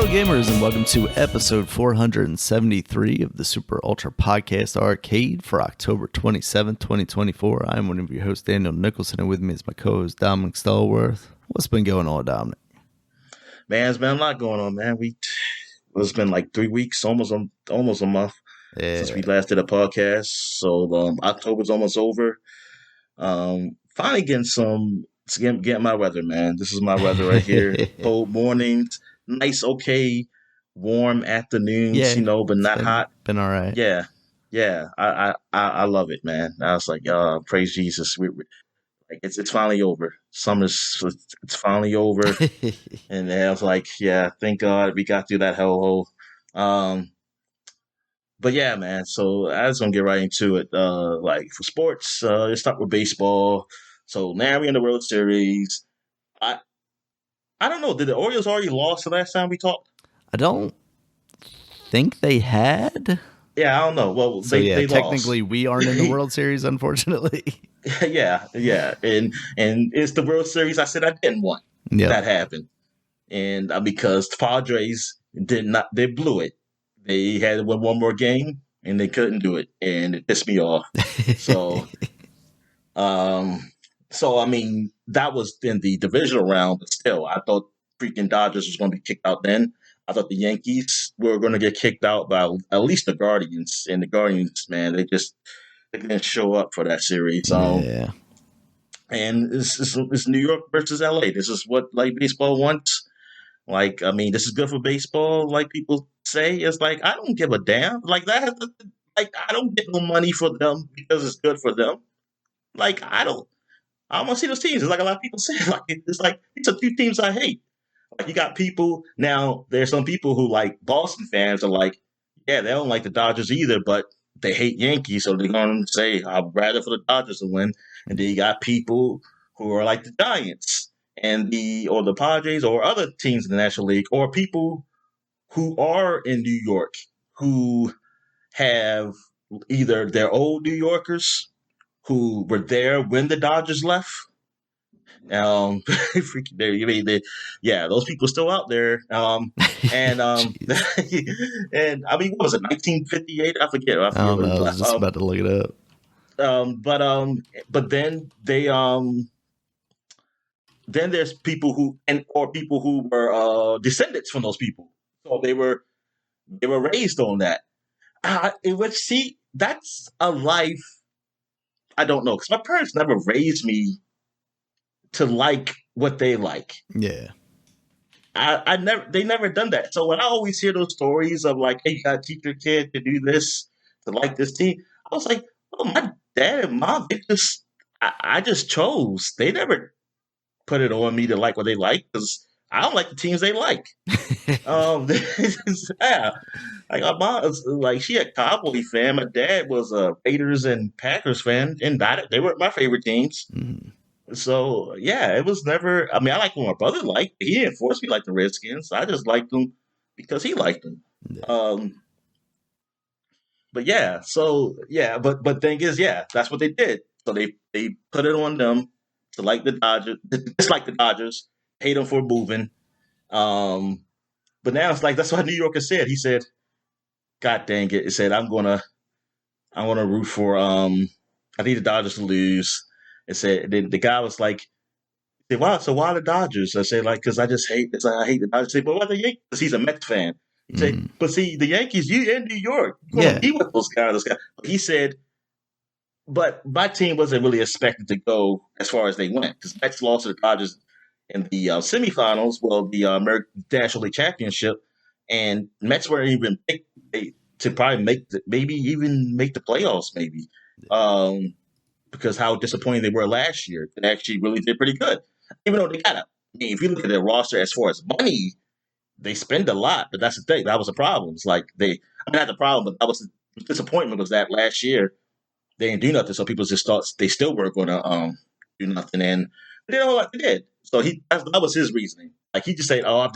Hello, gamers, and welcome to episode 473 of the Super Ultra Podcast Arcade for October 27th, 2024. I'm one of your hosts, Daniel Nicholson, and with me is my co-host, Dominic Stallworth. What's been going on, Dominic? Man, there's been a lot going on, man. It's been like 3 weeks, almost a month since we last did a podcast. So October's almost over. Finally getting my weather, man. This is my weather right here. Cold mornings, nice, okay, warm afternoons, but not hot. Been all right. Yeah. I love it, man. I was like, praise Jesus. Like it's finally over. It's finally over. And I was like, yeah, thank God we got through that hellhole. But yeah, man. So I was gonna get right into it. Like for sports, let's start with baseball. So now we're in the World Series. I don't know. Did the Orioles already lost the last time we talked? I don't think they had. Yeah, I don't know. Well, so they technically lost. We aren't in the World Series, unfortunately. yeah, and it's the World Series. I said I didn't want that happened, and because the Padres they blew it. They had to win one more game, and they couldn't do it, and it pissed me off. So, I mean, that was in the divisional round, but still, I thought freaking Dodgers was going to be kicked out then. I thought the Yankees were going to get kicked out by at least the Guardians, and the Guardians, man, they didn't show up for that series. Yeah. And it's New York versus LA. This is what like baseball wants. Like, I mean, this is good for baseball. Like people say, it's like I don't give a damn. Like that. Like I don't get no money for them because it's good for them. Like I don't want to see those teams. It's like a lot of people say. Like it's like these are two teams I hate. Like you got people now. There's some people who like Boston fans are like, yeah, they don't like the Dodgers either, but they hate Yankees, so they're going to say I'd rather for the Dodgers to win. And then you got people who are like the Giants and the Padres or other teams in the National League, or people who are in New York who have either they're old New Yorkers who were there when the Dodgers left. Those people still out there. And and I mean, what was it, 1958? I forget. I don't know. I was just about to look it up. But then then there's people who were descendants from those people, so they were raised on that. That's a life I don't know, because my parents never raised me to like what they like. Yeah. They never done that. So when I always hear those stories of like, hey, you gotta teach your kid to do this, to like this team, I was like, oh, my dad and mom, I just chose. They never put it on me to like what they like, because I don't like the teams they like. Yeah. Like my mom, like she a Cowboy fan. My dad was a Raiders and Packers fan, and they were my favorite teams. Mm. So yeah, it was never. I mean, I liked what my brother liked. He didn't force me like the Redskins. I just liked them because he liked them. Yeah. But yeah, but thing is, that's what they did. So they put it on them to like the Dodgers, dislike the Dodgers, hate them for moving. But now it's like that's what New Yorker said. He said, "God dang it!" He said, "I'm gonna root for I need the Dodgers to lose." It said then the guy was like, "Wow, so why the Dodgers?" I said, "Like, because I just hate. It's like I hate the Dodgers." I said, "But why the Yankees?" Because he's a Mets fan. He said, "But see, the Yankees, you in New York, you want to be with those guys." He said, "But my team wasn't really expected to go as far as they went, because Mets lost to the Dodgers in the semifinals, well, the American National League Championship, and Mets weren't even picked to probably make the playoffs, maybe, because how disappointing they were last year. They actually really did pretty good, even though they got if you look at their roster as far as money, they spend a lot, but that's the thing. That was the problem. It's like not the problem, but that was the disappointment, was that last year they didn't do nothing, so people just thought they still weren't going to do nothing, and they did all like they did. So that was his reasoning. Like he just said, "Oh, I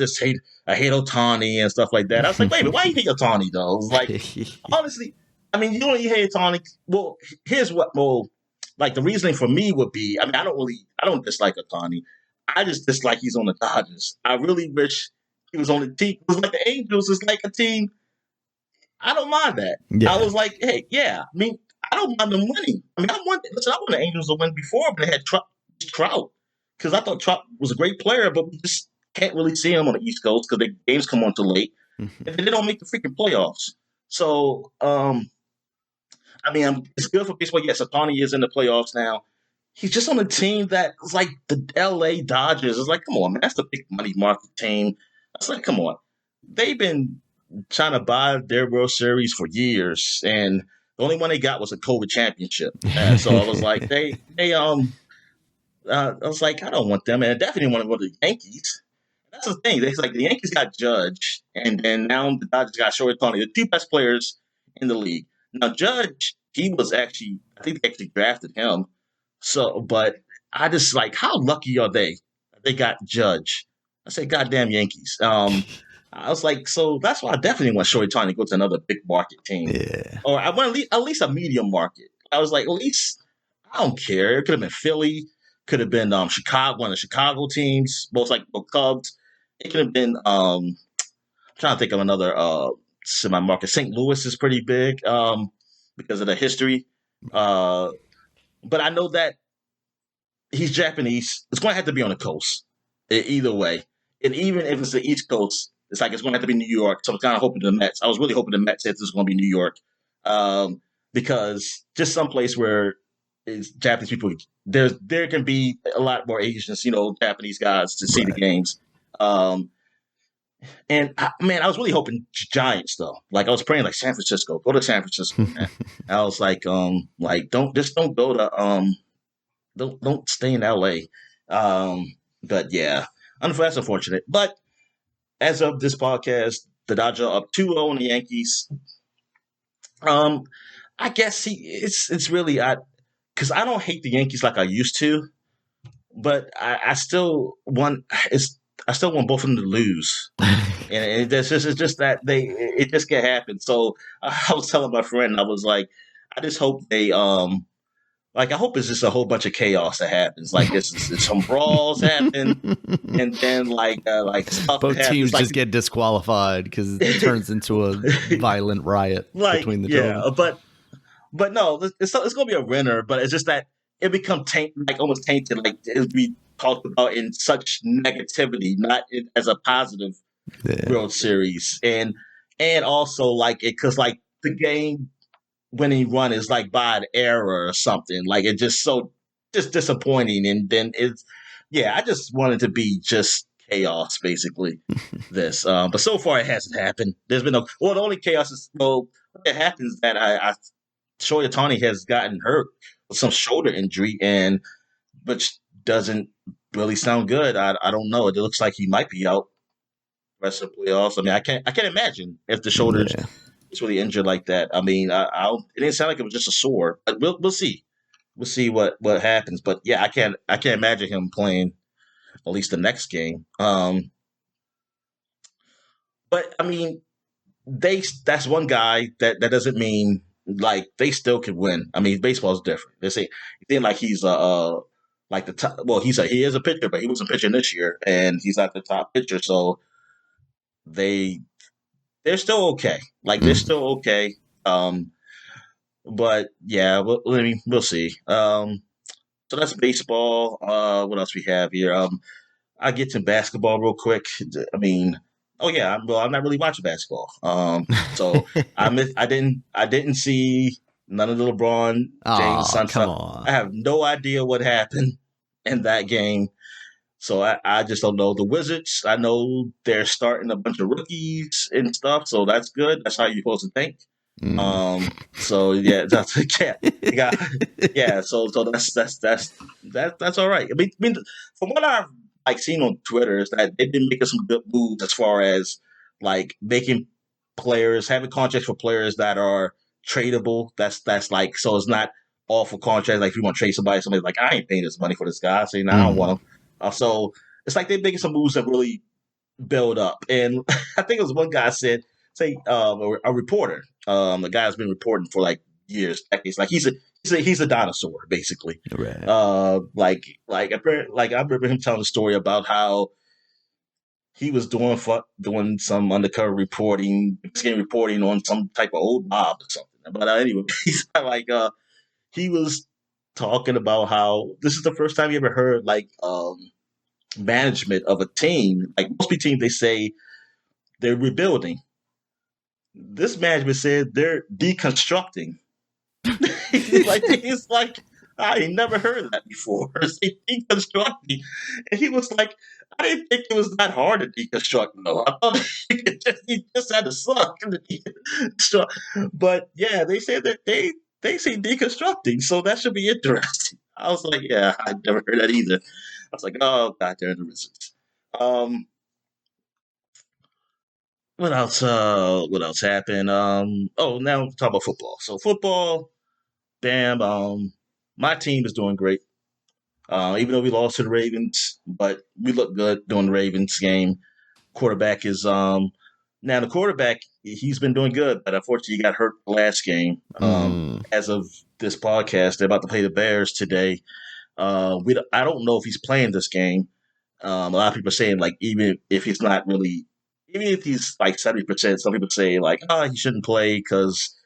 hate Ohtani and stuff like that." I was like, "Wait a minute, why you hate Ohtani though?" It was like, honestly, I mean, you don't hate Ohtani. Well, here's what. Well, like the reasoning for me would be, I mean, I don't dislike Ohtani. I just dislike he's on the Dodgers. I really wish he was on the team. It was like the Angels is like a team. I don't mind that. Yeah. I was like, hey, yeah. I mean, I don't mind them winning. I mean, I want the Angels to win before, but they had Trout. Because I thought Trout was a great player, but we just can't really see him on the East Coast because the games come on too late. And then they don't make the freaking playoffs. So, I mean, it's good for baseball. Yes, Ohtani is in the playoffs now. He's just on a team that is like the LA Dodgers. It's like, come on, man. That's the big money market team. It's like, come on. They've been trying to buy their World Series for years, and the only one they got was a COVID championship. And so I was like, I was like, I don't want them, and I definitely didn't want to go to the Yankees. That's the thing. It's like the Yankees got Judge, and then now the Dodgers got Shohei Ohtani, the two best players in the league. Now Judge, he was actually, I think they actually drafted him. So, but I just like, how lucky are they? They got Judge. I said, goddamn Yankees. I was like, so that's why I definitely want Shohei Ohtani to go to another big market team. Yeah. Or I want at least a medium market. I was like, at least, I don't care. It could have been Philly. Could have been Chicago, one of the Chicago teams, both like the Cubs. It could have been, I'm trying to think of another semi-market. St. Louis is pretty big because of the history. But I know that he's Japanese. It's going to have to be on the coast either way. And even if it's the East Coast, it's like it's going to have to be New York. So I'm kind of hoping the Mets. I was really hoping the Mets said this was going to be New York because just someplace where it's Japanese people, there can be a lot more Asians, Japanese guys to see the games. And I was really hoping Giants though. Like I was praying like San Francisco, go to San Francisco. I was like don't go to don't stay in LA. But yeah, that's unfortunate. But as of this podcast, the Dodgers are up 2-0 on the Yankees. I guess it's really because I don't hate the Yankees like I used to, but I still want both of them to lose. And it's just that it just can't happen. So I was telling my friend, I was like, I just hope they I hope it's just a whole bunch of chaos that happens. Like it's some brawls happen, and then stuff both happens. teams just get disqualified because it turns into a violent riot between the two of them. But no, it's going to be a winner. But it's just that it become almost tainted. Like it would be talked about in such negativity, not as a positive World Series, and also because the game winning run is like by an error or something. Like it's just disappointing. And then I just wanted to be just chaos basically. But so far it hasn't happened. There's been the only chaos is what happens that Shohei Ohtani has gotten hurt with some shoulder injury which doesn't really sound good. I don't know. It looks like he might be out the rest of the playoffs. I mean, I can't imagine if the shoulders is really injured like that. I mean, it didn't sound like it was just a sore, but we'll see. We'll see what happens. But yeah, I can't imagine him playing at least the next game. But I mean, that's one guy that doesn't mean like they still can win. I mean, baseball is different. They say like he's like the top. Well, he is a pitcher, but he wasn't pitching this year, and he's not the top pitcher. So they're still okay. Like they're still okay. But yeah, we'll see. So that's baseball. What else we have here? I get to basketball real quick. I mean, I'm not really watching basketball. So I didn't see none of the LeBron James Sunset. Come on. I have no idea what happened in that game. So I just don't know. The Wizards, I know they're starting a bunch of rookies and stuff, so that's good. That's how you're supposed to think. So yeah, that's yeah. So that's all right. I mean, from what I've seen on Twitter is that they've been making some good moves as far as like making players having contracts for players that are tradable. That's like so it's not awful contracts. Like if you want to trade somebody's like I ain't paying this money for this guy, so I don't want him. So it's like they're making some moves that really build up. And I think it was one guy said, a reporter, the guy's been reporting for like years, decades. Like he's a dinosaur basically. Right. I remember him telling a story about how he was doing some undercover reporting, game reporting on some type of old mob or something. But anyway, he's like he was talking about how this is the first time he ever heard like management of a team. Like most teams, they say they're rebuilding. This management said they're deconstructing. He's like, I ain't never heard of that before. Say deconstructing, and he was like, I didn't think it was that hard to deconstruct. No, I thought he just had to suck to deconstruct. But yeah, they said that they say deconstructing, so that should be interesting. I was like, yeah, I never heard that either. I was like, oh god, they're in the Wizards. Um, what else? What else happened? Oh, now we'll talk about football. So football, bam. My team is doing great. Even though we lost to the Ravens, but we look good during the Ravens game. Quarterback is now the quarterback. He's been doing good, but unfortunately, he got hurt last game. As of this podcast, they're about to play the Bears today. I don't know if he's playing this game. A lot of people are saying like even if he's not really, even if he's like 70%, some people say like he shouldn't play because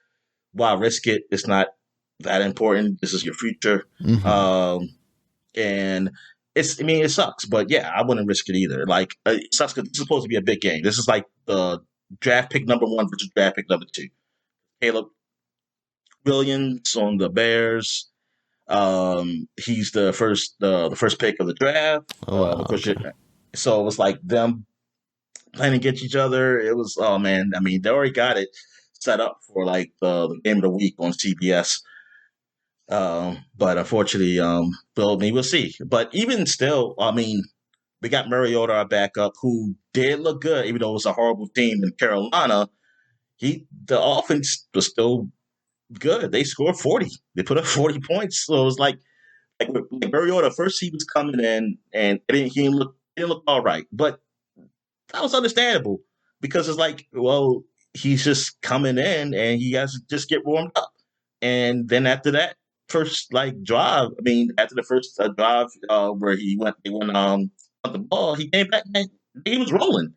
why risk it? It's not that important. This is your future. And I mean, it sucks, but yeah, I wouldn't risk it either. Like, it sucks because this is supposed to be a big game. This is like the draft pick number 1 versus draft pick number 2. Caleb Williams on the Bears. He's the first pick of the draft. Oh, wow. Okay. So it was like them playing against each other. It was, oh man, I mean, they already got it set up for like the game of the week on CBS. But unfortunately, we'll see. But even still, I mean, we got Mariota, our backup, who did look good, even though it was a horrible team in Carolina. The offense was still good. They scored 40. They put up 40 points. So it was like Mariota, first he was coming in and he didn't look all right. But that was understandable because it's like, well, he's just coming in and he has to just get warmed up. And then after that first like drive, I mean, after the first drive where they went the ball, he came back and he was rolling.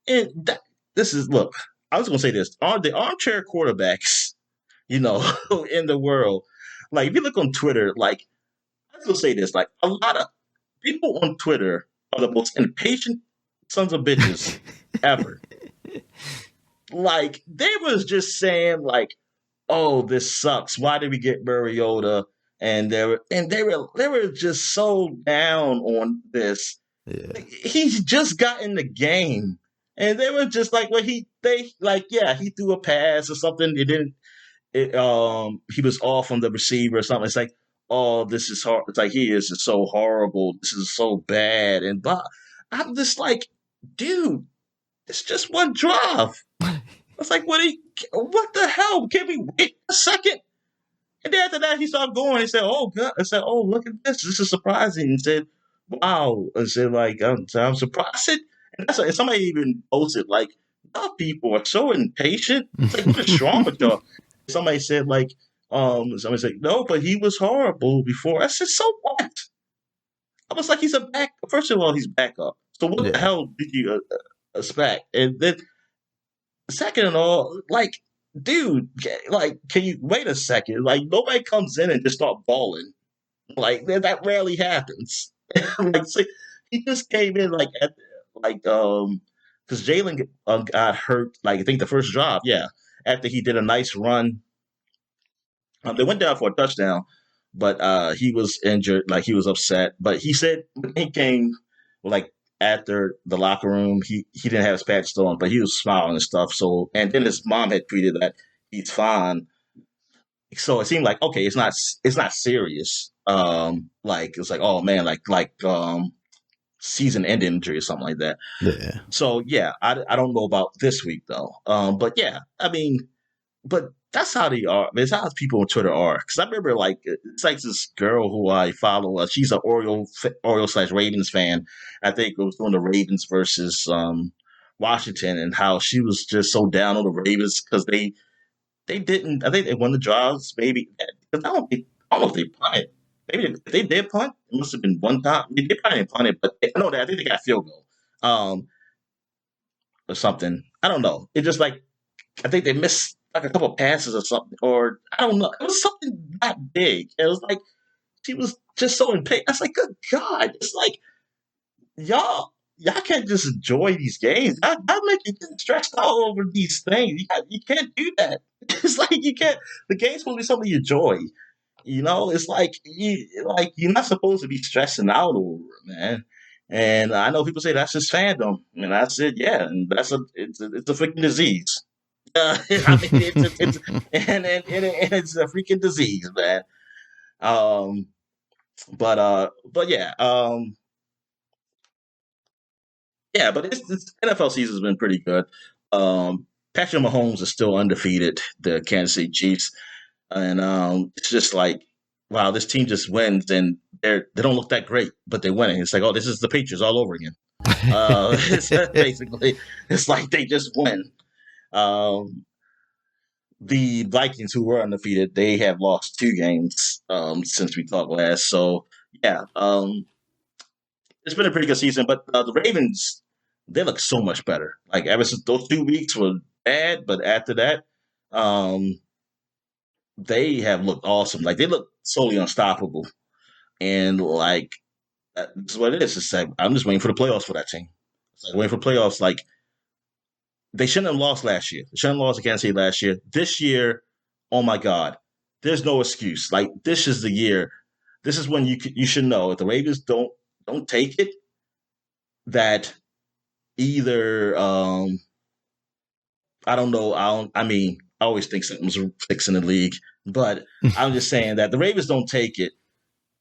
And look, I was gonna say this: are the armchair quarterbacks, in the world? Like if you look on Twitter, like I was gonna say this, like a lot of people on Twitter are the most impatient sons of bitches ever. Like they was just saying like, oh, this sucks. Why did we get Mariota? And they were just so down on this. Yeah. He's just got in the game, and they were just like, well, he threw a pass or something. It didn't. He was off on the receiver or something. It's like, oh, this is hard. It's like he is just so horrible. This is so bad. And I'm just like, dude, it's just one drive. It's like, what the hell? Can we wait a second? And then after that, he started going. He said, oh, God. I said, oh, look at this. This is surprising. He said, wow. I said, like, I'm surprised. And that's somebody even posted, like, y'all people are so impatient. It's like, what is wrong with y'all? Somebody said, like, somebody said, no, but he was horrible before. I said, so what? I was like, he's a back. First of all, he's backup. So what the hell did you expect? And then, second of all, like, dude, like, can you wait a second? Like, nobody comes in and just start balling. Like, that rarely happens. Like, see, he just came in like because Jalen got hurt. Like, I think the first drive, yeah, after he did a nice run. They went down for a touchdown, but he was injured. Like he was upset. But he said when he came, like after the locker room, he didn't have his patch still on, but he was smiling and stuff. So and then his mom had tweeted that he's fine. So it seemed like okay, it's not serious. Like it's like oh man, like season-ending injury or something like that. Yeah. So yeah, I don't know about this week though. But yeah, I mean, but that's how they are. It's how people on Twitter are. Because I remember, like, it's like this girl who I follow. She's an Orioles / Ravens fan. I think it was doing the Ravens versus Washington, and how she was just so down on the Ravens because they didn't. I think they won the draws. Maybe I don't know if they punted. Maybe if they did punt, it must have been one time. I mean, they probably didn't punt it, but I know that I think they got a field goal. or something. I don't know. It just like I think they missed like a couple passes or something, or I don't know. It was something not big. It was like she was just so in pain. I was like, good God! It's like y'all can't just enjoy these games. Y'all make you get stressed out over these things. You can't do that. It's like you can't. The game's supposed to be something you enjoy. You know, it's like you're not supposed to be stressing out over it, man. And I know people say that's just fandom, and I said, yeah, and it's a freaking disease. I mean, it's and it's a freaking disease, man. Um, but yeah, but it's NFL season's been pretty good. Patrick Mahomes is still undefeated, the Kansas City Chiefs, and it's just like, wow, this team just wins, and they don't look that great, but they're winning. It's like, oh, this is the Patriots all over again. It's basically, it's like they just win. Um, the Vikings, who were undefeated, they have lost 2 games since we talked last. So yeah, it's been a pretty good season. But the Ravens, they look so much better. Like ever since those 2 weeks were bad, but after that, um, they have looked awesome. Like they look solely unstoppable. And like that's what it is. It's like I'm just waiting for the playoffs for that team. It's like waiting for playoffs. Like they shouldn't have lost last year. They shouldn't have lost to Kansas City last year. This year, oh my God, there's no excuse. Like this is the year. This is when you should know if the Ravens don't take it, that either I don't know. I mean, I always think something's fixing the league, but I'm just saying that the Ravens don't take it.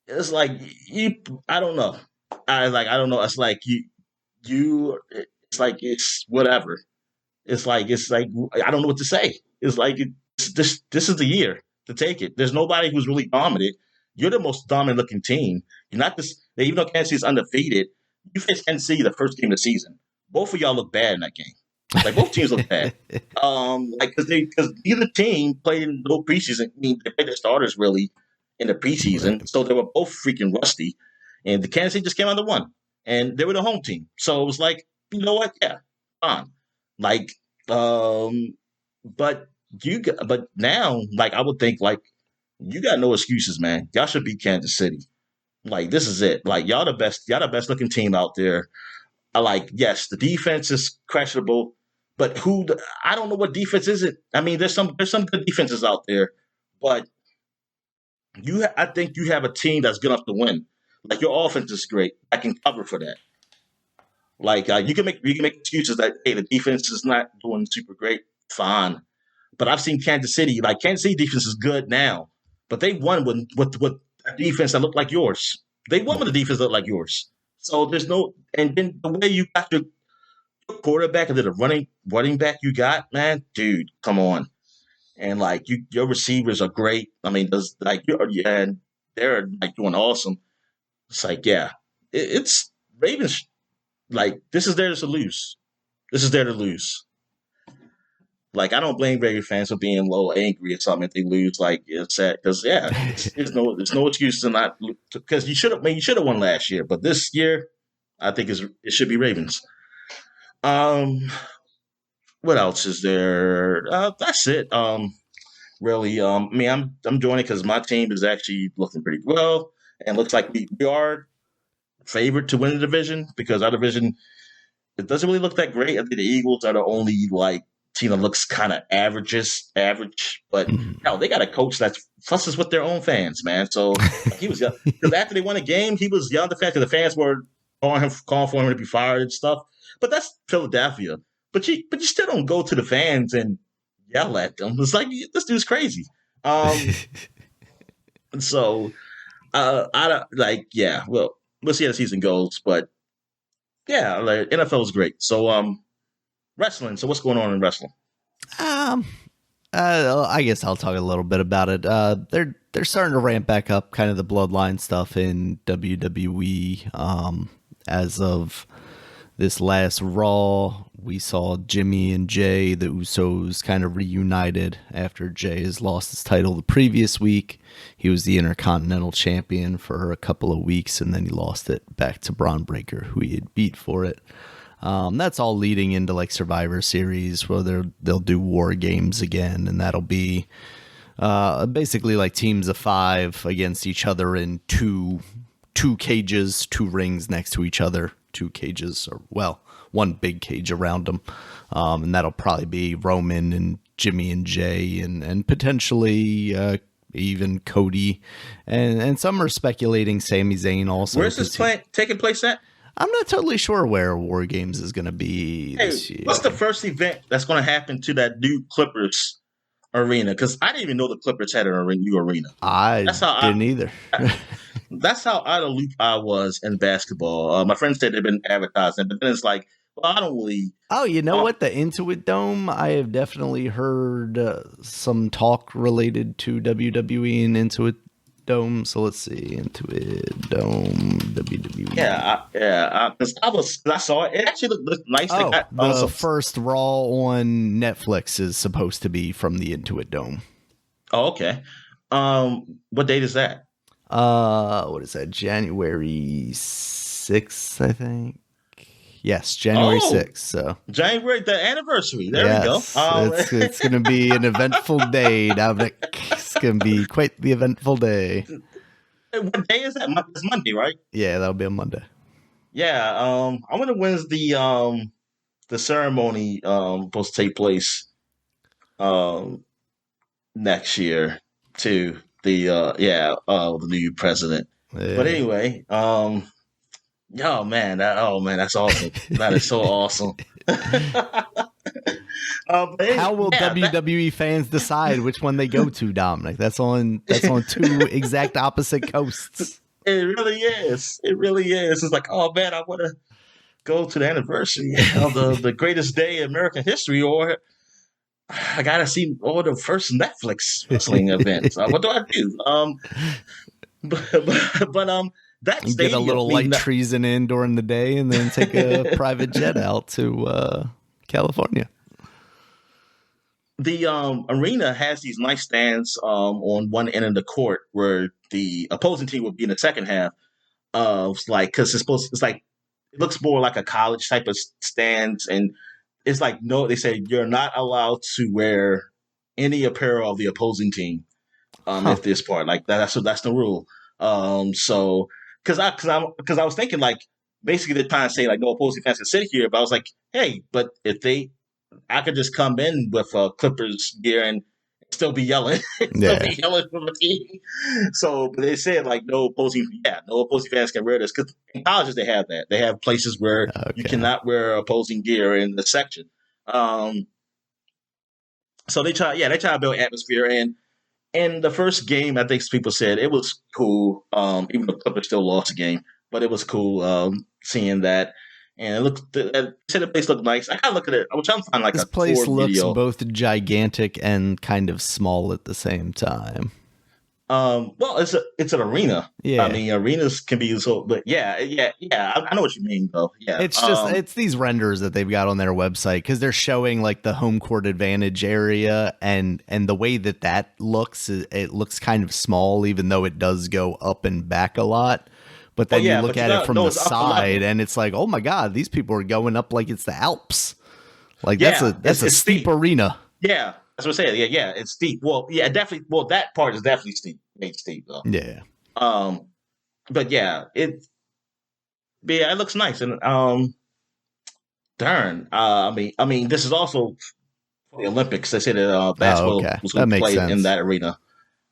It's like you. I don't know. I don't know. It's like you. It's like it's whatever. It's like I don't know what to say. It's like this is the year to take it. There's nobody who's really dominant. You're the most dominant looking team. You're not this. Even though Kansas City's undefeated, you faced Kansas City the first game of the season. Both of y'all look bad in that game. Like both teams look bad. Like because neither team played in no preseason. I mean, they played their starters really in the preseason, so they were both freaking rusty. And the Kansas City just came out and won, and they were the home team. So it was like, you know what? Yeah, fine. Like, but but now, like I would think, like you got no excuses, man. Y'all should beat Kansas City. Like this is it. Like y'all the best. Y'all the best looking team out there. I like, yes, the defense is questionable, but I don't know what defense is it. I mean, there's some good defenses out there, but I think you have a team that's good enough to win. Like your offense is great. I can cover for that. Like you can make excuses that hey the defense is not doing super great. Fine, but I've seen Kansas City. Like Kansas City defense is good now, but they won with a defense that looked like yours. They won with a defense that looked like yours. So there's no, and then the way you got your quarterback and then the running back you got, man, dude, come on. And like your receivers are great. I mean, does like and they're like doing awesome. It's like yeah, it's Ravens. Like this is theirs to lose. This is there to lose. Like I don't blame Ravens fans for being a little angry or something if they lose. Like it's sad because yeah, there's no excuse to not because you should have won last year, but this year I think it should be Ravens. Um, what else is there? That's it. Really. I mean, I'm joining because my team is actually looking pretty well, and looks like we are favored to win the division because our division it doesn't really look that great. I think the Eagles are the only like team that looks kind of average. But no, they got a coach that fusses with their own fans, man. So like, he was young because after they won a game, he was yelling at the fans because the fans were calling for him to be fired and stuff. But that's Philadelphia. But you still don't go to the fans and yell at them. It's like this dude's crazy. So I don't like yeah. Well, we'll see how the season goes, but yeah, like, NFL is great. So wrestling. So what's going on in wrestling? Um, I guess I'll talk a little bit about it. They're starting to ramp back up kind of the bloodline stuff in WWE. As of this last Raw, we saw Jimmy and Jay, the Usos, kind of reunited after Jay has lost his title the previous week. He was the Intercontinental Champion for a couple of weeks, and then he lost it back to Braun Breaker, who he had beat for it. That's all leading into like Survivor Series where they'll do war games again, and that'll be basically like teams of 5 against each other in two cages, 2 rings next to each other, 2 cages, or well, 1 big cage around them. And that'll probably be Roman and Jimmy and Jay and potentially even Cody. And some are speculating Sami Zayn also. Where's this taking place at? I'm not totally sure where War Games is going to be this year. What's the first event that's going to happen to that new Clippers arena? Because I didn't even know the Clippers had a new arena. I didn't either. That's how out of loop I was in basketball. My friends said they've been advertising, but then it's like, well, I don't really. Oh, you know what? The Intuit Dome, I have definitely heard some talk related to WWE and Intuit Dome. So let's see, Intuit Dome, WWE. Yeah. Because I saw it. It actually looked nice. Oh, the first Raw on Netflix is supposed to be from the Intuit Dome. Oh, okay. What date is that? What is that? January 6th, I think. Yes, January 6th. So January, the anniversary. There we go. It's going to be an eventful day, Dominic. It's going to be quite the eventful day. What day is that? It's Monday, right? Yeah, that'll be a Monday. Yeah. I wonder when's the ceremony supposed to take place next year too. The new president. Yeah. But anyway, that's awesome. That is so awesome. How will WWE fans decide which one they go to, Dominic? That's on 2 exact opposite coasts. It really is. It's like, oh man, I want to go to the anniversary of the greatest day in American history, or I gotta see all the first Netflix wrestling events. What do I do? But that you get a little light treason in during the day, and then take a private jet out to California. The arena has these nice stands on one end of the court where the opposing team would be in the second half. Because it looks more like a college type of stands, and it's like they say you're not allowed to wear any apparel of the opposing team if this part like that. That's the rule. So because I was thinking like basically they're trying to say like no opposing fans can sit here, but I was like, hey, but I could just come in with Clippers gear and still be yelling, from the team. So, but they said like no opposing fans can wear this because in colleges they have that. They have places where you cannot wear opposing gear in the section. So they try to build atmosphere, and in the first game, I think people said it was cool. Even though Clippers still lost the game, but it was cool seeing that. And said the place looked nice. I kind of look at it. I'm trying to find like this place looks both gigantic and kind of small at the same time. Well, it's an arena. Yeah, I mean, arenas can be so, but yeah. I know what you mean, though. Yeah, it's just it's these renders that they've got on their website because they're showing like the home court advantage area, and the way that looks, it looks kind of small, even though it does go up and back a lot. But then you look at it from the side, and it's like, oh my God, these people are going up like it's the Alps. Like that's a steep arena. Yeah, that's what I'm saying. Yeah, it's steep. Well, yeah, definitely. Well, that part is definitely steep. Made steep though. Yeah. But yeah, it looks nice, and darn. I mean, this is also for the Olympics. They said that basketball was going to play in that arena.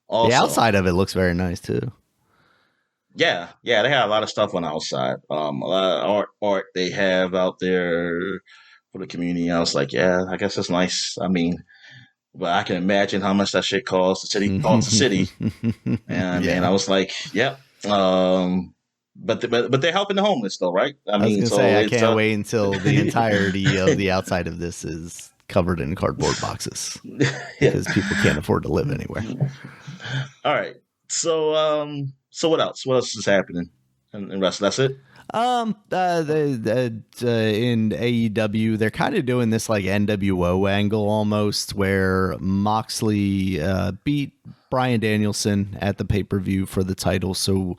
Also. The outside of it looks very nice too. Yeah, they have a lot of stuff on the outside. A lot of art they have out there for the community. I was like, yeah, I guess it's nice. I mean, but I can imagine how much that shit costs. The city costs the city, and I was like, yep. But they're helping the homeless though, right? I was gonna say I can't wait until the entirety of the outside of this is covered in cardboard boxes because people can't afford to live anywhere. All right, so what else? What else is happening in wrestling? That's it. In AEW, they're kind of doing this like NWO angle almost, where Moxley beat Bryan Danielson at the pay-per-view for the title. So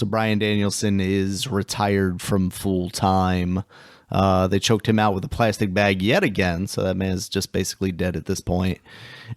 Bryan Danielson is retired from full-time They choked him out with a plastic bag yet again, so that man's just basically dead at this point.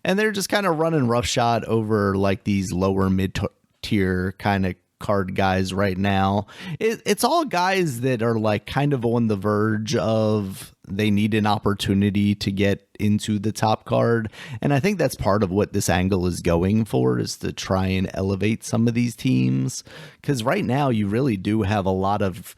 And they're just kind of running roughshod over like these lower mid-tier kind of card guys right now. It's all guys that are like kind of on the verge of they need an opportunity to get into the top card. And I think that's part of what this angle is going for, is to try and elevate some of these teams. Because right now you really do have a lot of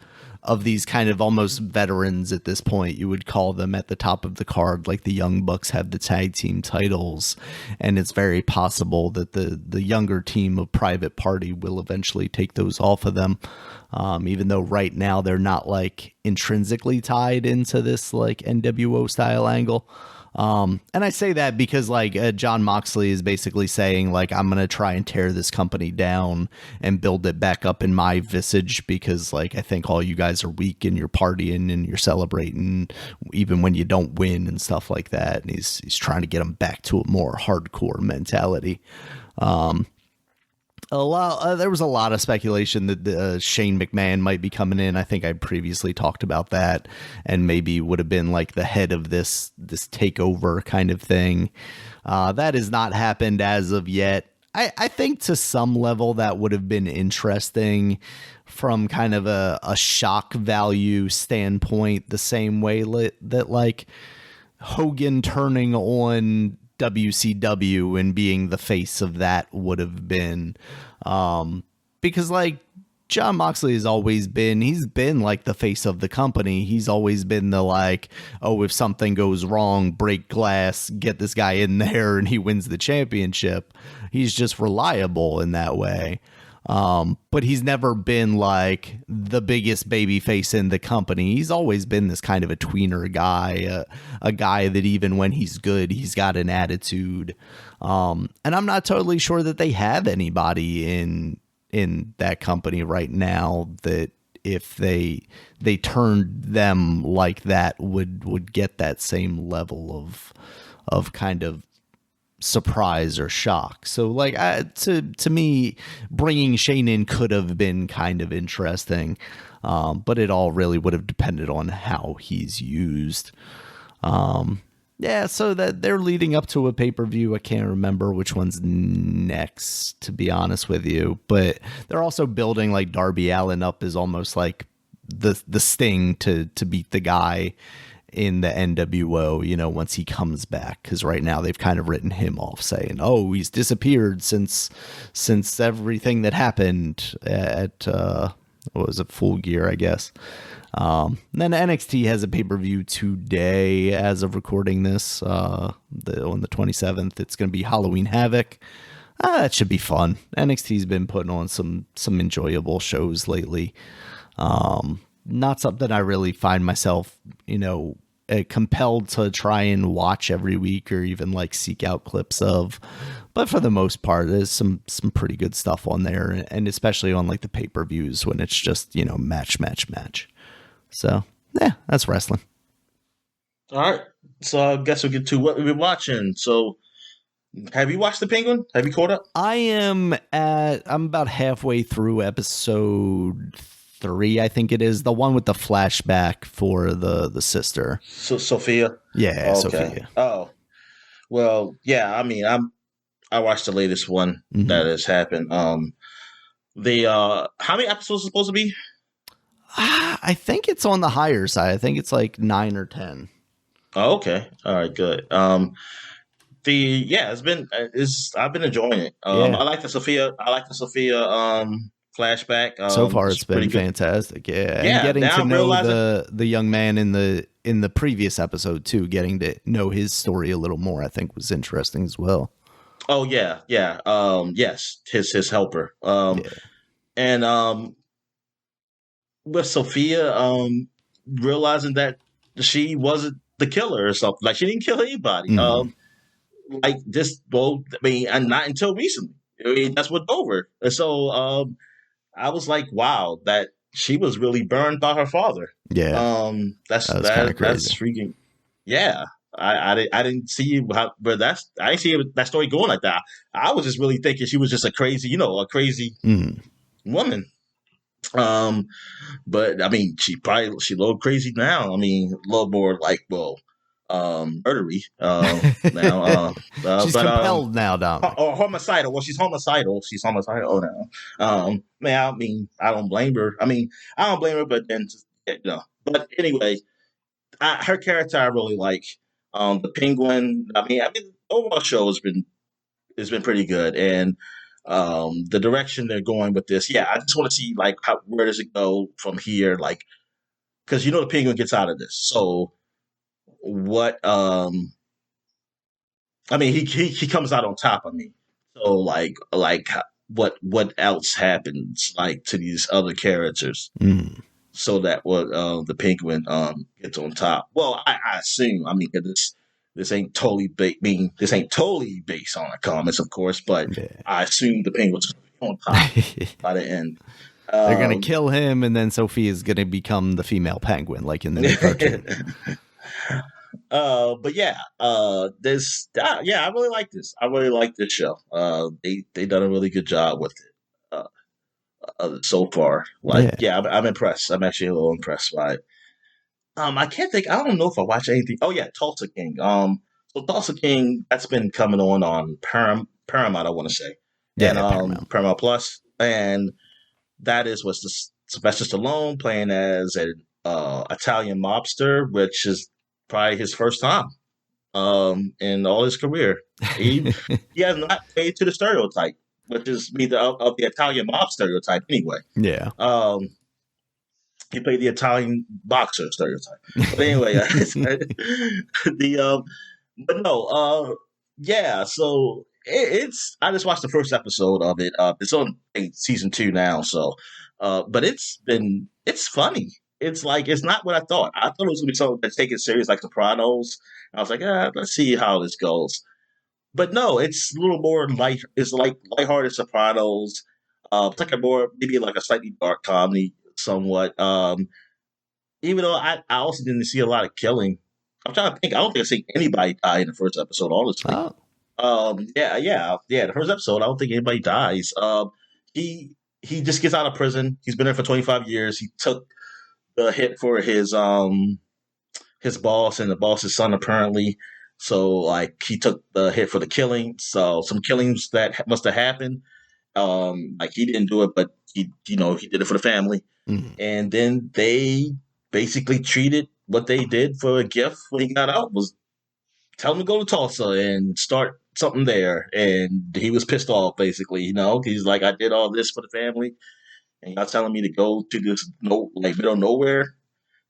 these kind of almost veterans at this point, you would call them, at the top of the card. Like the Young Bucks have the tag team titles, and it's very possible that the younger team of Private Party will eventually take those off of them. Even though right now they're not like intrinsically tied into this like NWO style angle. And I say that because like John Moxley is basically saying like, I'm going to try and tear this company down and build it back up in my visage, because like, I think all you guys are weak and you're partying and you're celebrating even when you don't win and stuff like that. And he's trying to get them back to a more hardcore mentality. There was a lot of speculation that Shane McMahon might be coming in. I think I previously talked about that, and maybe would have been like the head of this takeover kind of thing. That has not happened as of yet. I think to some level that would have been interesting from kind of a shock value standpoint, the same way that like Hogan turning on WCW and being the face of that would have been, because like John Moxley has always been, he's been like the face of the company. He's always been the like, oh, if something goes wrong, break glass, get this guy in there and he wins the championship. He's just reliable in that way. But he's never been like the biggest baby face in the company. He's always been this kind of a tweener guy, a guy that even when he's good, he's got an attitude. And I'm not totally sure that they have anybody in that company right now that if they turned them like that would get that same level of kind of surprise or shock. So like to me, bringing Shane in could have been kind of interesting, but it all really would have depended on how he's used. So that they're leading up to a pay-per-view. I can't remember which one's next, to be honest with you, but they're also building like Darby Allin up as almost like the Sting to beat the guy in the NWO, once he comes back, because right now they've kind of written him off, saying, oh, he's disappeared since everything that happened at what was it, Full Gear, I guess. Then NXT has a pay-per-view today as of recording this, on the 27th. It's going to be Halloween Havoc. That should be fun. NXT's been putting on some enjoyable shows lately. Not something I really find myself, compelled to try and watch every week or even like seek out clips of. But for the most part, there's some pretty good stuff on there, and especially on like the pay-per-views when it's just, match. So, yeah, that's wrestling. All right. So I guess we'll get to what we've been watching. So have you watched The Penguin? Have you caught up? I'm about halfway through episode 3, I think it is, the one with the flashback for the sister. So Sophia? Yeah, okay. Sophia. Oh. Well, yeah, I mean, I watched the latest one that has happened. How many episodes is it supposed to be? I think it's on the higher side. I think it's like 9 or 10. Oh, okay. All right, good. I've been enjoying it. I like the Sophia flashback. So far it's been fantastic. Yeah. And getting to know the young man in the previous episode too, getting to know his story a little more, I think was interesting as well. Oh yeah. Yeah. Yes. His helper. And with Sophia, realizing that she wasn't the killer or something. Like she didn't kill anybody. And not until recently. I mean, that's what over. And so I was like, wow, that she was really burned by her father. Yeah. That's freaking. Yeah. I didn't see I didn't see that story going like that. I was just really thinking she was just a crazy woman. But I mean, she a little crazy now. I mean, a little more like murdery now. She's But compelled now, Dominic. or homicidal. Well, she's homicidal. She's homicidal now. Man, I mean, I don't blame her. I mean, I don't blame her, but then But anyway, her character I really like. The Penguin. I mean, the overall show has been pretty good, and the direction they're going with this. Yeah, I just want to see like where does it go from here, like because the Penguin gets out of this. So what? I mean, he comes out on top of me. So like what else happens like to these other characters? So that what the Penguin gets on top. Well, I assume. I mean, 'cause this ain't totally this ain't totally based on the comics, of course, but Yeah. I assume the Penguin's on top by the end. They're gonna kill him, and then Sophie is gonna become the female penguin, like in the new cartoon. But yeah, I really like this. I really like this show. They done a really good job with it so far. Like, yeah, I'm impressed. I'm actually a little impressed by it. I can't think. I don't know if I watch anything. Oh yeah, Tulsa King. So Tulsa King that's been coming on Paramount. I want to say, and Paramount Plus, and that is what's this Sylvester Stallone playing as an Italian mobster, which is probably his first time in all his career. He has not played to the stereotype, which is of the Italian mob stereotype anyway. Yeah. He played the Italian boxer stereotype. But anyway, but no, yeah. So it's. I just watched the first episode of it. It's on season 2 now. So, but it's funny. It's like it's not what I thought. I thought it was gonna be something that's taken serious like Sopranos. I was like, let's see how this goes. But no, it's a little more light. It's like lighthearted Sopranos. It's like maybe like a slightly dark comedy, somewhat. Even though I also didn't see a lot of killing. I'm trying to think. I don't think I see anybody die in the first episode, honestly. Yeah. The first episode, I don't think anybody dies. He just gets out of prison. He's been there for 25 years. He took the hit for his boss and the boss's son, apparently. So, like, he took the hit for the killing. So, some killings that must have happened. Like, he didn't do it, but he did it for the family. Mm-hmm. And then they basically treated what they did for a gift when he got out was tell him to go to Tulsa and start something there. And he was pissed off, basically. He's like, I did all this for the family, and y'all telling me to go to this middle of nowhere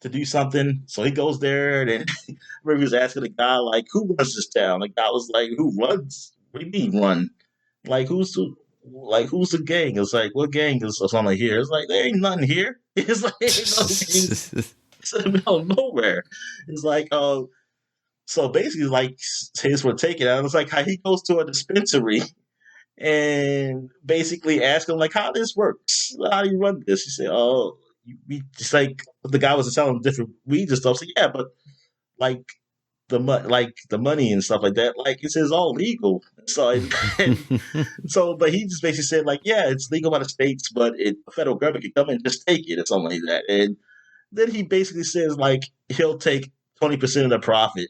to do something. So he goes there, and then I remember he was asking the guy, like, who runs this town? The guy was like, who runs? What do you mean run? Like, who's the gang? It's like, what gang is something here? It's like, there ain't nothing here. It's like, ain't no gang. It's in the middle of nowhere. It's like, so basically, like, his were taken out. It's like how he goes to a dispensary and basically ask him, like, how this works. How do you run this? He said, oh, we just like the guy was telling him different weeds and stuff. So yeah, but like the money and stuff like that, like it says all legal. So but he just basically said like, yeah, it's legal by the states, but the federal government can come and just take it or something like that. And then he basically says like he'll take 20% of the profit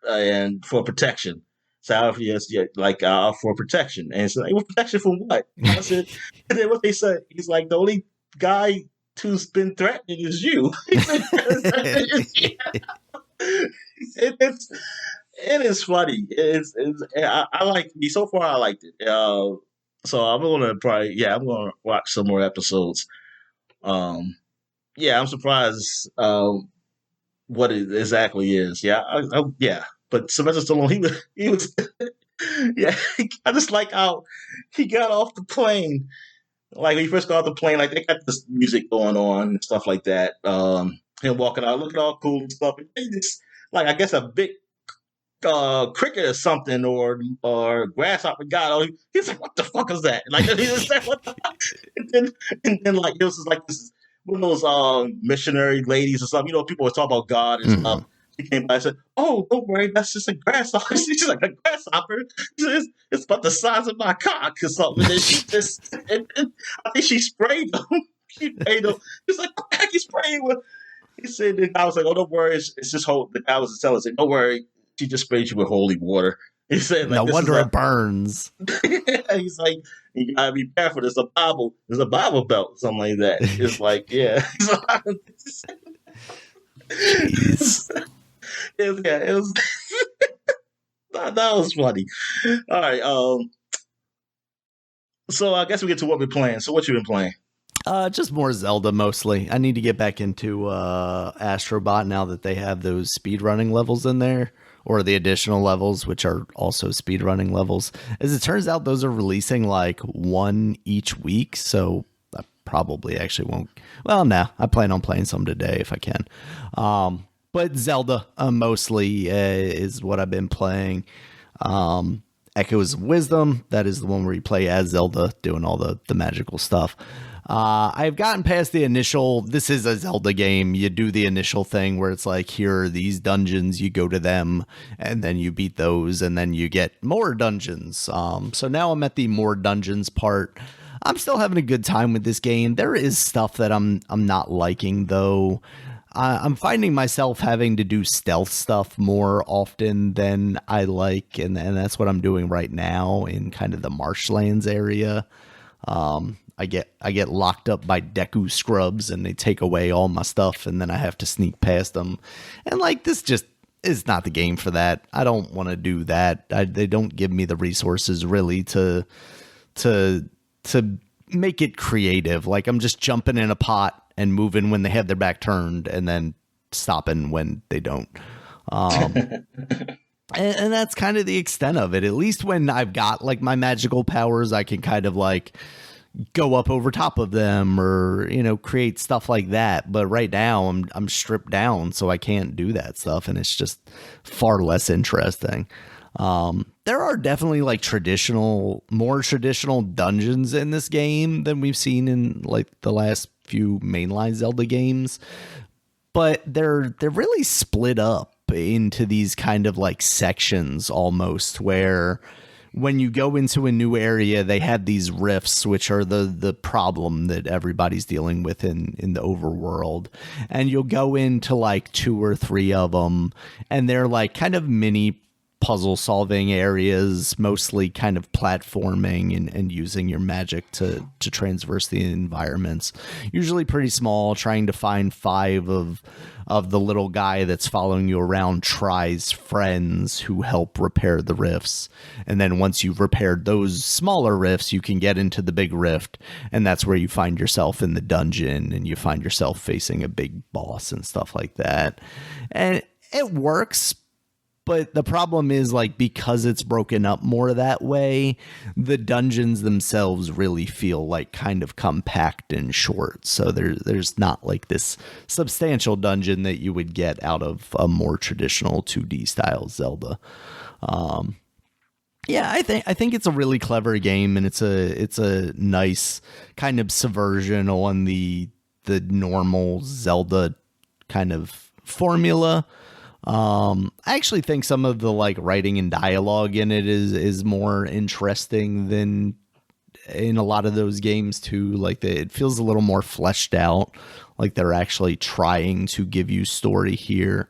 and for protection. So yes, yeah, like for protection, and it's like, well, protection from what? I said, and then what they said, he's like, the only guy who's been threatening is you. It is funny. I like me so far. I liked it. So I'm gonna watch some more episodes. Yeah, I'm surprised what it exactly is. Yeah, yeah. But Sylvester Stallone, he was yeah. I just like how he got off the plane. Like when he first got off the plane, like they got this music going on and stuff like that. Him walking out, looking all cool and stuff. And they just like I guess a big cricket or something or grasshopper got on. He's like, what the fuck is that? Like he was like, what the fuck? And then like it was just like this one of those missionary ladies or something. People were talking about God and stuff. She came by and said, "Oh, don't worry, that's just a grasshopper." She's like, "A grasshopper? It's about the size of my cock or something." And she just, I think she sprayed them. He sprayed him. He's like, what the heck you spraying with? He said, the guy was like, oh, don't worry. It's just the guy was telling us, don't worry. She just sprayed you with holy water. He said, like, No this wonder is it burns. He's like, you gotta be careful. There's a Bible belt, something like that. It's like, yeah. Jeez. It was that was funny. All right. So I guess we get to what we're playing. So what you been playing? Just more Zelda mostly. I need to get back into Astrobot now that they have those speedrunning levels in there, or the additional levels, which are also speedrunning levels. As it turns out, those are releasing like one each week, so I probably actually won't. Well, no, I plan on playing some today if I can. But Zelda mostly is what I've been playing. Echoes of Wisdom, that is the one where you play as Zelda doing all the magical stuff. I've gotten past the initial, this is a Zelda game, you do the initial thing where it's like, here are these dungeons, you go to them, and then you beat those, and then you get more dungeons. So now I'm at the more dungeons part. I'm still having a good time with this game. There is stuff that I'm not liking, though. I'm finding myself having to do stealth stuff more often than I like, and that's what I'm doing right now in kind of the marshlands area. I get locked up by Deku scrubs, and they take away all my stuff, and then I have to sneak past them. And like, this just is not the game for that. I don't want to do that. They don't give me the resources really to make it creative. Like, I'm just jumping in a pot and moving when they have their back turned, and then stopping when they don't. And that's kind of the extent of it. At least when I've got like my magical powers, I can kind of like go up over top of them, or, you know, create stuff like that. But right now I'm stripped down, so I can't do that stuff, and it's just far less interesting. There are definitely like more traditional dungeons in this game than we've seen in like the last few mainline Zelda games, but they're really split up into these kind of like sections almost, where when you go into a new area, they have these rifts, which are the problem that everybody's dealing with in the overworld. And you'll go into like 2 or 3 of them, and they're like kind of mini puzzle solving areas, mostly kind of platforming and using your magic to traverse the environments. Usually pretty small, trying to find 5 of the little guy that's following you around tries friends who help repair the rifts. And then once you've repaired those smaller rifts, you can get into the big rift, and that's where you find yourself in the dungeon, and you find yourself facing a big boss and stuff like that. And it works, but the problem is, like, because it's broken up more that way, the dungeons themselves really feel like kind of compact and short. So there's not like this substantial dungeon that you would get out of a more traditional 2D style Zelda. Yeah, I think it's a really clever game, and it's a nice kind of subversion on the normal Zelda kind of formula. I actually think some of the like writing and dialogue in it is more interesting than in a lot of those games too. Like, it feels a little more fleshed out, like they're actually trying to give you story here.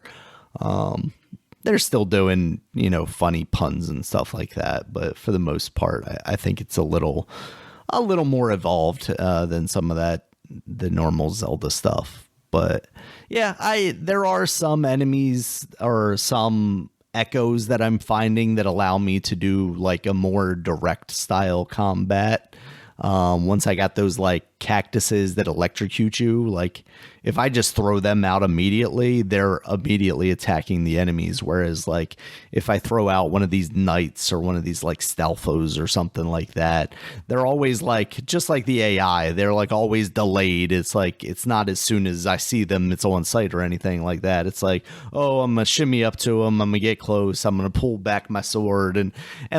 They're still doing, you know, funny puns and stuff like that, but for the most part, I think it's a little more evolved than some of the normal Zelda stuff. But yeah, there are some enemies or some echoes that I'm finding that allow me to do like a more direct style combat. Once I got those like cactuses that electrocute you, like if I just throw them out immediately, they're immediately attacking the enemies. Whereas like if I throw out one of these knights or one of these like stealthos or something like that, they're always like, just like the AI, they're like always delayed. It's like, it's not as soon as I see them, it's on sight or anything like that. It's like, oh, I'm gonna shimmy up to them, I'm gonna get close, I'm gonna pull back my sword, and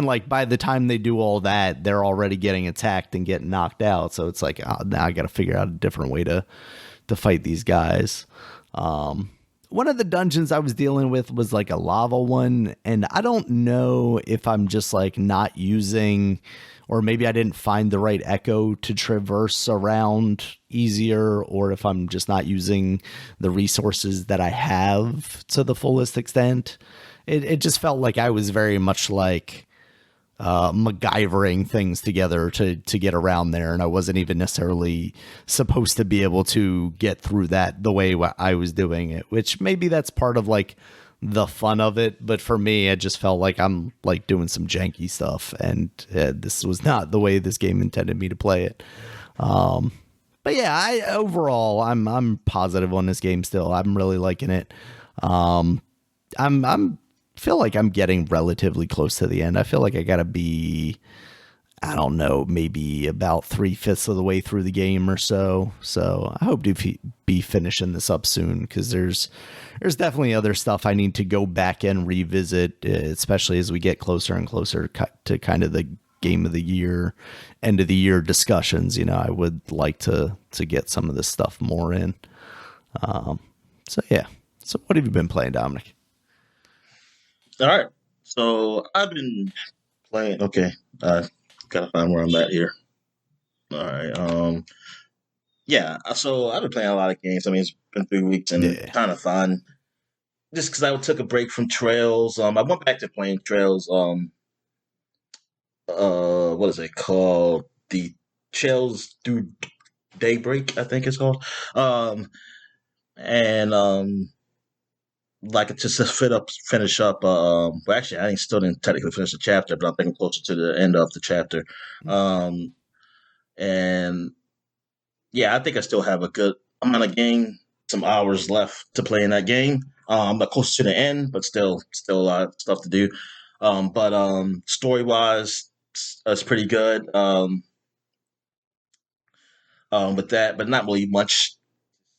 like by the time they do all that, they're already getting attacked and getting knocked out. So it's like, oh, now I gotta figure out a different way to fight these guys. one of the dungeons I was dealing with was like a lava one, and I don't know if I'm just like not using, or maybe I didn't find the right echo to traverse around easier, or if I'm just not using the resources that I have to the fullest extent. It just felt like I was very much like MacGyvering things together to get around there, and I wasn't even necessarily supposed to be able to get through that the way I was doing it, which maybe that's part of like the fun of it, but for me it just felt like I'm like doing some janky stuff, and this was not the way this game intended me to play it. But yeah, overall I'm positive on this game still. I'm really liking it. I'm feel like I'm getting relatively close to the end. I feel like I gotta be, I don't know, maybe about 3/5 of the way through the game or so. So I hope to be finishing this up soon, because there's definitely other stuff I need to go back and revisit, especially as we get closer and closer to kind of the game of the year, end of the year discussions. You know, I would like to get some of this stuff more in. So yeah. So what have you been playing, Dominic? All right. So I've been playing. Okay. Gotta find where I'm at here. All right. Yeah. So I've been playing a lot of games. I mean, it's been 3 weeks and kind of fun. Just because I took a break from Trails. I went back to playing Trails. What is it called? The Trails Through Daybreak, I think it's called. And like just to finish up. Well, actually, I still didn't technically finish the chapter, but I'm thinking closer to the end of the chapter. And yeah, I think I still have a good amount of game, some hours left to play in that game. I'm close to the end, but still a lot of stuff to do. But story wise, it's pretty good. With that, but not really much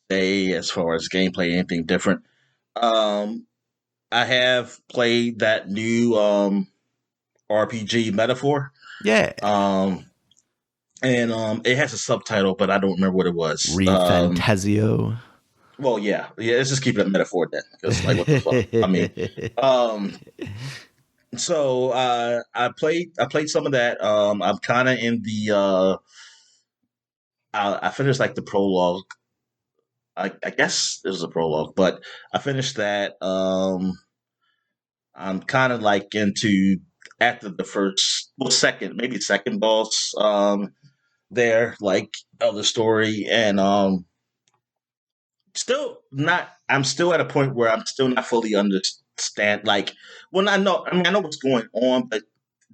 to say as far as gameplay, anything different. I have played that new RPG Metaphor. Yeah. And it has a subtitle, but I don't remember what it was. Refantazio. Well, yeah. Let's just keep it a metaphor then, because like, what the fuck? I mean, so I played some of that. I'm kind of in the. I finished like the prologue. I guess it was a prologue, but I finished that. I'm kind of like into after the second boss there, like of the story, and still not. I'm still at a point where I'm still not fully understand. Like, I know what's going on, but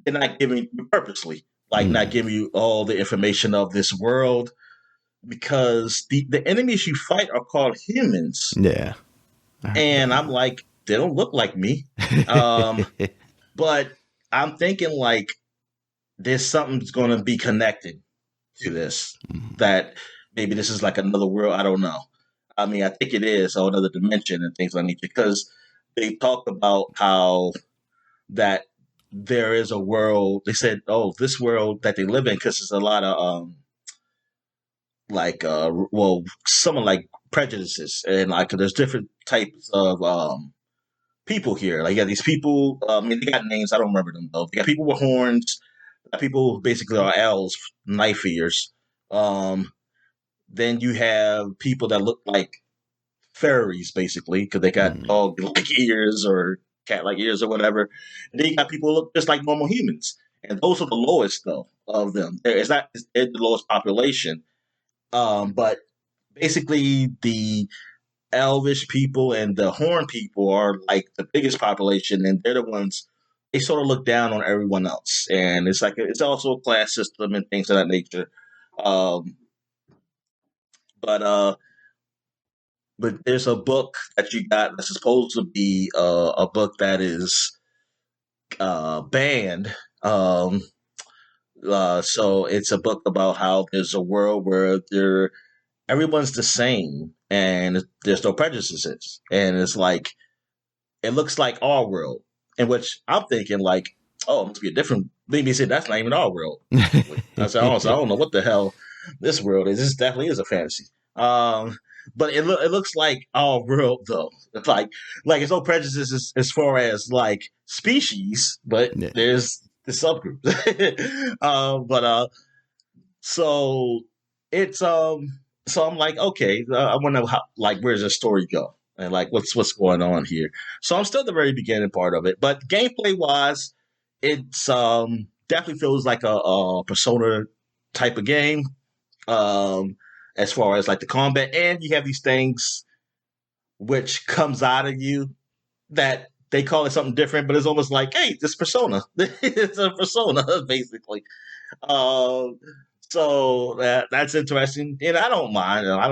they're not giving you purposely, like not giving you all the information of this world, because the enemies you fight are called humans. Yeah, and I'm like, they don't look like me. But I'm thinking like there's something's going to be connected to this, that maybe this is like another world. I don't know. I mean, I think it is, or another dimension and things like that, because they talk about how that there is a world. They said, oh, this world that they live in, because there's a lot of someone like prejudices, and like there's different types of people here. Like, yeah, these people, I mean, they got names. I don't remember them though. They got people with horns. People who basically are elves, knife eaters. Then you have people that look like fairies, basically, because they got dog-like ears or cat-like ears or whatever. And then you got people who look just like normal humans. And those are the lowest, though, of them. It's the lowest population. But basically, the elvish people and the horn people are like the biggest population, and they're the ones, they sort of look down on everyone else. And it's like, it's also a class system and things of that nature. But there's a book that you got that's supposed to be a book that is banned. So it's a book about how there's a world where everyone's the same and there's no prejudices. And it's like, it looks like our world, in which I'm thinking like, oh, it must be a different. Maybe said that's not even our world. I said, I don't know what the hell this world is. This definitely is a fantasy. but it looks like all real though. It's like it's no prejudice as far as like species, but Yeah. there's the subgroups. So it's so I'm like, okay, I wonder how, like, where's the story go and like what's going on here. So I'm still at the very beginning part of it, but gameplay wise, it's definitely feels like a Persona type of game. Um, as far as like the combat, and you have these things which comes out of you that they call it something different, but it's almost like, hey, this Persona, it's a Persona basically. Um, so that's interesting, and I don't mind. I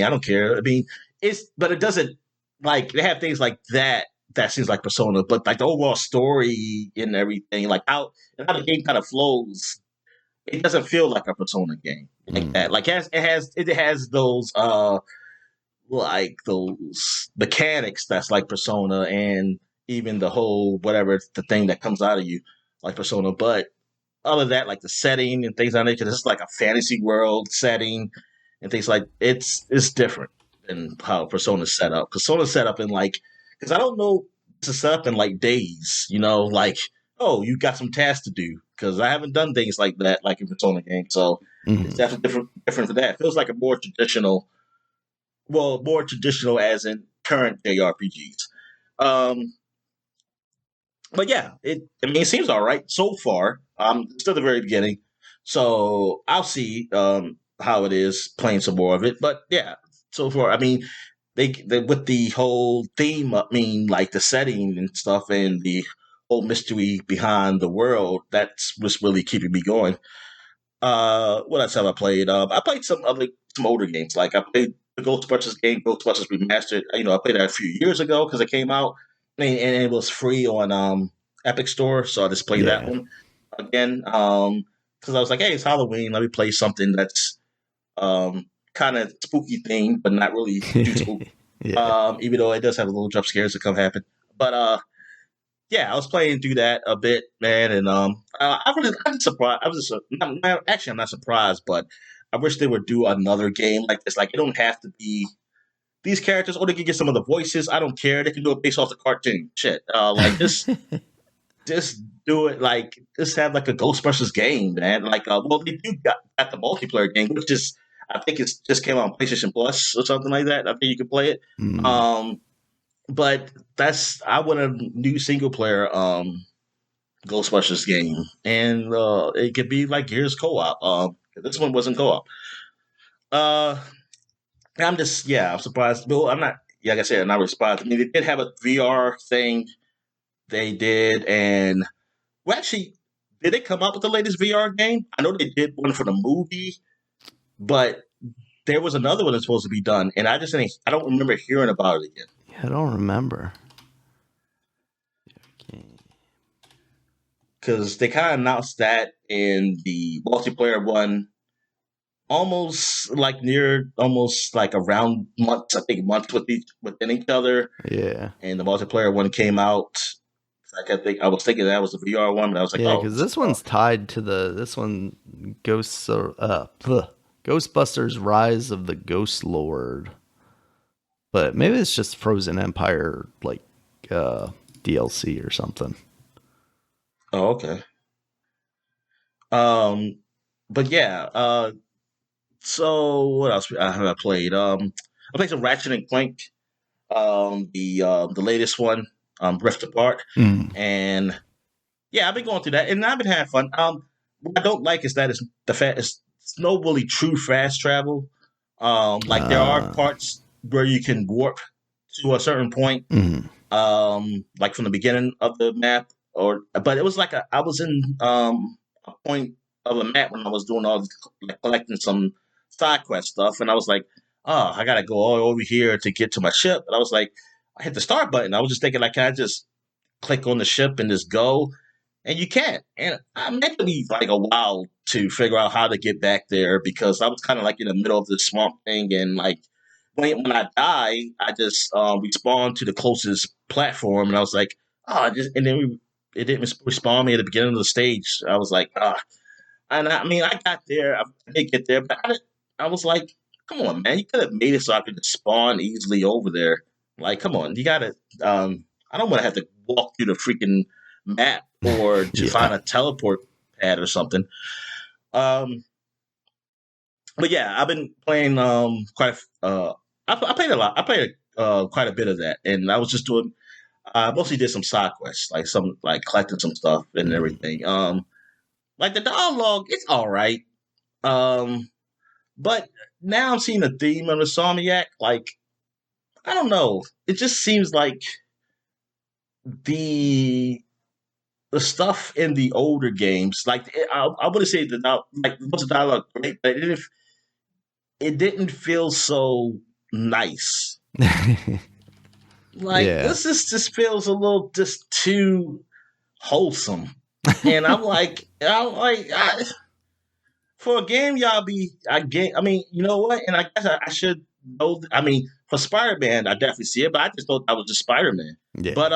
don't care. I mean, but it doesn't like they have things like that. That seems like Persona, but like the overall story and everything, like how the game kind of flows, it doesn't feel like a Persona game like that. Like it has those like those mechanics that's like Persona, and even the whole whatever the thing that comes out of you like Persona, but other than that, like the setting and things like that, because it's like a fantasy world setting and things like it's different than how Persona's set up. Persona's set up in like, because I don't know, it's set up in like days, like, oh, you got some tasks to do, because I haven't done things like that like in Persona games, so it's definitely different for that. It feels like a more traditional, more traditional as in current JRPGs. Um, but yeah, it seems all right so far. Still at the very beginning, so I'll see how it is playing some more of it. But yeah, so far, I mean, they with the whole theme, I mean, like the setting and stuff, and the whole mystery behind the world. That's what's really keeping me going. What else have I played? I played some older games. Like I played the Ghostbusters game, Ghostbusters Remastered. I played that a few years ago because it came out, and it was free on Epic Store, so I just played that Yeah. one again. Because I was like, hey, it's Halloween. Let me play something that's kind of spooky themed, but not really too spooky. Yeah. Even though it does have a little jump scares that come happen. But yeah, I was playing through that a bit, man, and I'm surprised. I was just, actually, I'm not surprised, but I wish they would do another game like this. Like, it don't have to be these characters, or they can get some of the voices. I don't care. They can do it based off the cartoon. Shit, like just do it. Like, just have like a Ghostbusters game, man. Like, well, they do got the multiplayer game, which is, I think it's just came out on PlayStation Plus or something like that. I think you can play it. Um, but I want a new single player Ghostbusters game, and it could be like Gears co-op. This one wasn't co-op. Uh, I'm surprised. Well, I'm not. Yeah, like I said, I'm not surprised. I mean, they did have a VR thing. They did, and well, actually, did they come up with the latest VR game? I know they did one for the movie, but there was another one that's supposed to be done, and I don't remember hearing about it again. Yeah, I don't remember. Okay. Because they kind of announced that in the multiplayer one, almost like around months. I think months within each other. Yeah. And the multiplayer one came out. Like I was thinking that was the VR one, but I was like, Yeah, oh, because this one's tied to this one, Ghostbusters: Rise of the Ghost Lord. But maybe it's just Frozen Empire, like DLC or something. oh, okay. Um, but yeah. So what else have I played? I played some Ratchet and Clank. The latest one, Rift Apart, and yeah, I've been going through that, and I've been having fun. What I don't like is that it's no really true fast travel. Like there are parts where you can warp to a certain point, like from the beginning of the map, but it was like I was in a point of the map when I was doing all this, like collecting some side quest stuff, and I was like, oh, I gotta go all over here to get to my ship, and I was like, I hit the start button. I was just thinking, like, can I just click on the ship and just go? And you can't. And I meant to be like a while to figure out how to get back there, because I was kind of like in the middle of this swamp thing, and like when I die, I just respawn to the closest platform, and I was like, and then it didn't respawn me at the beginning of the stage. I was like, and I mean, I got there, I did get there, but I was like, come on, man, you could have made it so I could just spawn easily over there. Like, come on, you gotta. I don't want to have to walk through the freaking map or to Yeah. find a teleport pad or something. Um, but yeah, I've been playing quite. I played a lot. I played quite a bit of that, and I was just doing. I mostly did some side quests, like some like collecting some stuff and Mm. everything. Like the dialogue, it's all right. Um, but now I'm seeing a theme of Insomniac. Like I don't know, it just seems like the the stuff in the older games. Like I wouldn't say like was the dialogue great, but it didn't feel so nice. Like Yeah. this is just feels a little just too wholesome. And for a game, y'all be I get. I mean, you know what? And I guess I should know. I mean, for Spider Man, I definitely see it, but I just thought that was just Spider Man. Yeah. But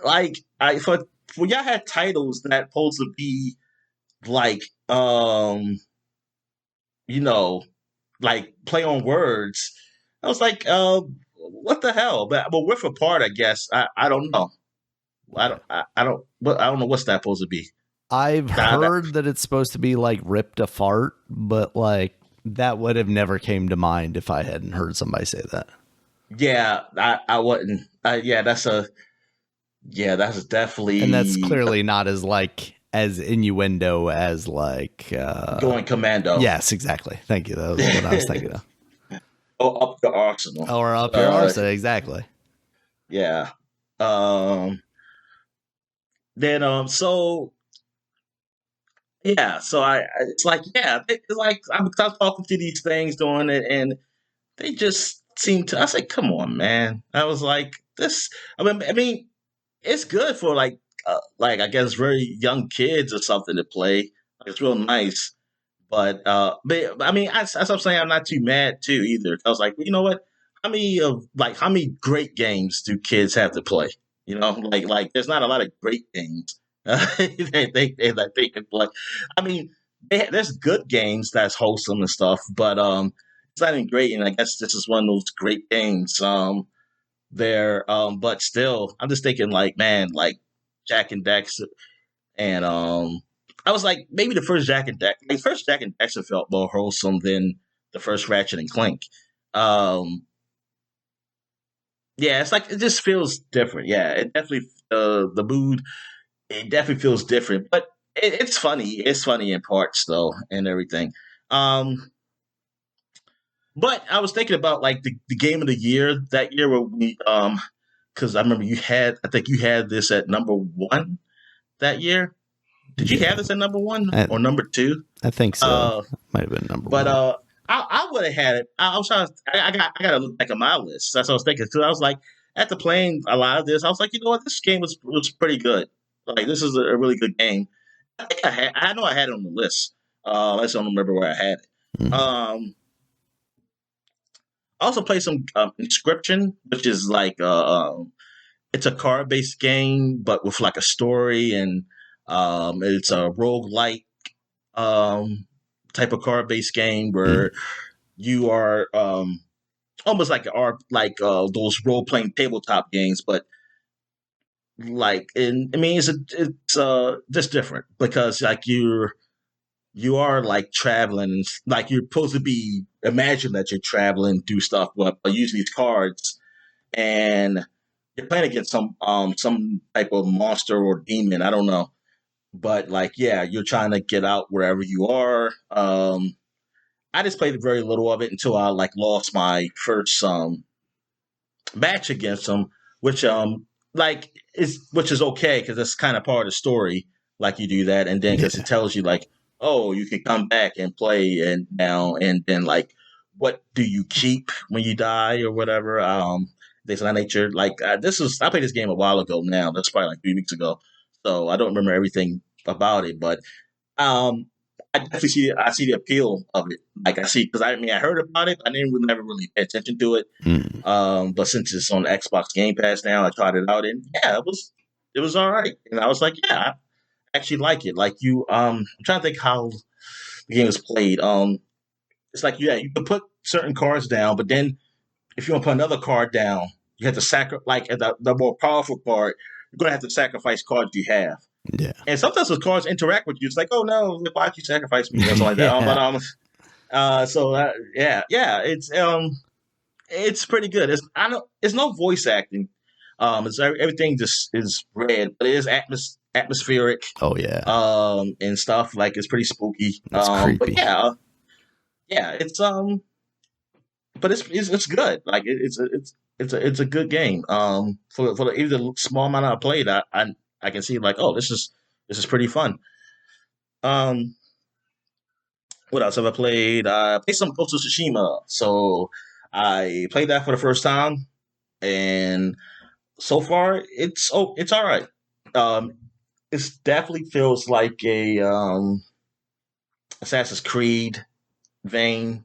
like I for y'all had titles that supposed to be like you know like play on words. I was like, what the hell? But with a part, I guess I don't know. Yeah. I don't know what's that supposed to be. I've That heard that it's supposed to be like ripped a fart, but like that would have never came to mind if I hadn't heard somebody say that. yeah, I wouldn't. That's And that's definitely clearly not as like as innuendo as like going commando. yes, exactly. Thank you. That was what I was thinking of. Or up the arsenal. Or up your arse, exactly. Yeah. Um. Then so yeah. So it's like yeah. It's like I'm talking to these things doing it, and they just seem to. I said, come on, man. I was like this. I mean, it's good for like I guess very young kids or something to play. Like, it's real nice. But I mean, as I'm saying, I'm not too mad too either. I was like, well, you know what? How many great games do kids have to play? You know, like there's not a lot of great games that they can play. I mean, there's good games that's wholesome and stuff, but it's not even great. And I guess this is one of those great games. There, but still, I'm just thinking like, man, like Jack and Dexter and I was like, maybe the first Jack and Dexter felt more wholesome than the first Ratchet and Clank. Um, yeah, it's like it just feels different. Yeah, it definitely the mood it definitely feels different, but it's funny. It's funny in parts though, and everything. Um, but I was thinking about like the game of the year that year where we because I remember I think you had this at number one that year. Did you Yeah. have this at number one I, or number two? I think so. Uh, Might have been number but one. I would have had it. I was trying. I got to look back at my list. That's what I was thinking. Because I was like, after playing a lot of this, I was like, you know what, this game was pretty good. Like this is a really good game. I think I know I had it on the list. I just don't remember where I had it. Mm. I also played some Inscription, which is like it's a card based game, but with like a story and it's a roguelike um, type of card based game Mm. where you are almost like those role playing tabletop games, but like I mean it's just different because like you are like traveling, like you're supposed to be imagine that you're traveling through stuff, but using these cards and you're playing against some type of monster or demon, I don't know, but like yeah, you're trying to get out wherever you are. I just played very little of it until I like lost my first match against him, which like is which is okay because that's kind of part of the story. Like you do that, and then because it Yeah. tells you like, oh, you can come back and play, and now and then like, what do you keep when you die or whatever? Things of that nature. Like I played this game a while ago. Now that's probably like 3 weeks ago, so I don't remember everything about it, but um, I definitely see the appeal of it. Like I see because I mean I heard about it, but I didn't really, never really pay attention to it. Mm. But since it's on the Xbox Game Pass now, I tried it out and yeah, it was all right. And I was like, yeah, I actually like it. Like I'm trying to think how the game was played. it's like you can put certain cards down, but then if you want to put another card down, you have to sacrifice the more powerful card. You're gonna have to sacrifice cards you have. Yeah. And sometimes those cards interact with you. It's like, oh no, why'd you sacrifice me? Or something like that. Yeah. It's pretty good. It's no voice acting. Everything just is red, but it is atmospheric. Oh yeah. And stuff like it's pretty spooky. It's creepy. But it's but it's good. Like it's a good game. For even the small amount I played, I can see like, oh, this is pretty fun. What else have I played? I played some Ghost of Tsushima. So I played that for the first time, and so far it's all right. It definitely feels like a Assassin's Creed vein.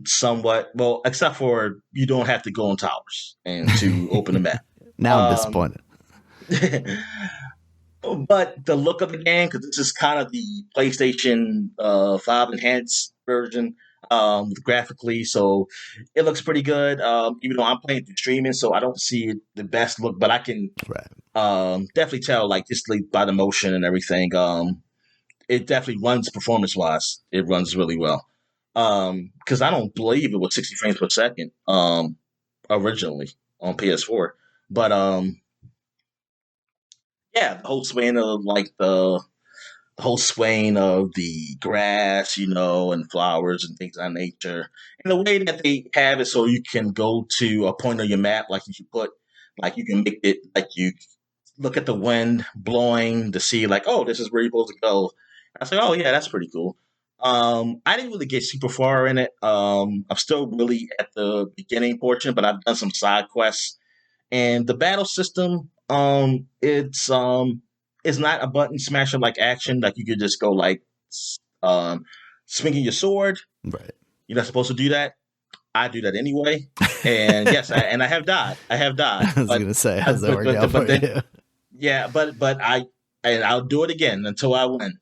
Somewhat well, except for you don't have to go on towers and to open the map. Now I'm disappointed. But the look of the game, because this is kind of the PlayStation 5 enhanced version graphically, so it looks pretty good. Even though I'm playing through streaming, so I don't see the best look, but I can definitely tell, like, just like, by the motion and everything. It definitely runs performance-wise. It runs really well. Because I don't believe it was 60 frames per second originally on PS4. But the whole swaying of like the whole swaying of the grass, and flowers and things of that nature. And the way that they have it so you can go to a point on your map, like you can make it like you look at the wind blowing to see like, oh, this is where you're supposed to go. I was like, oh yeah, that's pretty cool. I didn't really get super far in it. I'm still really at the beginning portion, but I've done some side quests. And the battle system, it's not a button smasher like action. Like you could just go like swinging your sword. Right. You're not supposed to do that. I do that anyway. And yes, I have died. I was going to say, how's that working out for you? Yeah, but I'll do it again until I win.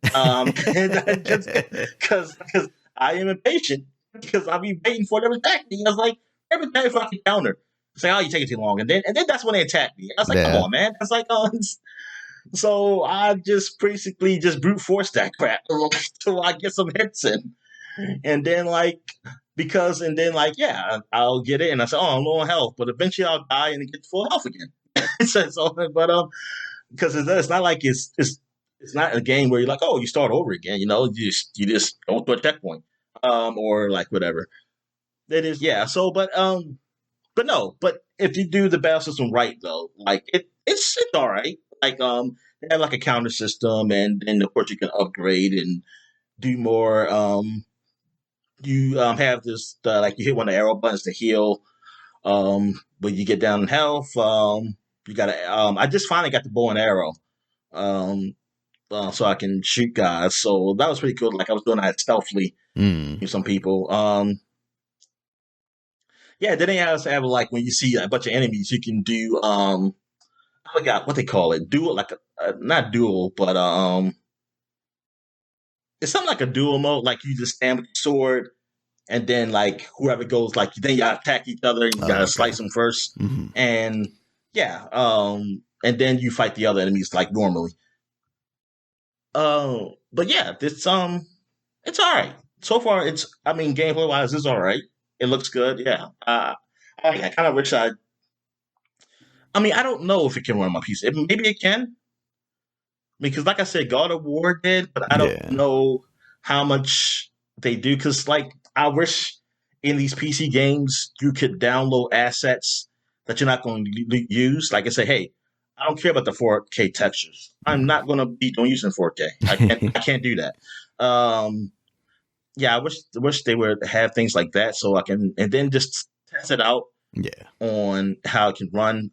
Because I am impatient. Because I'll be waiting for them to attack me. I was like, every time if I can counter, it's like, oh, you take it too long, and then that's when they attack me. I was like, come on, man. It's like, so I just basically just brute force that crap until I get some hits in, and then I'll get it, and I say, oh, I'm low on health, but eventually I'll die and get full health again. Because it's not like it's not a game where you're like, oh, you start over again. You just go to a checkpoint, or like whatever. That is, yeah. So, but if you do the battle system right, though, like it's all right. Like they have like a counter system, and of course you can upgrade and do more. You have this like you hit one of the arrow buttons to heal. When you get down in health, you gotta. I just finally got the bow and arrow, so I can shoot guys. So that was pretty cool. Like I was doing that stealthily with some people. Yeah, then they also have like when you see a bunch of enemies, you can do I forgot what they call it. Duel, like not duel, but it's something like a duel mode. Like you just stand with your sword, and then like whoever goes, like then you attack each other, and you gotta slice them first, and and then you fight the other enemies like normally. But yeah, it's all right so far. Gameplay wise, it's all right. It looks good, yeah. I kind of wish I don't know if it can run on my PC. Maybe it can. Because like I said, God of War did, but I don't know how much they do. Because like I wish in these PC games you could download assets that you're not going to use. Like I say, hey, I don't care about the 4K textures. I'm not going to be doing using 4K. I can't do that. Yeah, I wish they would have things like that so I can, and then just test it out on how it can run.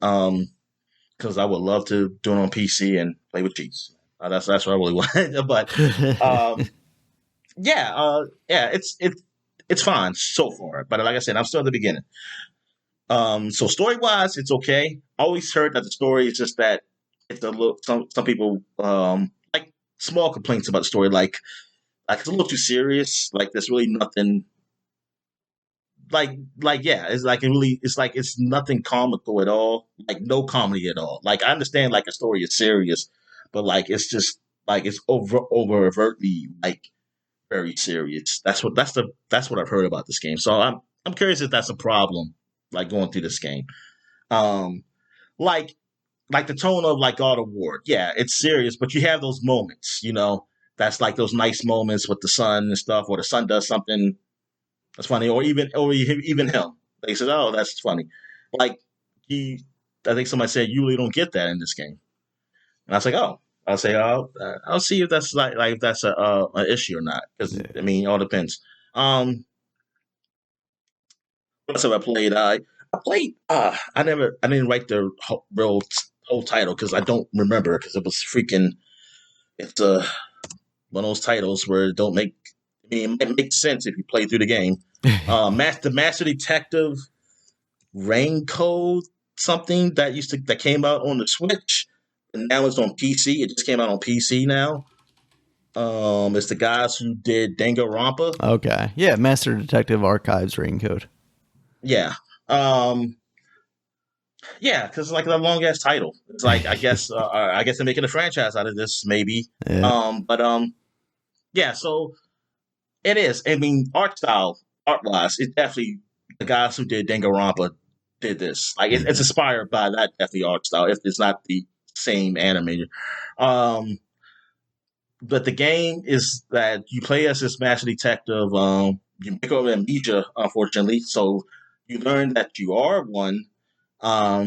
Because I would love to do it on PC and play with cheats. That's what I really want. But it's fine so far. But like I said, I'm still at the beginning. So story wise, it's okay. I always heard that the story is just that it's a little. Some people like small complaints about the story, like. like it's a little too serious. Like there's really nothing. Yeah, it's like it's nothing comical at all. Like no comedy at all. Like I understand like a story is serious, but like it's just like it's over overtly like very serious. That's what I've heard about this game. So I'm curious if that's a problem. Like going through this game, um, like the tone of like God of War. Yeah, it's serious, but you have those moments. That's like those nice moments with the sun and stuff, or the sun does something that's funny, or even him. They said, "Oh, that's funny." Like I think somebody said, "You really don't get that in this game." And I was like, "Oh." I'll see if that's like if that's an issue or not. Because I mean, it all depends. What else have I played? I played. I didn't write the whole title because I don't remember because it was freaking. It's one of those titles where it don't make. I mean, it makes sense if you play through the game. The Master Detective Raincoat something that came out on the Switch, and now it's on PC. It just came out on PC now. It's the guys who did Danganronpa. Okay, yeah, Master Detective Archives Raincoat. Yeah, yeah, because it's like a long ass title. It's like I guess they're making a franchise out of this, maybe. Yeah. Yeah. So it is. I mean, art wise, it's definitely the guys who did Danganronpa did this. Like it's inspired by that definitely art style. If it's not the same animator. But the game is that you play as this master detective. You make over amnesia, unfortunately. So you learn that you are one, but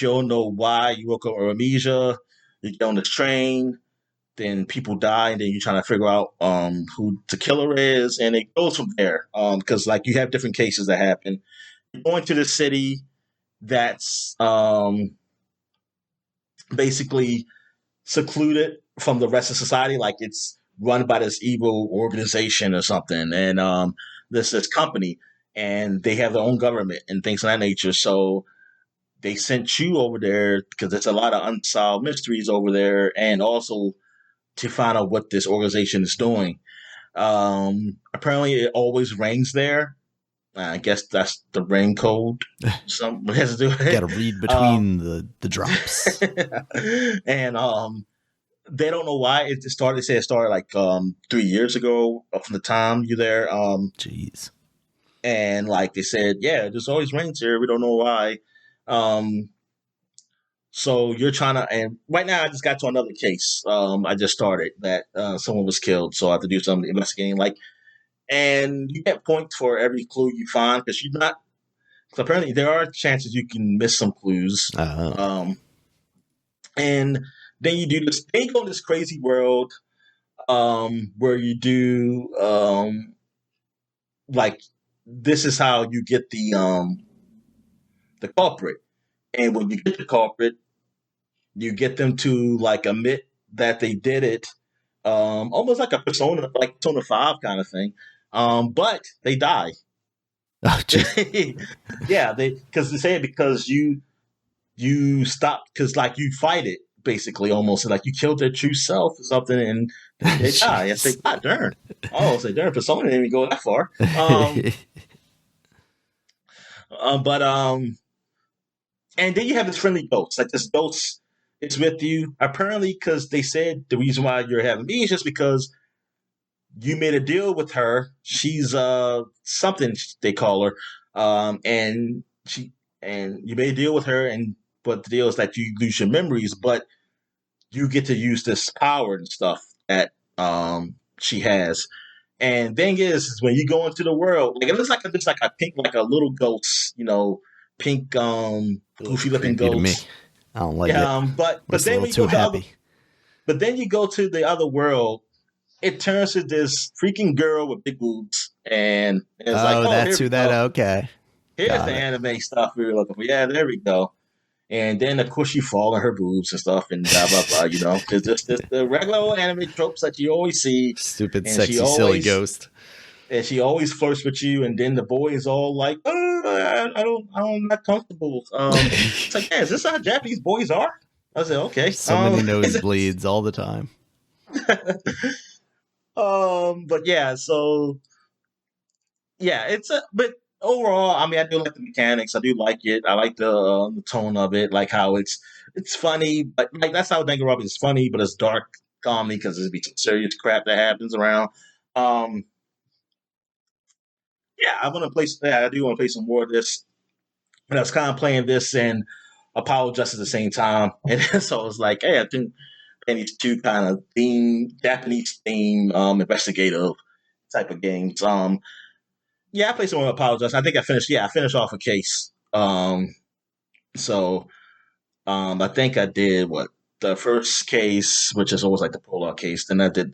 you don't know why you woke up with amnesia. You get on this train, then people die, and then you're trying to figure out who the killer is, and it goes from there. Because like you have different cases that happen. You're going to the city that's basically secluded from the rest of society, like it's run by this evil organization or something, and this company, and they have their own government and things of that nature. So they sent you over there because there's a lot of unsolved mysteries over there, and also to find out what this organization is doing. Apparently, it always rains there. I guess that's the rain code. Something has to do with it. Got to read between the drops. And they don't know why it started. They say it started like 3 years ago from the time you're there. Jeez. And like they said, yeah, there's always rains here. We don't know why. So you're trying to, and right now I just got to another case. I just started that someone was killed, so I have to do some investigating. Like, and you get points for every clue you find because you're not. So apparently there are chances you can miss some clues. And then you do this. Then you go in this crazy world where you do like this is how you get the culprit, and when you get the culprit, you get them to like admit that they did it, almost like Persona 5 kind of thing, but they die. Oh, yeah, because they say it because you stop because like you fight it basically almost like you killed their true self or something, and they die. I say, God darn. Oh, say darn, Persona didn't even go that far. And then you have this friendly ghost. Like this ghost is with you. Apparently, because they said the reason why you're having me is just because you made a deal with her. She's something they call her, and you made a deal with her, but the deal is that you lose your memories, but you get to use this power and stuff that she has. And thing is when you go into the world, like it looks like it's like a pink, like a little ghost, pink, goofy looking ghost. To me. I don't like it. But then when you go to but then you go to the other world, it turns to this freaking girl with big boobs, and it's like, that's who that. Okay, here's the anime stuff we were looking for. Yeah, there we go. And then of course you fall on her boobs and stuff, and blah blah blah. Because just the regular old anime tropes that you always see. Stupid, sexy, silly ghost. And she always flirts with you, and then the boy is all like, I'm not comfortable. It's like, yeah, is this how Japanese boys are? I said, okay. So many nosebleeds all the time. But yeah, so yeah, but overall, I mean, I do like the mechanics. I do like it. I like the tone of it, like how it's funny, but like that's how Danganronpa is funny, but it's dark comedy because there's be some serious crap that happens around. Um, yeah, I want to play. Yeah, I do want to play some more of this. But I was kind of playing this and Apollo just at the same time, and so I was like, hey, I think playing these two kind of Japanese theme, investigative type of games. Yeah, I played some more Apollo. I think I finished. Yeah, I finished off a case. So I think I did what the first case, which is always like the prologue case. Then I did the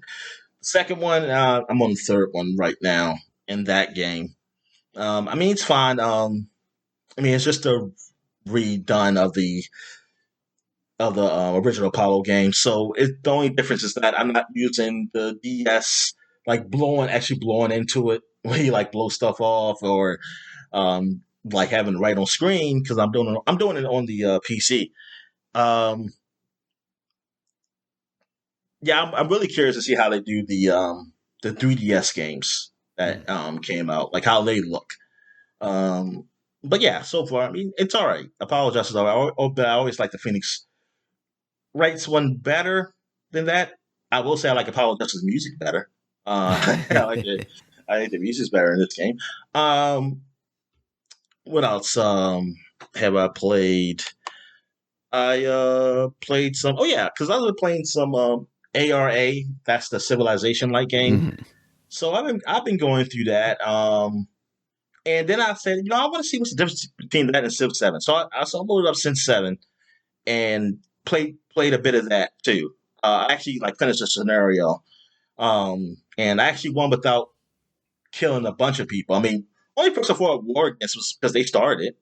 second one. I'm on the third one right now in that game. I mean, it's fine. I mean, it's just a redone of the original Apollo game. So the only difference is that I'm not using the DS like actually blowing into it where you like blow stuff off or like having it right on screen because I'm doing it on the PC. Um, yeah, I'm really curious to see how they do the 3DS games that came out, like how they look. Um, but yeah, so far, I mean, it's all right. Apologize, though. I always like the Phoenix Wright's one better than that. I will say I like Apollo Justice's music better. I like it. I think the music's better in this game. What else have I played? I played some. Oh yeah, because I was playing some ARA. That's the Civilization like game. Mhm. So I've been going through that. And then I said, I want to see what's the difference between that and Civ 7. So I loaded up Civ 7 and played a bit of that too. I actually like finished the scenario, and I actually won without killing a bunch of people. I mean, only person for a war against was because they started,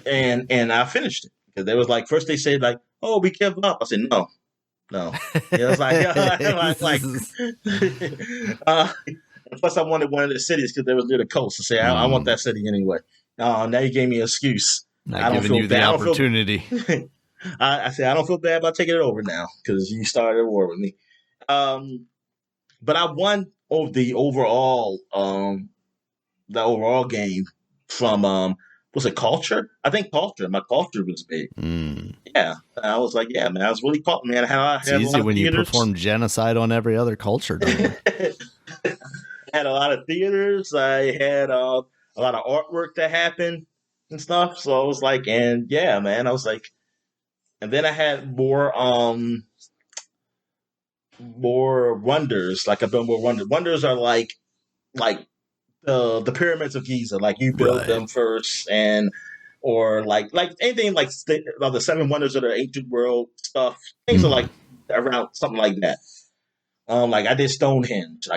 and I finished it because they was like first they said like, oh, we give up. I said no, no. It was like uh, plus I wanted one of the cities because they was near the coast. I say I want that city anyway. Now you gave me an excuse. Not giving you the opportunity. I say I don't feel bad about taking it over now because you started a war with me. But I won the overall game from was it Culture? I think Culture. My Culture was big. Yeah, I was like, yeah, man, I was really caught, man. It's easy when you perform genocide on every other culture. I had a lot of theaters. I had a lot of artwork that happened and stuff. So I was like, and yeah, man, I was like. And then I had more wonders, like a bit more wonders. Wonders are like the pyramids of Giza, like you build them first, or like anything like the seven wonders of the ancient world stuff. Things are like around something like that. Like I did Stonehenge,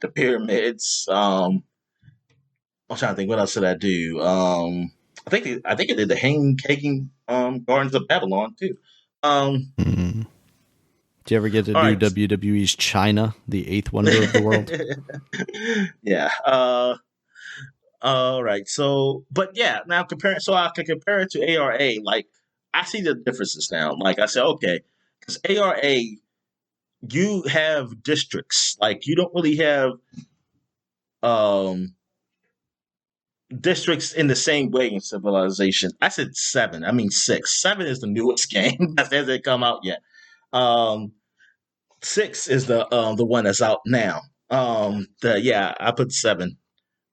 the pyramids. I'm trying to think what else did I do. I think I did the Hagen Gardens of Babylon too. Did you ever get to do WWE's China, the eighth wonder of the world? Yeah. All right. So, but yeah, now I can compare it to ARA. Like, I see the differences now. Like, I said, okay, because ARA, you have districts. Like, you don't really have districts in the same way in Civilization. I said 7. I mean 6. 7 is the newest game that hasn't come out yet. 6 is the one that's out now. I put 7.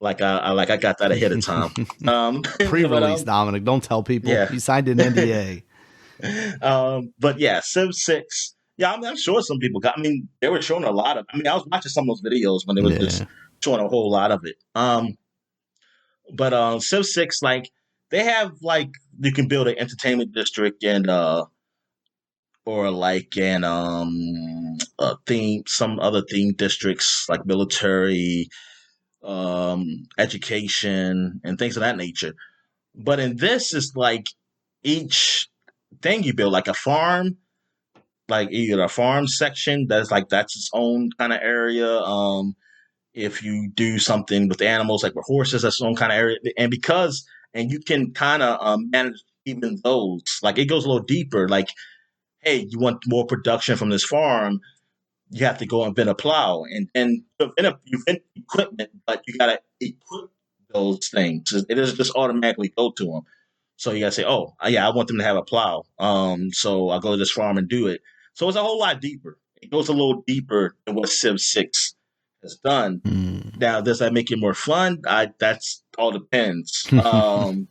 I got that ahead of time. Pre-release, Dominic. Don't tell people. Yeah. You signed an NDA. But yeah, Civ 6. Yeah, I'm sure some people got. I mean, they were showing a lot of. I mean, I was watching some of those videos when they were just showing a whole lot of it. But Civ 6, like they have like you can build an entertainment district and or like an some other theme districts like military, education, and things of that nature. But in this, it's like each thing you build, like a farm, like either a farm section that's its own kind of area. If you do something with animals, like with horses, that's its own kind of area. And you can kind of manage even those. Like it goes a little deeper. Like, hey, you want more production from this farm? you have to go invent a plow, and then you invent equipment, but you gotta equip those things. It doesn't just automatically go to them. So you gotta say, oh yeah, I want them to have a plow. So I'll go to this farm and do it. So it's a whole lot deeper. It goes a little deeper than what Civ 6 has done. Mm. Now, does that make it more fun? That's all depends. And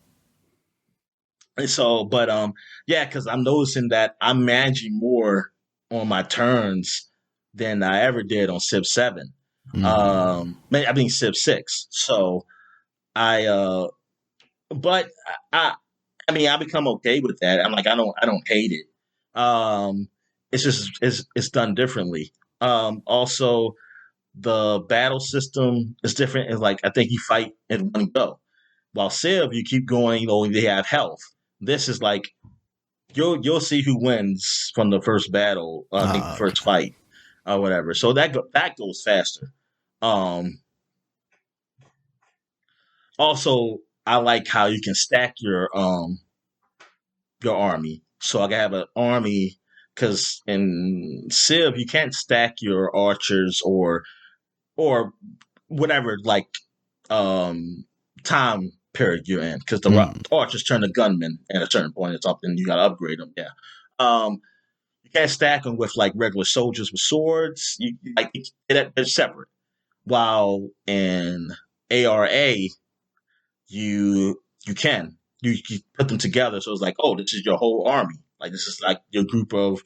so, but yeah, because I'm noticing that I'm managing more on my turns than I ever did on Civ 7. I mean Civ 6. So I but I I mean I become okay with that. I'm like I don't hate it. It's just it's done differently. Also the battle system is different. It's like I think you fight in one go. While Civ, you keep going, they have health. This is like you'll see who wins from the first battle. I think the first fight or whatever. So that goes faster. Also, I like how you can stack your army. So I can have an army because in Civ you can't stack your archers or whatever time period you're in because the archers turn to gunmen at a certain point or something. You got to upgrade them. Yeah. You can't stack them with like regular soldiers with swords. They're separate. While in ARA, you can you put them together. So it's like, oh, this is your whole army. Like this is like your group of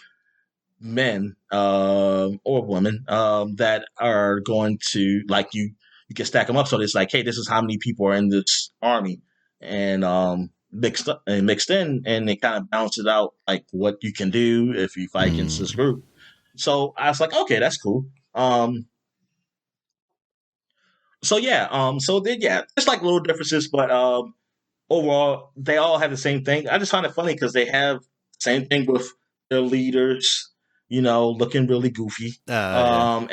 men or women that are going to like you can stack them up. So it's like, hey, this is how many people are in this army, and mixed in, and they kind of balance it out like what you can do if you fight against this group. So I was like, okay, that's cool. So yeah, it's like little differences, but overall they all have the same thing. I just find it funny because they have the same thing with their leaders, looking really goofy. Yeah.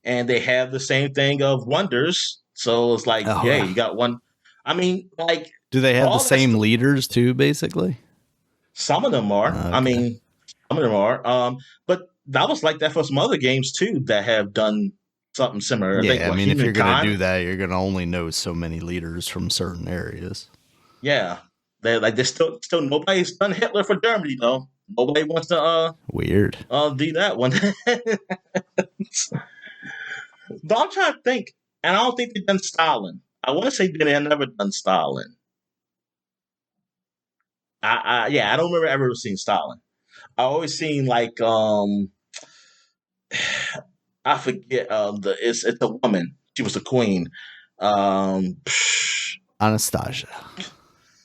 And they have the same thing of wonders. So it's like, yeah, you got one. I mean, like, do they have the same leaders too? Basically, some of them are. Okay. I mean, some of them are. But that was like that for some other games too that have done something similar. Yeah, I mean, if you're going to do that, you're going to only know so many leaders from certain areas. Yeah, they still nobody's done Hitler for Germany though. Nobody wants to weird do that one. But I'm trying to think, and I don't think they've done Stalin. I want to say they have never done Stalin. I don't remember ever seeing Stalin. I always seen like I forget it's a woman. She was the queen. Anastasia.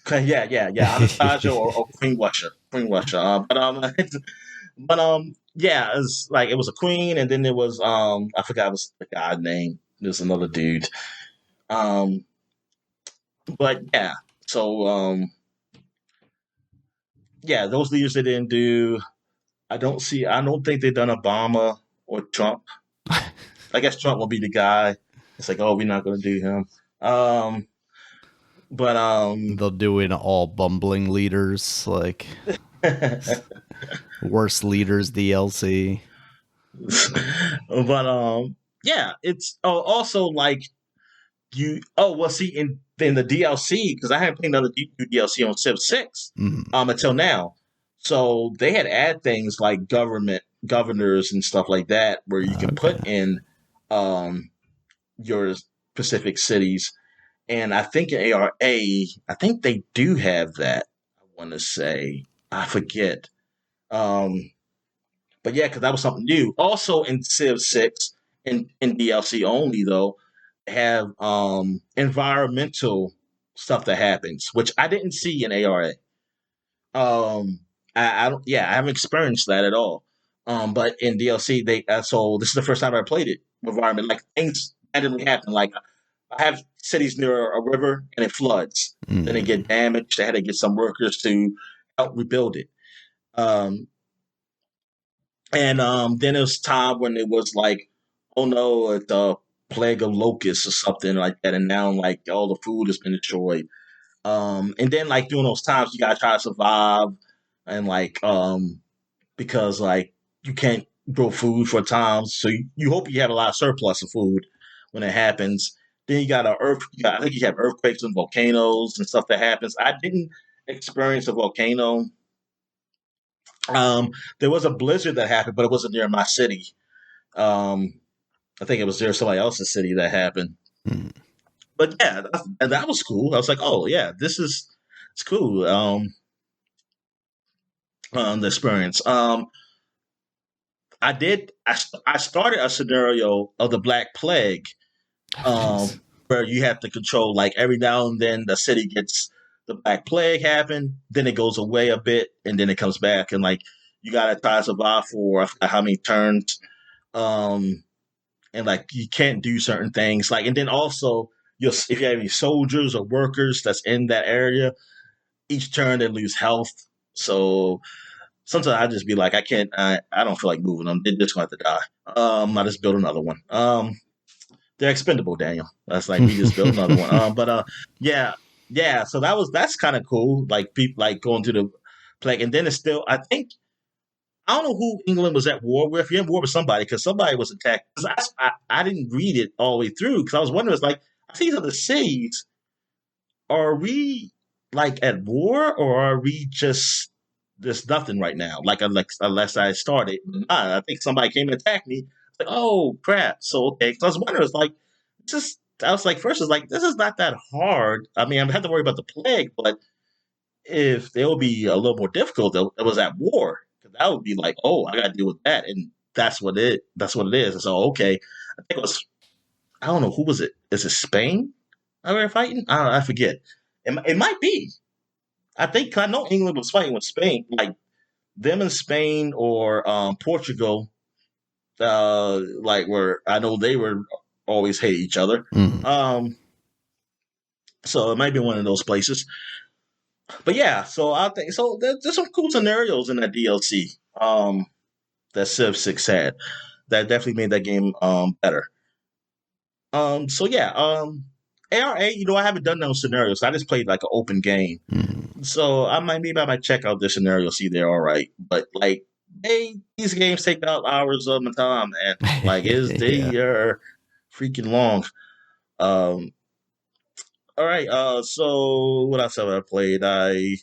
Yeah. Anastasia or Queen Russia. But yeah, it's like it was a queen, and then there was I forgot was the guy's name. There's another dude. But yeah, so yeah, those leaders they didn't do. I don't think they've done Obama or Trump. I guess Trump will be the guy. It's like, oh, we're not going to do him. But they'll do in all bumbling leaders, like worst leaders DLC. But yeah, it's also like see in the DLC because I haven't played another DLC on Civ 6 until now. So they had add things like governors and stuff like that where you can put in your specific cities. And I think in ARA, I think they do have that. I want to say, I forget. But yeah, because that was something new. Also in Civ 6, in DLC only though, have environmental stuff that happens, which I didn't see in ARA. I don't. Yeah, I haven't experienced that at all. But in DLC, so this is the first time I played it. Environment, like things randomly happen. Like I have cities near a river and it floods. Then they get damaged. They had to get some workers to help rebuild it. And then there was time when it was like, oh no, it's a plague of locusts or something like that, and now like all the food has been destroyed. And then like during those times, you gotta try to survive, and like because like you can't grow food for times. So you hope you have a lot of surplus of food when it happens. Then you got I think you have earthquakes and volcanoes and stuff that happens. I didn't experience a volcano. There was a blizzard that happened, but it wasn't near my city. Um, I think it was near somebody else's city that happened. Hmm. But yeah, and that was cool. I was like, oh yeah, it's cool. The experience. I started a scenario of the Black Plague, Nice. where you have to control, like, every now and then the city gets the Black Plague happen, then it goes away a bit, and then it comes back, and like you gotta try to survive for I forgot how many turns, um, and like you can't do certain things, like, and then also if you have any soldiers or workers that's in that area, each turn they lose health, so sometimes I just be like, I don't feel like moving them. They're just going to have to die. I just build another one. They're expendable, Daniel. That's like we just built another one. Yeah, yeah. So that's kind of cool. Like people like going to the plague, and then it's still. I think I don't know who England was at war with. You're in war with somebody because somebody was attacked. 'Cause I didn't read it all the way through because I was wondering. It's like I see the cities. Are we like at war or are we just there's nothing right now? Like unless I started, I think somebody came and attacked me. It's like, oh crap! So okay, so I was wondering, it's like just I was like, first, it's like this is not that hard. I mean, I have to worry about the plague, but if they would be a little more difficult, it was at war. That would be like, oh, I got to deal with that, and that's what it is. And so okay, I think it was I don't know who was it. Is it Spain? Are we fighting? I forget. It might be. I think I know England was fighting with Spain, like them in Spain or Portugal. Like where I know they were always hate each other. Mm. So it might be one of those places. But yeah, so I think so. There's some cool scenarios in that DLC. That Civ 6 had that definitely made that game better. So yeah, ARA. I haven't done those scenarios. I just played like an open game. Mm. So maybe I might check out their scenario, see they're all right. But like these games take about hours of my time, and like Yeah. they are freaking long. Um, all right. So what else have I played? I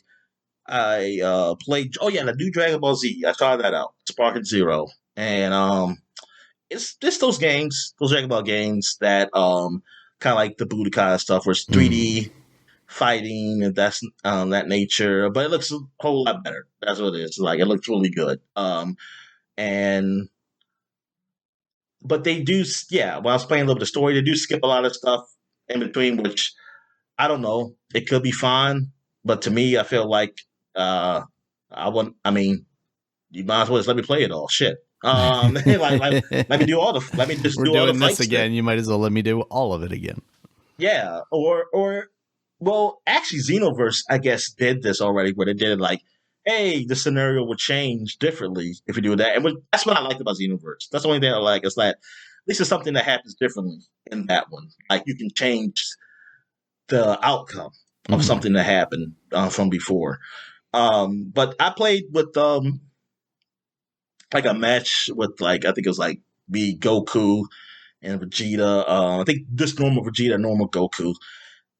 played. Oh yeah, the new Dragon Ball Z. I tried that out. Sparking Zero, and it's just those games, those Dragon Ball games that kind of like the Budokai stuff, where it's Mm. 3D fighting and that's that nature, but it looks a whole lot better. That's what it is. Like it looks really good. And but they do, yeah. When I was playing a little bit of story, they do skip a lot of stuff in between, which I don't know. It could be fine, but to me, I feel like uh, I want. I mean, you might as well just let me play it all. Shit. Let me do all the. Let me just We're do all the doing this fights then. again. You might as well let me do all of it again. Yeah, or well, actually, Xenoverse, I guess, did this already, where they did like, hey, the scenario would change differently if you do that, and that's what I liked about Xenoverse. That's the only thing I like is that this is something that happens differently in that one. Like you can change the outcome of Mm. something that happened from before. But I played with like a match with like I think it was like me, Goku, and Vegeta. I think this normal Vegeta, normal Goku.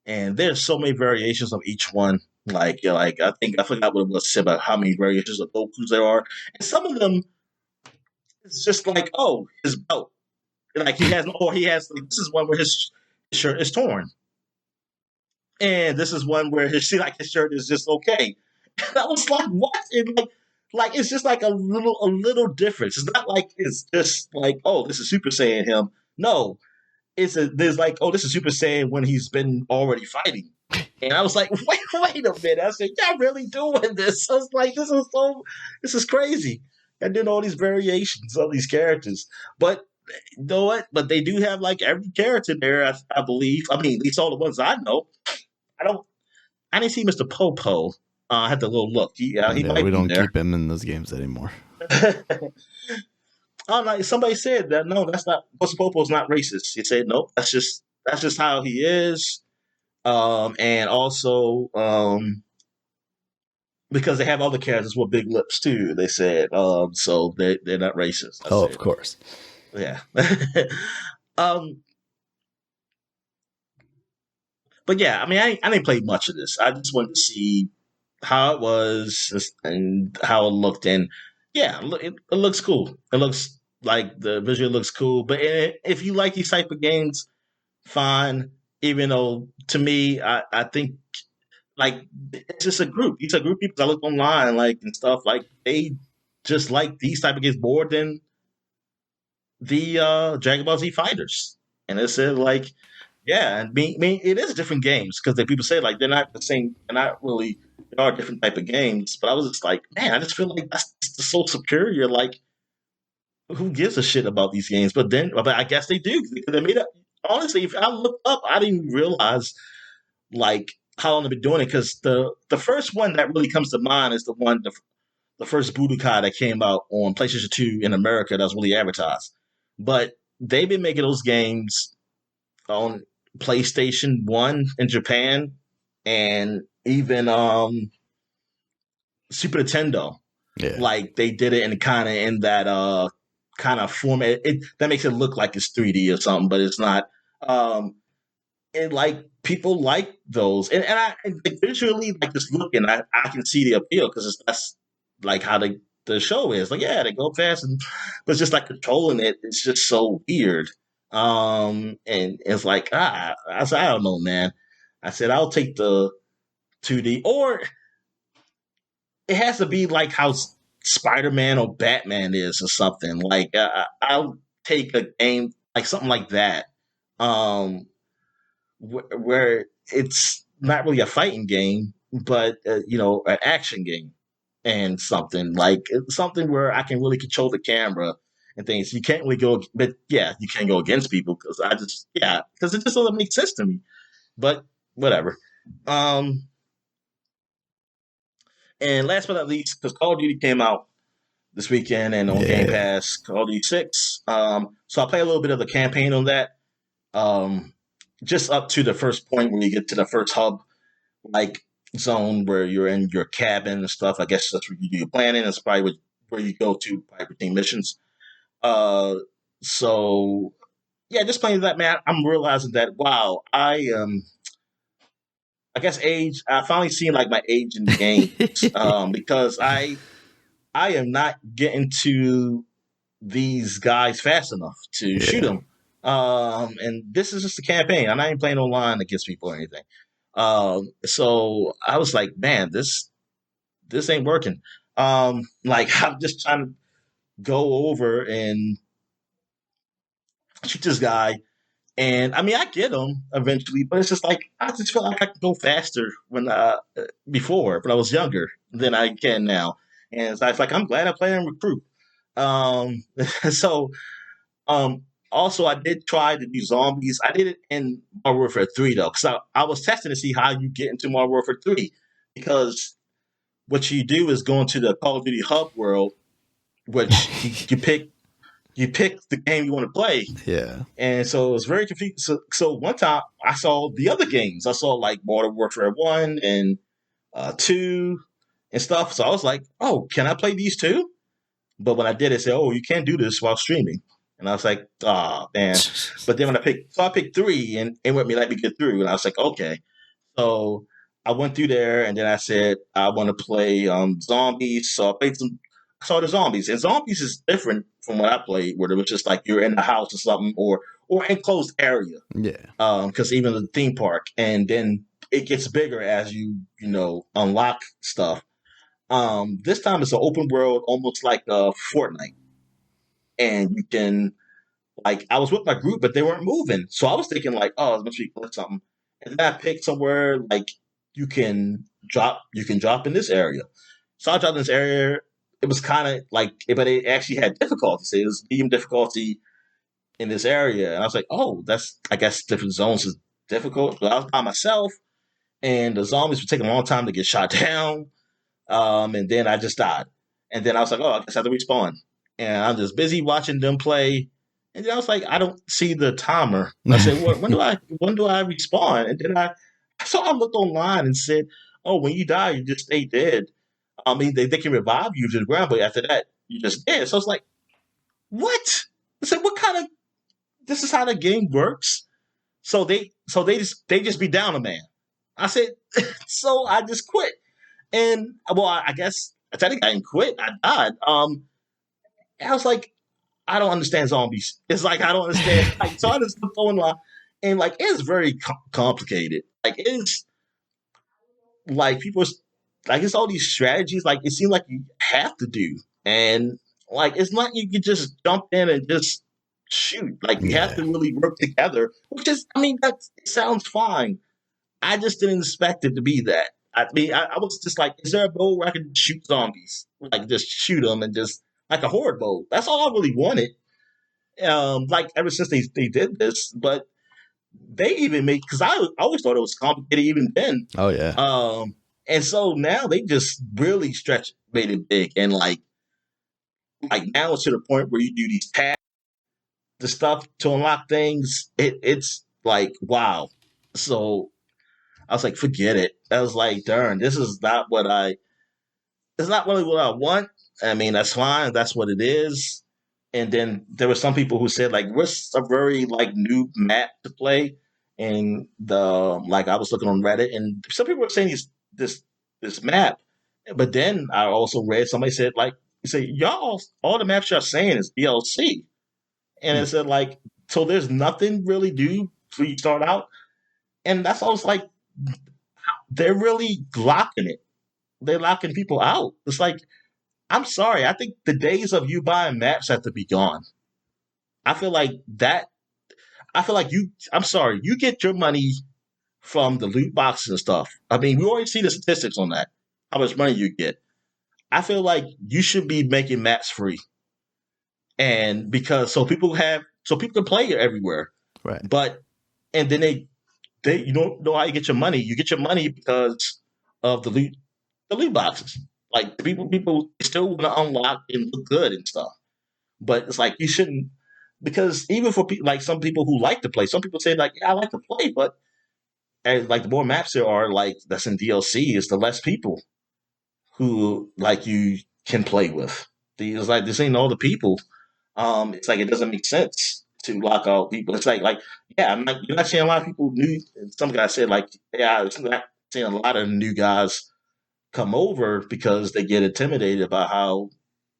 And there's so many variations of each one. Like I think I forgot what it was about how many variations of Goku's there are, and some of them it's just like his belt, like he has like this is one where his shirt is torn, and this is one where his shirt is just okay. And I was like, what? And like it's just like a little difference. It's not like it's just like this is Super Saiyan him. No, there's like this is Super Saiyan when he's been already fighting. And I was like, wait a minute. I said, y'all really doing this? I was like, this is crazy. And then all these variations of these characters. But you know what? But they do have like every character there, I believe. I mean, at least all the ones I know. I don't I didn't see Mr. Popo. I had to little look. He Yeah, we might be don't there. keep him in those games anymore. Oh, like somebody said that no, that's not Mr. Popo's not racist. He said, nope, that's just how he is. And also, because they have other characters with big lips too. They said, so they're not racist. I Oh, said, of course. yeah. um, but yeah, I mean, I didn't play much of this. I just wanted to see how it was and how it looked. And yeah, it looks cool. It looks like the visual looks cool. But if you like these type of games, fine. Even though to me, I think like it's just a group. It's a group of people I look online like and stuff like they just like these type of games more than the Dragon Ball Z Fighters. And it said like, yeah, and me it is different games because people say like they're not the same. They're not really. There are different type of games, but I was just like, man, I just feel like that's just so superior. Like, who gives a shit about these games? But I guess they do because they made it. Honestly, if I looked up, I didn't realize like how long they've been doing it. Because the first one that really comes to mind is the first Budokai that came out on PlayStation 2 in America that was really advertised. But they've been making those games on PlayStation 1 in Japan and even Super Nintendo. Yeah. Like they did it in that kind of format. That makes it look like it's 3D or something, but it's not. And like people like those, and like, visually like just looking, I can see the appeal because that's like how the show is. Like yeah, they go fast, but it's just like controlling it. It's just so weird. And it's like I said I don't know, man. I said I'll take the 2D, or it has to be like how Spider-Man or Batman is or something. Like I'll take a game like something like that. Um, where it's not really a fighting game, but an action game and something where I can really control the camera and things. You can't really go, but yeah, you can't go against people because because it just doesn't make sense to me. But whatever. Um, and last but not least, because Call of Duty came out this weekend and on Game Yeah. Pass, Call of Duty 6. So I'll play a little bit of the campaign on that. Um, just up to the first point when you get to the first hub like zone where you're in your cabin and stuff. I guess that's where you do your planning. It's probably where you go to probably routine missions. Uh, so yeah, just playing that, man. I'm realizing that wow, I guess age. I finally seen like my age in the games because I am not getting to these guys fast enough to shoot Yeah. them. And this is just a campaign. I'm not even playing online against people or anything. So I was like, man, this ain't working. Like I'm just trying to go over and shoot this guy, and I mean I get him eventually, but it's just like I just feel like I could go faster before when I was younger than I can now, and so it's like I'm glad I played in recruit. Um, so also, I did try to do zombies. I did it in Modern Warfare 3, though, because I was testing to see how you get into Modern Warfare 3. Because what you do is go into the Call of Duty hub world, which you pick the game you want to play. Yeah. And so it's very confusing. So one time I saw the other games. I saw like Modern Warfare 1 and 2 and stuff. So I was like, oh, can I play these too? But when I did, it said, "Oh, you can't do this while streaming." And I was like, "Oh man!" But then when I picked 3, and it let me get through, and I was like, "Okay." So I went through there, and then I said, "I want to play zombies." So I played some. I saw the zombies, and zombies is different from what I played, where it was just like you're in the house or something, or enclosed area. Yeah. Because even the theme park, and then it gets bigger as you unlock stuff. This time it's an open world, almost like Fortnite, and you can like I was with my group, but they weren't moving, so I was thinking like, oh, it must be something. And then I picked somewhere like you can drop in this area. So I dropped in this area. It was kind of like, but it actually had difficulty. So it was medium difficulty in this area, and I was like, oh, that's I guess different zones is difficult. But I was by myself, and the zombies were taking a long time to get shot down. And then I just died. And then I was like, oh, I guess I have to respawn. And I'm just busy watching them play. And then I was like, I don't see the timer. I said, when do I respawn? And then I looked online and said, oh, when you die, you just stay dead. I mean, they can revive you to the ground, but after that, you just dead. So it's like, what? I said, what kind of? This is how the game works. So they just be down a man. I said, so I just quit. And well, I guess I technically I didn't quit. I died. I was like, I don't understand zombies. It's like I don't understand. Like, so I just kept going on, and like it's very complicated. Like it's like people like it's all these strategies. Like it seems like you have to do, and like it's not you can just jump in and just shoot. Like you have Yeah. to really work together. Which is, I mean, that sounds fine. I just didn't expect it to be that. I mean, I was just like, is there a bow where I can shoot zombies? Like just shoot them and just like a horde bow. That's all I really wanted. Like ever since they did this, but they even make because I always thought it was complicated even then. Oh yeah. And so now they just really made it big, and like now it's to the point where you do these tasks, the stuff to unlock things. It's like wow. So I was like, forget it. I was like, darn, this is not what I. It's not really what I want. I mean, that's fine. That's what it is. And then there were some people who said like, what's a very like new map to play? And the like, I was looking on Reddit, and some people were saying this map. But then I also read somebody said like, you say y'all all the maps y'all saying is DLC, and it said like, so there's nothing really new before you start out, and that's always like they're really locking it. They're locking people out. It's like, I'm sorry. I think the days of you buying maps have to be gone. I feel like that. I feel like you. I'm sorry. You get your money from the loot boxes and stuff. I mean, we already see the statistics on that. How much money you get. I feel like you should be making maps free, and because so people can play everywhere. Right. But and then they you don't know how you get your money. You get your money because of the loot boxes. Like people still want to unlock and look good and stuff. But it's like you shouldn't, because even for like some people who like to play, some people say like, yeah, I like to play, but like the more maps there are, like that's in DLC, is the less people who like you can play with. It's like this ain't all the people. It's like it doesn't make sense to lock out people. It's like yeah, you're not seeing a lot of people new. Some guy said like, yeah, it's not seeing a lot of new guys come over because they get intimidated about how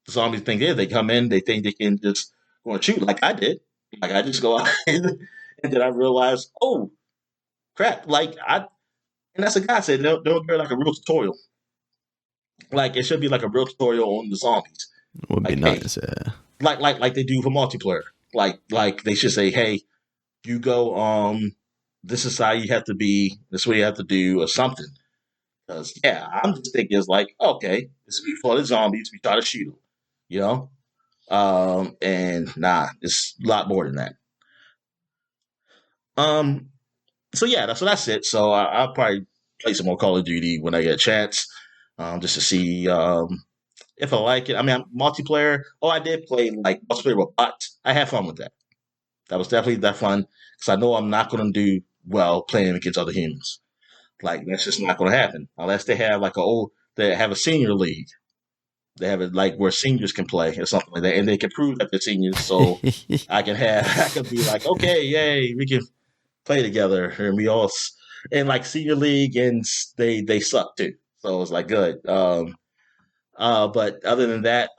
the zombie thing is. They come in, they think they can just go and shoot like I did. Like I just go out and then I realized, oh crap! And that's a guy said they'll get like a real tutorial. Like it should be like a real tutorial on the zombies. Would be Like hey, nice. Yeah. like they do for multiplayer. Like they should say, hey, you go this is how you have to be. This is what you have to do or something. Because yeah, I'm just thinking it's like, okay, this is before the zombies. We try to shoot them, you know. And nah, it's a lot more than that. Um, so yeah, that's it. So I'll probably play some more Call of Duty when I get a chance, just to see if I like it. I mean, multiplayer. Oh, I did play like multiplayer with bots. I had fun with that. That was definitely that fun because I know I'm not going to do well playing against other humans. Like that's just not going to happen unless they have like they have a senior league. They have it like where seniors can play or something like that, and they can prove that they're seniors. So I can be like, okay, yay, we can play together, and we all and like senior league, and they suck too. So it's like good. But other than that,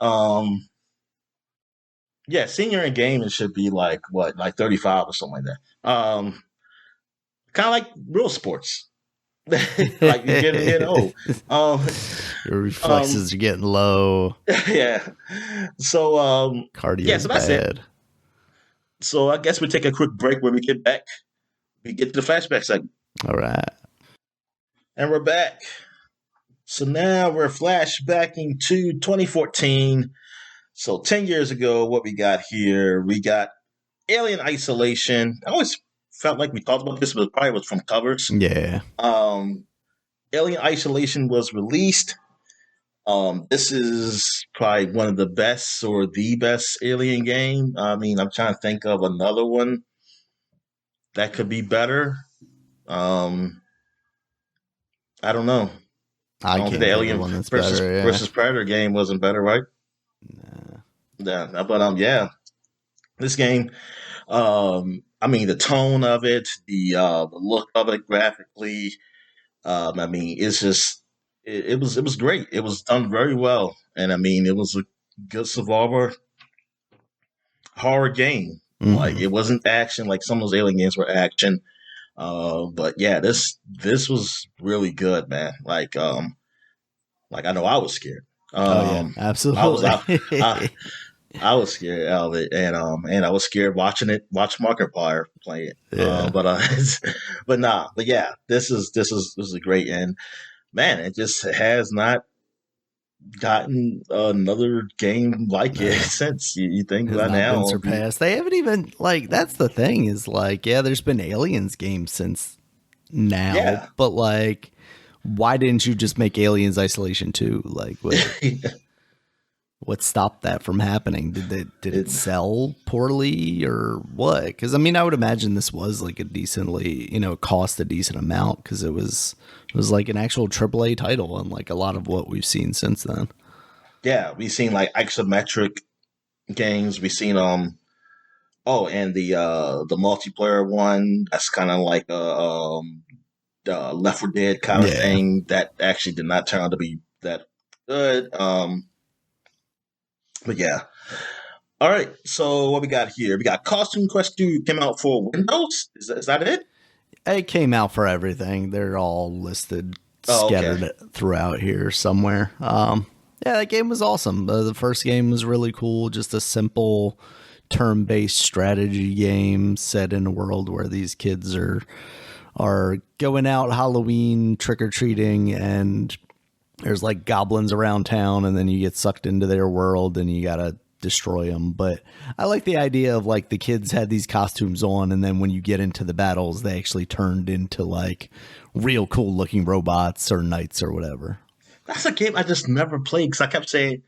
yeah, senior in gaming should be like what, like 35 or something like that. Kind of like real sports. Like you're getting old. Your reflexes are getting low. Yeah. So Cardio yeah, is so that's bad. it. So I guess we take a quick break. When we get back, we get to the flashback segment. All right. And we're back. So now we're flashbacking to 2014. So 10 years ago, what we got here, we got Alien Isolation. I always felt like we talked about this, but it probably was from covers. Yeah. Alien Isolation was released. This is probably one of the best or the best Alien game. I mean, I'm trying to think of another one that could be better. I don't know. I don't think can't the think of Alien one that's versus better. Yeah. versus Predator game wasn't better, right? Nah. Yeah, but yeah, this game. I mean, the tone of it, the look of it graphically. I mean, it's just it was great. It was done very well, and I mean, it was a good survivor horror game. Like Mm-hmm. it wasn't action like some of those Alien games were action. But yeah, this was really good, man. Like I know I was scared. Oh yeah, I was absolutely. I, I was scared of it, and I was scared watch Markiplier play it. Yeah. But yeah, this is a great end, man. It just has not gotten another game like it No. since. You think Has by not been now, surpassed. They haven't even like that's the thing is like yeah, there's been Aliens games since now, yeah. but like why didn't you just make Aliens Isolation 2? Like what stopped that from happening? Did it it, sell poorly or what? Because I mean, I would imagine this was like a decently, cost a decent amount because it was like an actual AAA title, and like a lot of what we've seen since then. yeah, we've seen like isometric games. We've seen oh, and the multiplayer one that's kind of like Left 4 Dead kind of Yeah, thing that actually did not turn out to be that good. But yeah. All right. So what we got here? We got Costume Quest 2 came out for Windows. Is that it? it came out for everything. They're all listed, Oh, okay. scattered throughout here somewhere. Yeah, that game was awesome. The first game was really cool. Just a simple turn-based strategy game set in a world where these kids are going out Halloween trick-or-treating, and there's like goblins around town, and then you get sucked into their world and you gotta destroy them. But I like the idea of like the kids had these costumes on, and then when you get into the battles they actually turned into like real cool looking robots or knights or whatever. That's a game I just never played because I kept saying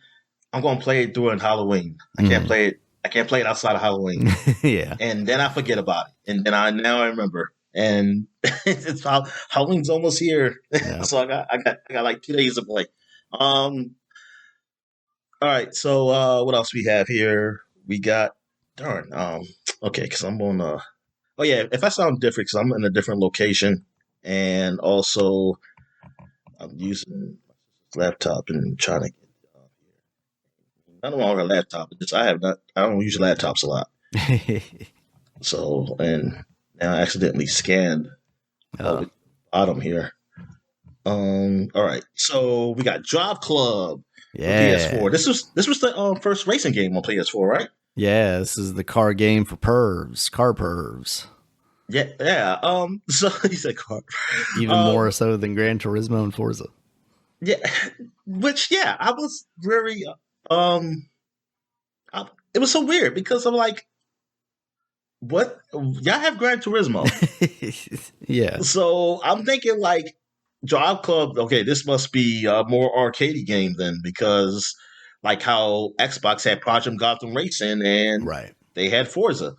I'm going to play it during Halloween. I can't Mm. play it. I can't play it outside of Halloween. Yeah. And then I forget about it. And then I remember. And it's Halloween's almost here, Yeah. so I got like 2 days to play. All right. So what else we have here? We got darn. Okay, because I'm on. Oh yeah, if I sound different, because I'm in a different location, and also I'm using my laptop and trying to get. I don't want a laptop. It's just I have not. I don't use laptops a lot. So and now I accidentally scanned all the uh, bottom here. All right. So we got Drive Club for yeah. PS4. This was the first racing game on PS4, right? Yeah, this is the car game for car pervs. Yeah, yeah. So he said car. Even more Um, so than Gran Turismo and Forza. yeah, which yeah, I was very um, it was so weird because I'm like, what? Y'all have Gran Turismo, Yeah. so I'm thinking like Drive Club. Okay, this must be a more arcadey game then because like how Xbox had Project Gotham Racing and Right. they had Forza.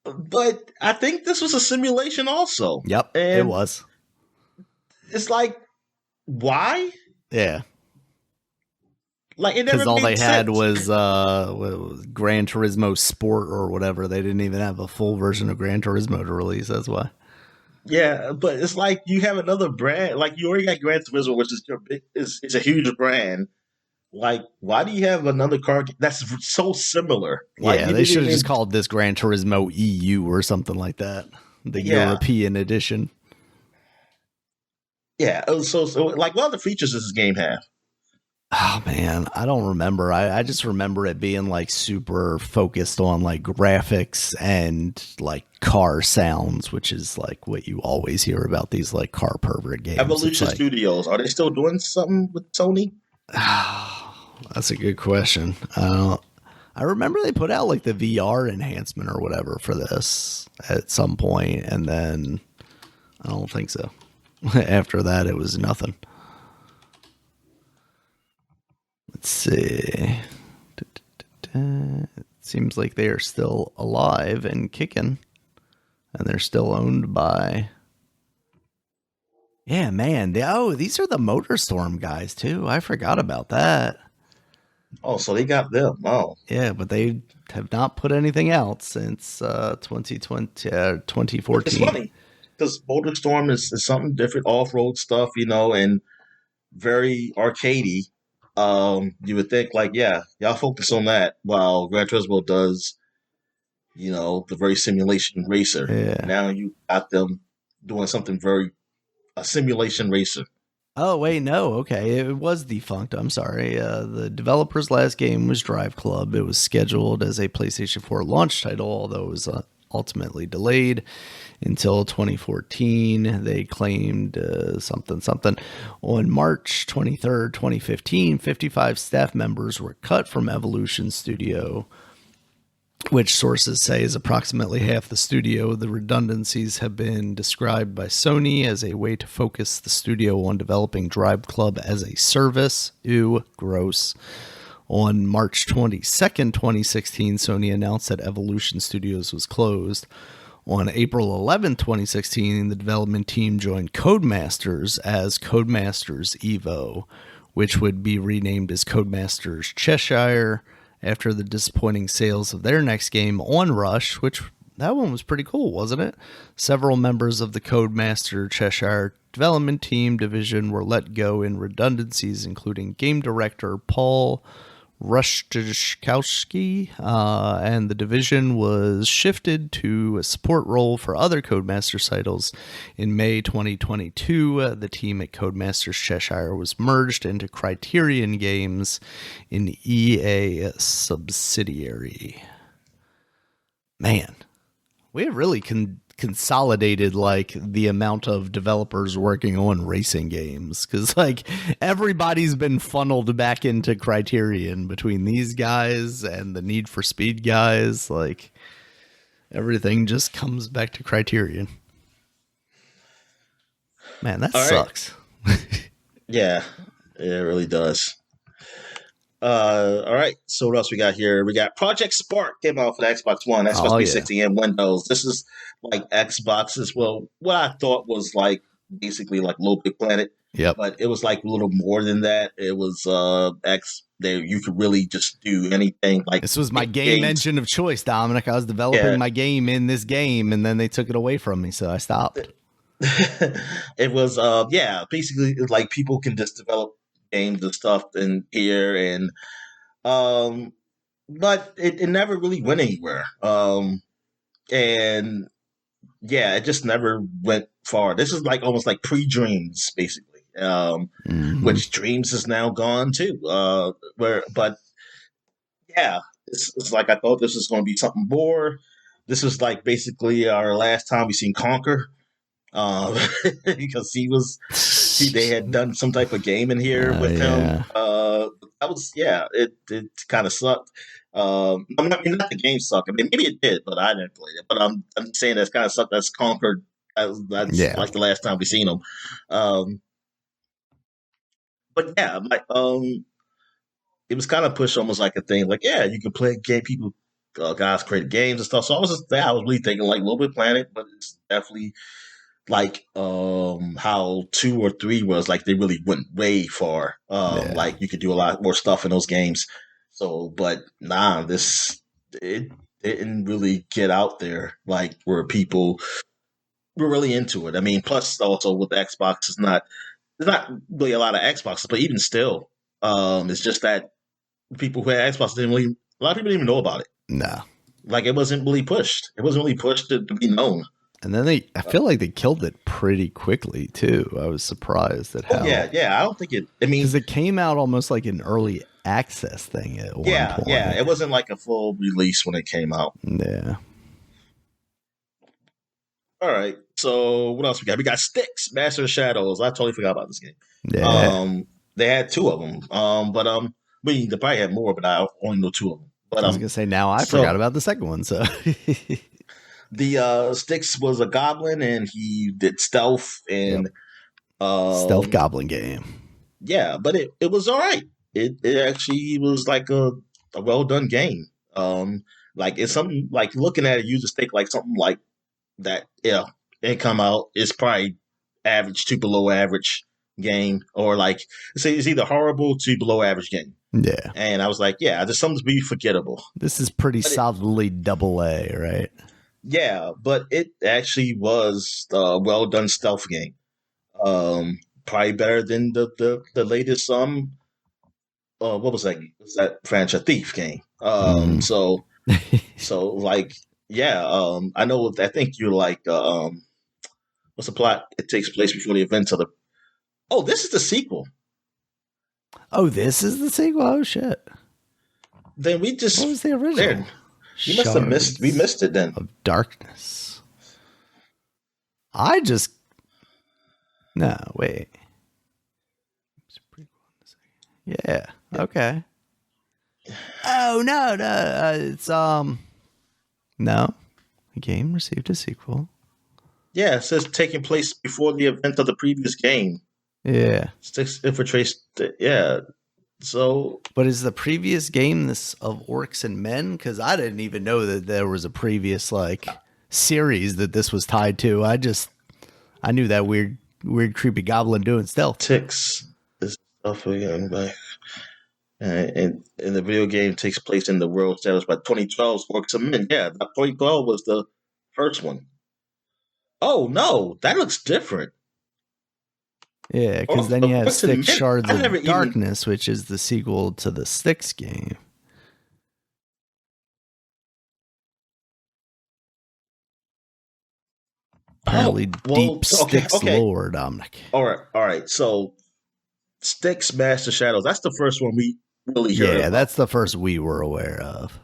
But I think this was a simulation also. Yep, it And was. it's like, why? Yeah. Like, it Because never all they made had sense. was Gran Turismo Sport or whatever. They didn't even have a full version of Gran Turismo to release. That's why. Yeah, but it's like you have another brand. Like, you already got Gran Turismo, which is your big, is a huge brand. Like, why do you have another car that's so similar? Like, Yeah, you they didn't should have just even. called this Gran Turismo EU or something like that. The Yeah, European edition. yeah. So, like, what other features does this game have? Oh man, I don't remember. I just remember it being like super focused on like graphics and like car sounds, which is like what you always hear about these like car pervert games. It's Evolution like, Studios, are they still doing something with Sony? that's a good question. I remember they put out like the VR enhancement or whatever for this at some point, and then I don't think so. After that, it was nothing. Let's see. It seems like they are still alive and kicking, and they're still owned by Yeah, man. These are the MotorStorm guys too. I forgot about that. Oh, so they got them. Oh, Yeah, but they have not put anything out since 2020, it's 2014. funny because MotorStorm is something different, off road stuff, and very arcadey. You would think like, yeah, y'all focus on that, while Gran Turismo does, the very simulation racer. Yeah. Now you got them doing something very a simulation racer. Oh, wait, no. Okay. It was defunct. I'm sorry. The developer's last game was Drive Club. It was scheduled as a PlayStation 4 launch title, although it was ultimately delayed until 2014. They claimed something. On March 23rd, 2015, 55 staff members were cut from Evolution Studio, which sources say is approximately half the studio. The redundancies have been described by Sony as a way to focus the studio on developing Drive Club as a service. Ew, gross. On March 22nd, 2016, Sony announced that Evolution Studios was closed. On April 11th, 2016, the development team joined Codemasters as Codemasters Evo, which would be renamed as Codemasters Cheshire after the disappointing sales of their next game, Onrush, which that one was pretty cool, wasn't it? Several members of the Codemaster Cheshire development team division were let go in redundancies, including game director Paul Rushkowski, and the division was shifted to a support role for other Codemasters titles. In May 2022, the team at Codemasters Cheshire was merged into Criterion Games, an EA subsidiary. Man, we have really consolidated like the amount of developers working on racing games, because like everybody's been funneled back into Criterion between these guys and the Need for Speed guys. Like everything just comes back to Criterion. Man, that All right. sucks. Yeah, it really does. All right. So what else we got here? We got Project Spark came out for the Xbox One, Xbox 360, and Windows. This is like Xbox's. Well, what I thought was like basically like Little Big Planet. Yep. But it was like a little more than that. It was X. There you could really just do anything. Like this was my game engine of choice, Dominic. I was developing my game in this game, and then they took it away from me, so I stopped. It was basically like people can just develop games and stuff in here, and but it never really went anywhere. And yeah, it just never went far. This is like almost like pre-Dreams, basically. Which Dreams is now gone too. But yeah, it's like I thought this was going to be something more. This was like basically our last time we seen Conquer. Because they had done some type of game in here with him. That was it kind of sucked. I mean, not the game sucked. I mean, maybe it did, but I didn't play it. But I'm saying that's kind of sucked. That's Conquered. That's like the last time we seen him. But yeah, like it was kind of pushed almost like a thing. Like you can play game. People, guys created games and stuff. So I was really thinking like Little Bit Planet, but it's definitely like how 2 or 3 was. Like they really went way far. Like you could do a lot more stuff in those games. So, but it didn't really get out there like where people were really into it. I mean, plus also with the Xbox, there's not really a lot of Xboxes, but even still, it's just that people who had Xbox a lot of people didn't even know about it. No. Like it wasn't really pushed. It wasn't really pushed to be known. And then I feel like they killed it pretty quickly too. I was surprised at how. Yeah. I don't think it. I mean, because it came out almost like an early access thing at one point. Yeah. It wasn't like a full release when it came out. Yeah. All right. So what else we got? We got Styx, Master of Shadows. I totally forgot about this game. Yeah. They had 2 of them. They probably had more, but I only know 2 of them. But I was gonna say now I forgot about the second one. So. The Styx was a goblin, and he did stealth and stealth goblin game. Yeah, but it was all right. It actually was like a well done game. Like it's something like looking at it, you just think like something like that. Yeah, it come out. It's probably average to below average game, or like it's either horrible to below average game. Yeah. And I was like, yeah, there's something to be forgettable. This is pretty solidly double A, right? Yeah, but it actually was a well done stealth game. Probably better than the latest what was that? Was that franchise Thief game? So like, yeah, I know. I think you're like, what's the plot? It takes place before the events of the. Oh, this is the sequel. Oh, this is the sequel. Oh shit! Then we just what was the original? You must have missed. We missed it then. Of Darkness. No, wait. Yeah. Okay. Oh no, it's no. The game received a sequel. Yeah, it says taking place before the event of the previous game. Yeah. Styx infiltrates. Yeah. So, but is the previous game this of Orcs and Men? Because I didn't even know that there was a previous like series that this was tied to. I knew that weird, creepy goblin doing stealth. Ticks is stuff again, like, and the video game takes place in the world established by 2012's Orcs and Men. Yeah, that 2012 was the first one. Oh no, that looks different. Yeah, because then you have Styx Shards of Darkness, which is the sequel to the Styx game. Apparently deep Styx lore, Dominic. All right. So Styx Master Shadows, that's the first one we really heard about. That's the first we were aware of.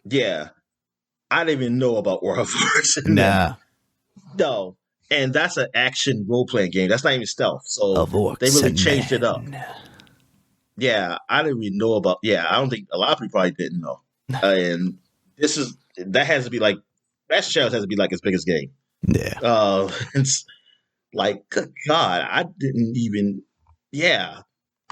Yeah. I didn't even know about World of Orcs. Nah. No. And that's an action role-playing game. That's not even stealth. So they really changed it up. Yeah, I didn't even know about. Yeah, I don't think a lot of people probably didn't know. And that has to be like Master Shadows has to be like his biggest game. Yeah. It's like, good God, I didn't even. Yeah,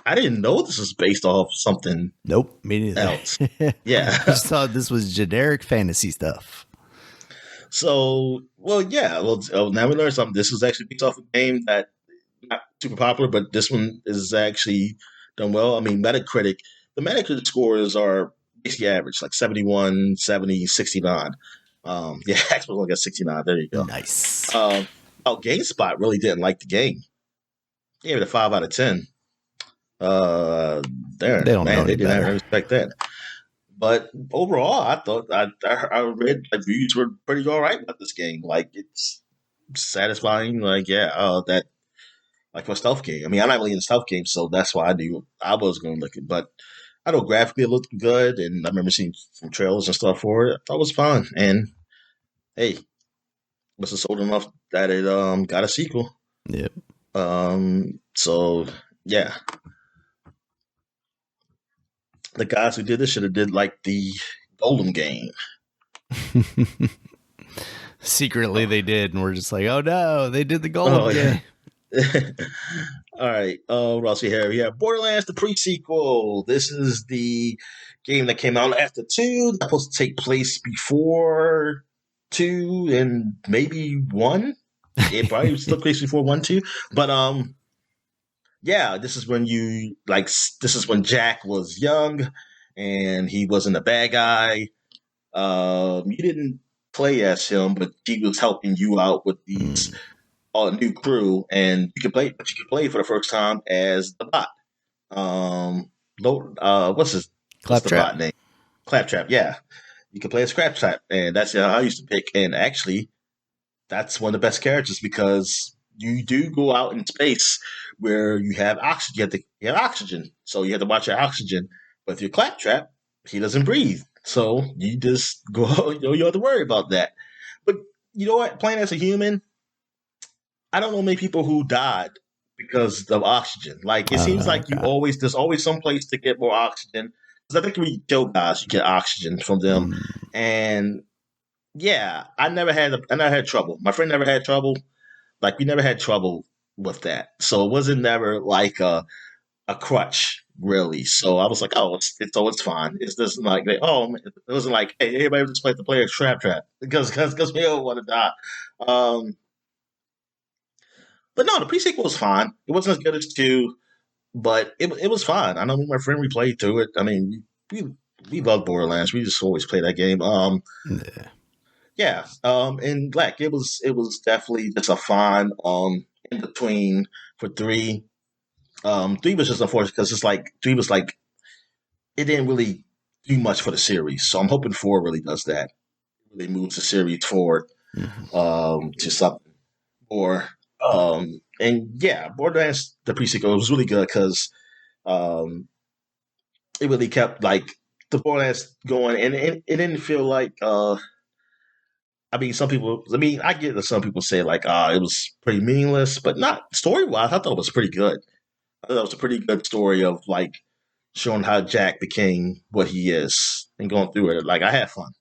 I didn't know this was based off something. Nope, me neither. Else. Yeah, I just thought this was generic fantasy stuff. So, well, yeah. Well, now we learned something. This was actually based off a game that not super popular, but this one is actually done well. I mean, the Metacritic scores are basically average, like 71, 70, 69. Yeah, Xbox only got 69. There you go. Nice. GameSpot really didn't like the game. Gave it a 5 out of 10. They didn't respect that. But overall, I thought I read reviews were pretty all right about this game. Like, it's satisfying. Like, that like a stealth game. I mean, I'm not really in stealth games, so that's why I was going to look at. But I know graphically it looked good, and I remember seeing some trailers and stuff for it. I thought it was fun, and hey, must have sold enough that it got a sequel. Yep. So yeah. The guys who did this should have did like the Golem game. Secretly they did, and we're just like, oh no, they did the Golem game. All right. What else we have? We have Borderlands, the pre-sequel. This is the game that came out after 2. That's supposed to take place before 2 and maybe 1. It probably took place before 1, 2. But yeah, this is when Jack was young and he wasn't a bad guy. You didn't play as him, but he was helping you out with these new crew, and you could play for the first time as the bot. What's the bot name? Claptrap. Yeah, you can play as Claptrap, and that's how I used to pick. And actually, that's one of the best characters because you do go out in space where you have oxygen. You have oxygen, so you have to watch your oxygen. But if you're Claptrap, he doesn't breathe, so you just go. You don't have to worry about that. But you know what? Playing as a human, I don't know many people who died because of oxygen. Like it seems like there's always some place to get more oxygen. Because I think when you kill guys, you get oxygen from them, and yeah, I never had trouble. My friend never had trouble. Like we never had trouble with that, so it wasn't never like a crutch really. So I was like, oh, it's fine. It's just like it wasn't like, hey, everybody just play the player trap because we don't want to die. But no, the pre-sequel was fine. It wasn't as good as 2, but it was fine. I know me and my friend, we played through it. I mean, we love Borderlands. We just always play that game. Yeah. Yeah. And like it was definitely just a fine in between for 3. 3 was just unfortunate because it's like 3 was like it didn't really do much for the series. So I'm hoping 4 really does that. Really moves the series forward to something more. And yeah, Borderlands the pre-sequel was really good because um, it really kept like the Borderlands going, and it didn't feel like. I mean, some people. I mean, I get that some people say like, it was pretty meaningless, but not story wise. I thought it was pretty good. I thought it was a pretty good story of like showing how Jack became what he is and going through it. Like I had fun.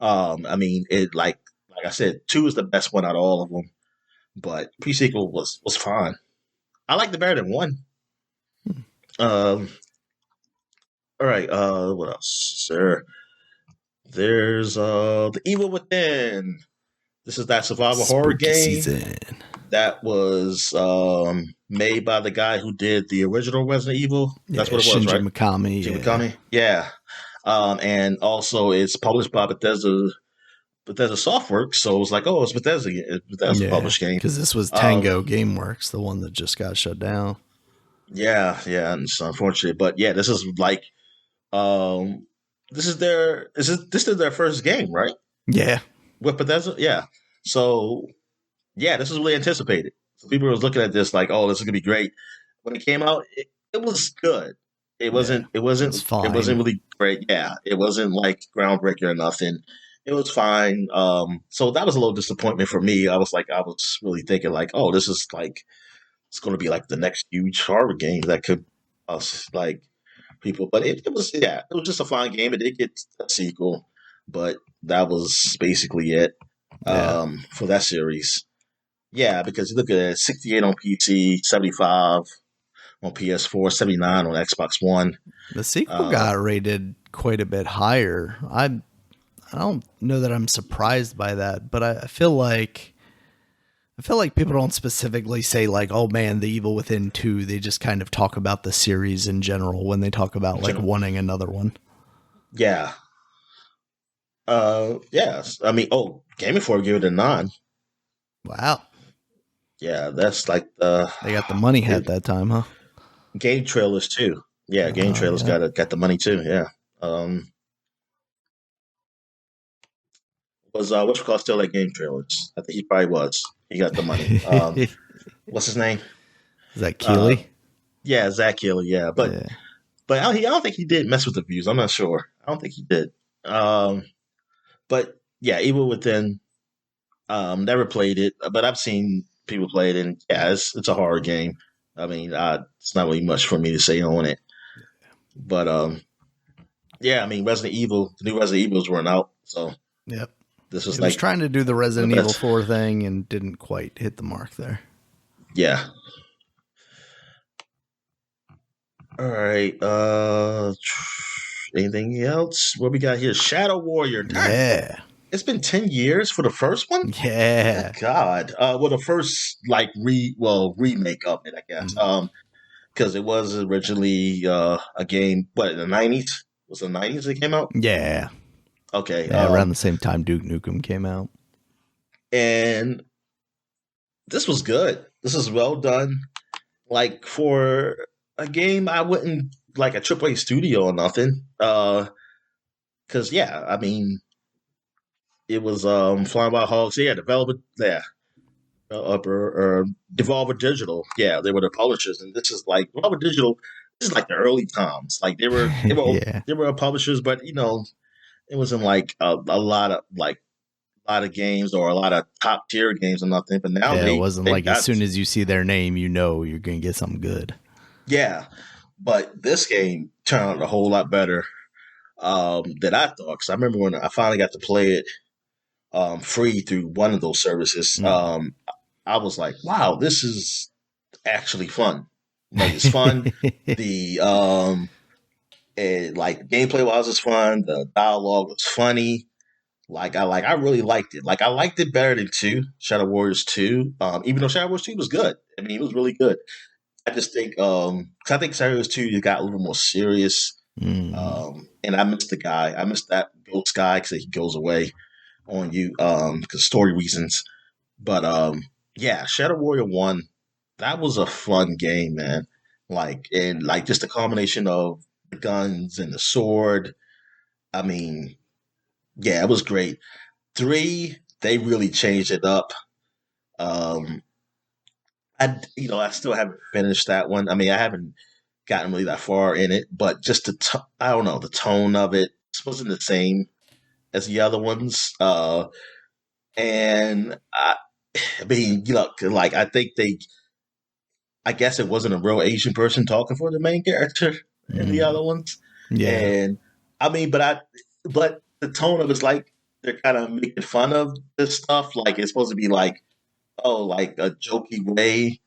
I mean, it like I said, 2 is the best one out of all of them, but pre-sequel was fine. I liked it better than 1. Um, all right. What else is there? There's The Evil Within. This is that survival horror Spooky game season. that was made by the guy who did the original Resident Evil. That's what it was, Shinji right? Mikami. Shinji Mikami. Yeah. And also it's published by Bethesda Softworks, so it was like, oh, it's Bethesda published game. Because this was Tango Gameworks, the one that just got shut down. Yeah, and it's unfortunate, but yeah, this is like, this is their first game, right? Yeah, With Bethesda, yeah. So yeah, this is really anticipated. So people were looking at this like, oh, this is gonna be great. When it came out, it was good. It wasn't. Yeah, It wasn't. it's fine. It wasn't really great. Yeah, it wasn't like groundbreaking or nothing. It was fine. So that was a little disappointment for me. I was really thinking like, oh, this is like it's going to be like the next huge horror game that could like people. But it was just a fine game. It did get a sequel, but that was basically it for that series. Yeah, because you look at it, 68 on PC, 75 on PS4, 79 on Xbox One. The sequel got rated quite a bit higher. I don't know that I'm surprised by that, but I feel like people don't specifically say like, oh man, The Evil Within 2. They just kind of talk about the series in general when they talk about like wanting another one. Yeah. Yes. I mean, Game Informer gave it a 9. Wow. Yeah, that's like they got the money hat that time, huh? Game Trailers too. Yeah, Game Trailers got the money too. Yeah. Was what's called still at Game Trailers? I think he probably was. He got the money. What's his name? Is that Keeley? Yeah, Zach Keeley. Yeah, but I don't think he did mess with the views. I'm not sure. I don't think he did. But yeah, Evil Within. Never played it, but I've seen people play it, and yeah, it's a horror game. I mean, it's not really much for me to say on it. But yeah, I mean, the new Resident Evils weren't out, so yep. This was was trying to do the Resident Evil 4 thing and didn't quite hit the mark there. Yeah. All right. Anything else? What we got here? Shadow Warrior. Yeah. It's been 10 years for the first one? Yeah. Oh, God. Well, the first like remake of it, I guess. Because it was originally a game, in the 90s? Was it the 90s it came out? Yeah. Okay. Yeah, around the same time Duke Nukem came out. And this was good. This is well done. Like, for a game, I wouldn't like a AAA studio or nothing. Because, yeah, I mean, it was Flying Wild Hogs. Yeah, Devolver Digital. Yeah, they were the publishers. And this is like, Devolver Digital, this is like the early times. Like, they were publishers, but, it wasn't like a lot of games or a lot of top tier games or nothing. But now it wasn't like as soon as you see their name, you're going to get something good. Yeah, but this game turned out a whole lot better than I thought. Because I remember when I finally got to play it free through one of those services. I was like, wow, this is actually fun. Like, it's fun. The like gameplay wise is fun. The dialogue was funny. I really liked it. Like I liked it better than 2, Shadow Warriors 2. Even though Shadow Warriors 2 was good. I mean, it was really good. I just think 'cause I think Shadow Warriors 2 you got a little more serious. Mm. And I missed the guy. I missed that ghost guy because he goes away on you because story reasons. But yeah, Shadow Warrior 1, that was a fun game, man. And just the combination of the guns and the sword. I mean, yeah, it was great. 3, they really changed it up. Um, I still haven't finished that one. I mean, I haven't gotten really that far in it, but just I don't know, the tone of it wasn't the same as the other ones. And I mean, like I guess it wasn't a real Asian person talking for the main character in the other ones. Yeah. And I mean, but the tone of it's like they're kind of making fun of this stuff. Like it's supposed to be like, oh, like a jokey way,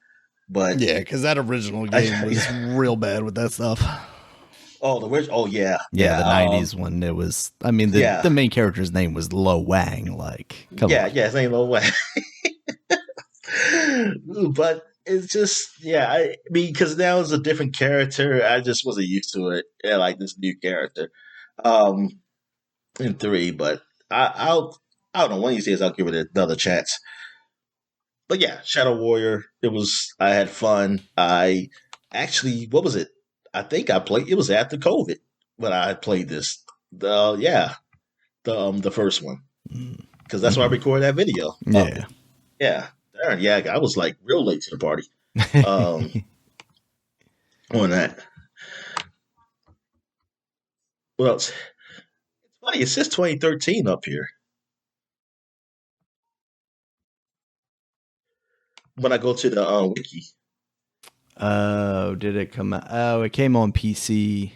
but Yeah, because that original game was real bad with that stuff. oh, the original. Oh, yeah, Yeah, the '90s one. It was. I mean, the main character's name was Lo Wang. Like, come on. Yeah, it's ain't no way. But it's just, I mean, because now it's a different character. I just wasn't used to it. Yeah, like this new character, um, in 3. But I don't know. One of these days I'll give it another chance. But yeah, Shadow Warrior. I had fun. I actually, what was it? I think I played. It was after COVID when I played this. The first one because that's why I recorded that video. Yeah. Yeah. Darn, yeah, I was like real late to the party on that. What else? It's funny, it says 2013 up here. When I go to the wiki. Oh, did it come out? Oh, it came on PC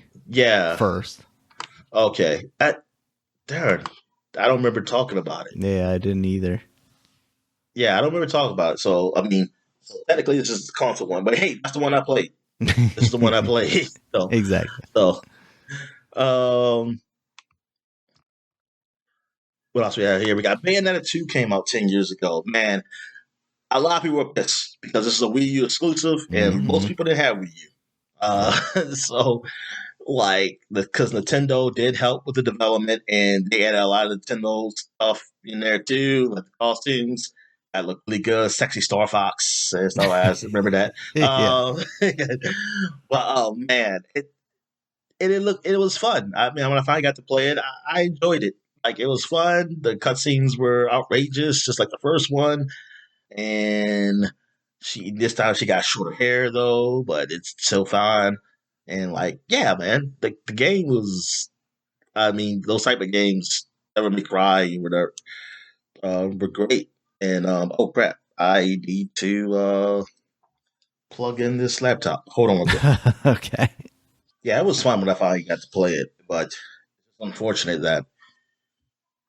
first. Okay. Darn, I don't remember talking about it. Yeah, I didn't either. Yeah, I don't remember talking about it. So, I mean, technically this is the console one. But hey, that's the one I played. This is the one I played. So, exactly. So, what else we have here? We got Bayonetta 2 came out 10 years ago. Man, a lot of people were pissed because this is a Wii U exclusive, and most people didn't have Wii U. So, because Nintendo did help with the development, and they added a lot of Nintendo stuff in there too, like the costumes that look really good, sexy Star Fox and stuff. I remember that. But man, it was fun. I mean, when I finally got to play it, I enjoyed it. Like it was fun. The cutscenes were outrageous, just like the first one. And this time she got shorter hair though, but it's still fine. And yeah, man, the game was. I mean, those type of games never make me cry. Were great. And oh crap, I need to plug in this laptop. Hold on one second. Okay. Yeah, it was fun when I finally got to play it, but it's unfortunate that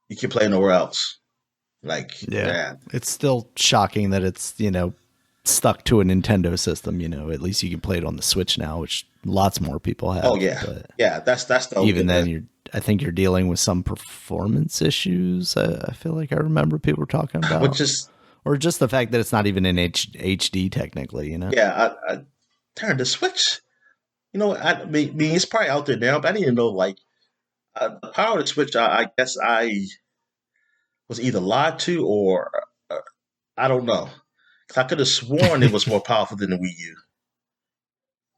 you can play nowhere else. It's still shocking that it's stuck to a Nintendo system. At least you can play it on the Switch now, which lots more people have. Oh yeah, but that's the even then I think you're dealing with some performance issues. I feel like I remember people were talking about, or just the fact that it's not even in HD technically. Yeah, I turned the Switch. I mean, it's probably out there now, but I didn't know the power of the Switch. I guess I was either lied to or I don't know. Cause I could have sworn it was more powerful than the Wii U.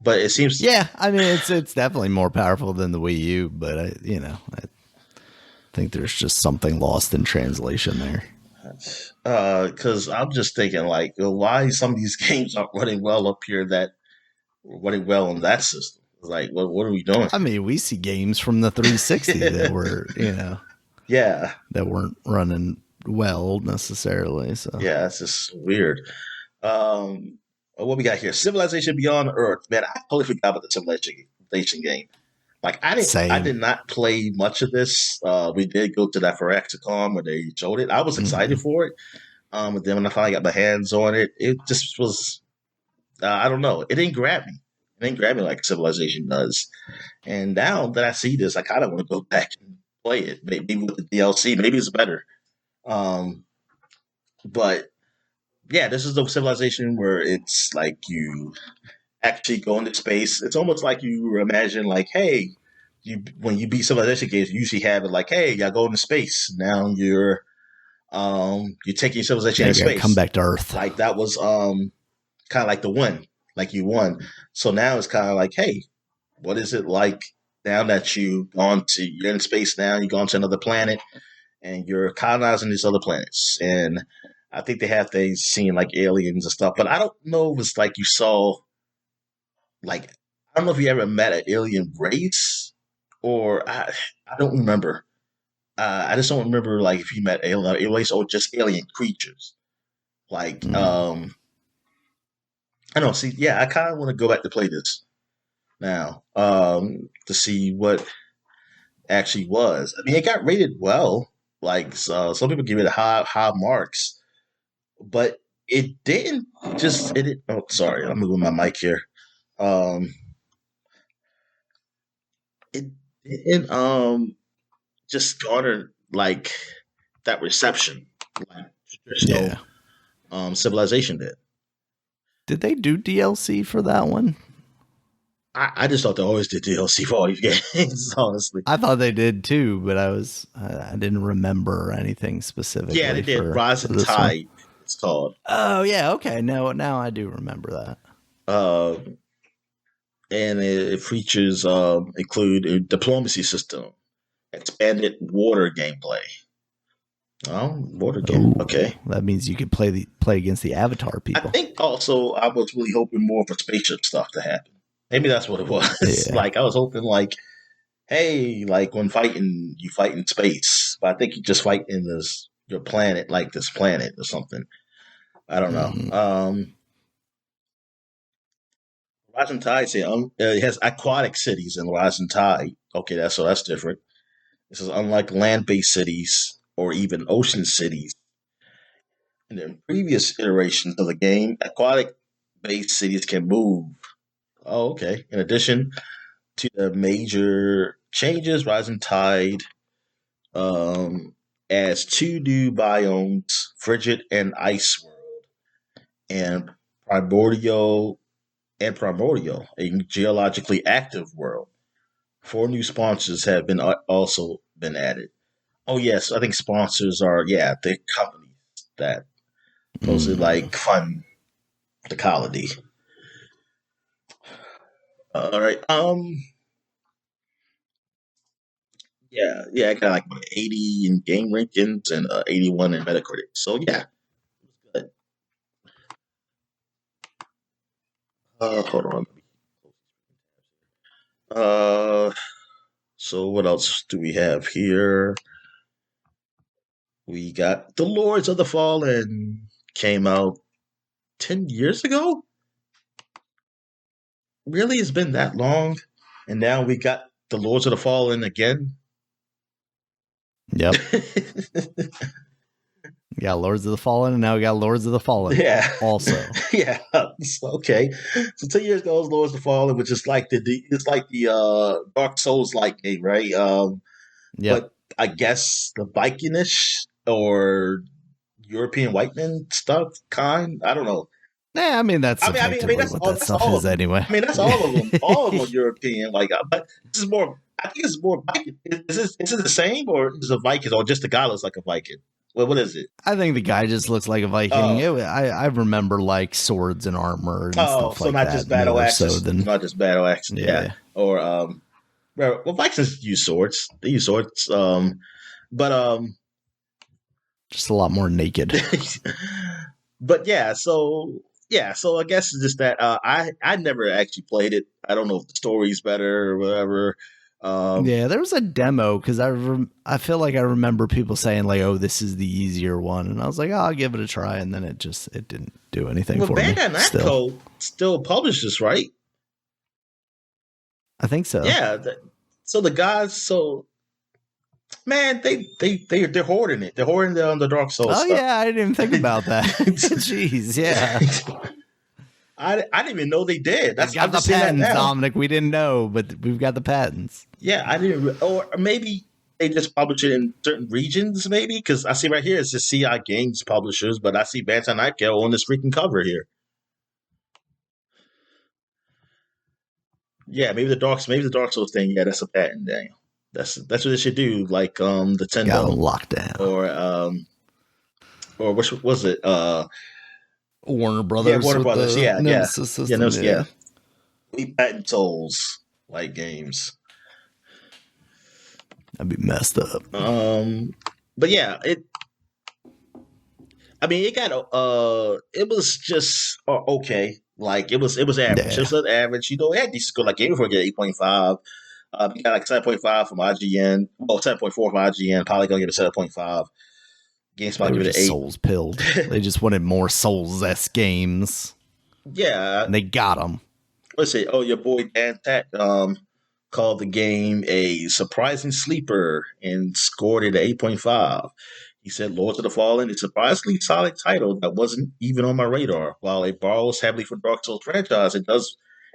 But it seems. Yeah, I mean it's definitely more powerful than the Wii U, but I think there's just something lost in translation there. Because I'm just thinking why some of these games aren't running well up here that were running well on that system. Like, what are we doing? I mean, we see games from the 360 that were, that weren't running well necessarily. So yeah, it's just weird. What we got here? Civilization Beyond Earth. Man, I totally forgot about the Civilization game. I did not play much of this. We did go to that Phyrexicon where they showed it. I was excited for it. But then when I finally got my hands on it, it just was. I don't know. It didn't grab me. It didn't grab me like Civilization does. And now that I see this, I kind of want to go back and play it. Maybe with the DLC, maybe it's better. Um, but yeah, this is the civilization where it's like you actually go into space. It's almost like you imagine, like, hey, when you beat civilization games, you usually have it like, hey, y'all go into space. Now you're taking civilization Yeah, in you gotta come space. back to Earth. Like that was kind of like the win, like you won. So now it's kind of like, hey, what is it like now that you're in space now, you've gone to another planet and you're colonizing these other planets. And I think they have things seeing like aliens and stuff, but I don't know if it's like you saw, like, I don't know if you ever met an alien race or I don't remember. I just don't remember like if you met alien race or just alien creatures. Like, I don't see. Yeah, I kind of want to go back to play this now to see what actually was. I mean, it got rated well. Like, some people give it high marks, but it didn't just. It didn't. Oh, sorry, I'm moving my mic here. Um, it didn't just garner like that reception like traditional Civilization did. Did they do DLC for that one? I just thought they always did DLC for all these games, honestly. I thought they did too, but I didn't remember anything specifically. Yeah, they did. Rise and this Tide, one. it's called. Oh yeah, okay. Now I do remember that. And it features include a diplomacy system, expanded water gameplay. Oh, water game. Ooh, Okay. that means you could play against the Avatar people. I think also I was really hoping more for spaceship stuff to happen. Maybe that's what it was. Yeah. Like I was hoping like, hey, like when fighting, you fight in space. But I think you just fight in your planet, like this planet or something. I don't know. Mm-hmm. Rising Tide it has aquatic cities in Rising Tide. Okay, that's different. This is unlike land-based cities or even ocean cities. In the previous iterations of the game, aquatic-based cities can move. Oh, okay. In addition to the major changes, Rising Tide adds 2 new biomes, Frigid and Ice World, and Primordial, a geologically active world. 4 new sponsors have also been added. Oh yes, I think sponsors are the companies that mostly like fund the colony. All right. I got like 80 in game rankings and 81 in Metacritic. So yeah, good. Hold on. So what else do we have here? We got The Lords of the Fallen came out 10 years ago. Really, it's been that long, and now we got The Lords of the Fallen again. Yep. We got Lords of the Fallen, and now we got Lords of the Fallen. Yeah. Also. Yeah. Okay. So 2 years ago was Lords of the Fallen, which is like the Dark Souls like game, right? Yeah. But I guess the Vikingish or European white men stuff kind. I don't know. Yeah, I mean that's what that stuff is anyway. I mean that's all of them. All of them are European. Like, but this is more. I think it's more Viking. Is it the same, or is it a Viking, or just the guy looks like a Viking? Well, what is it? I think the guy just looks like a Viking. I remember like swords and armor and stuff like that. Not just battle axes. Not just battle axes. Yeah. Or well, Vikings use swords. They use swords. But just a lot more naked. But so I guess it's just that I never actually played it. I don't know if the story's better or whatever. There was a demo because I feel like I remember people saying like, "Oh, this is the easier one," and I was like, "Oh, I'll give it a try," and then it didn't do anything for me. Bandai Namco still publishes, right? I think so. Yeah. So the guys, man, they're hoarding it. They're hoarding the Dark Souls. Oh stuff. Yeah, I didn't even think about that. Jeez, yeah. I didn't even know they did. That's got the patents, Dominic. We didn't know, but we've got the patents. Yeah, I didn't. Or maybe they just publish it in certain regions, maybe? Because I see right here it's the CI Games publishers, but I see Bandai Namco on this freaking cover here. Yeah, maybe the Dark Souls thing. Yeah, that's a patent, Daniel. That's what it should do. Like Nintendo got them locked down, or which was it? Warner Brothers. Yeah, Warner Brothers. Yeah, Nemesis system, yeah. We patent Souls like games. That'd be messed up. But yeah, it got it was just okay. Like it was average. Yeah. It was average. You know, it had decent score. Like Game Informer get 8.5. We got like 7.5 from IGN. Well, 7.4 from IGN. Probably gonna give it 7.5. GameSpot give it an 8. Souls pilled. They just wanted more Souls-esque games. Yeah, and they got them. Let's see. Oh, your boy Dan Tat called the game a surprising sleeper and scored it at 8.5. He said Lords of the Fallen is a surprisingly solid title that wasn't even on my radar. While it borrows heavily from Dark Souls franchise,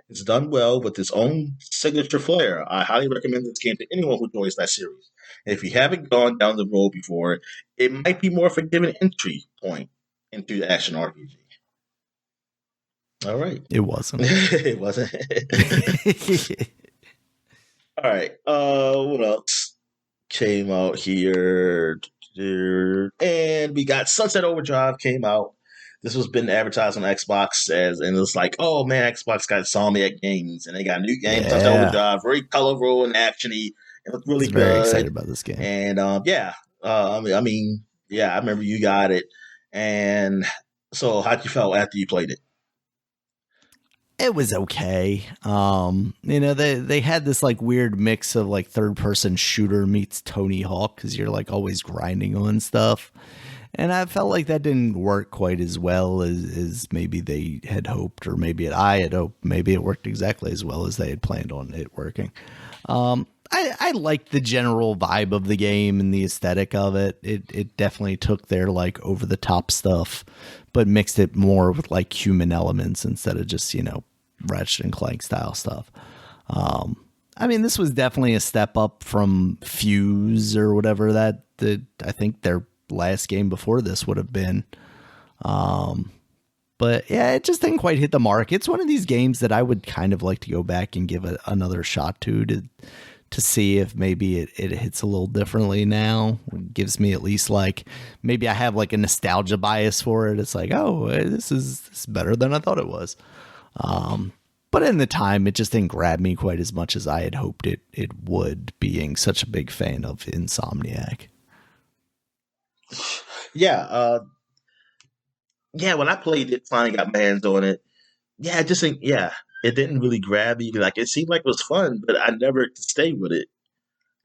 it's done well with its own signature flair. I highly recommend this game to anyone who enjoys that series. And if you haven't gone down the road before, it might be more forgiving entry point into the action RPG. All right. It wasn't. It wasn't. All right. What else came out here? And we got Sunset Overdrive came out. This was been advertised on Xbox and it's like, oh man, Xbox got Insomniac Games and they got a new game, Sunset Overdrive, very colorful and actiony. It looked really good. Very excited about this game. And I remember you got it. And so how'd you feel after you played it? It was okay. They had this like weird mix of like third person shooter meets Tony Hawk because you're like always grinding on stuff. And I felt like that didn't work quite as well as maybe they had hoped, or maybe I had hoped. Maybe it worked exactly as well as they had planned on it working. I liked the general vibe of the game and the aesthetic of it. It definitely took their like over the top stuff, but mixed it more with like human elements instead of just, Ratchet and Clank style stuff. This was definitely a step up from Fuse or whatever that I think their last game before this would have been. But yeah, it just didn't quite hit the mark. It's one of these games that I would kind of like to go back and give another shot to see if maybe it hits a little differently now. It gives me at least like, maybe I have like a nostalgia bias for it. It's like, oh, this is better than I thought it was. But in the time, it just didn't grab me quite as much as I had hoped it would, being such a big fan of Insomniac. Yeah. When I played it, finally got my hands on it. Yeah, I just think, it didn't really grab me. Like, it seemed like it was fun, but I never could stay with it.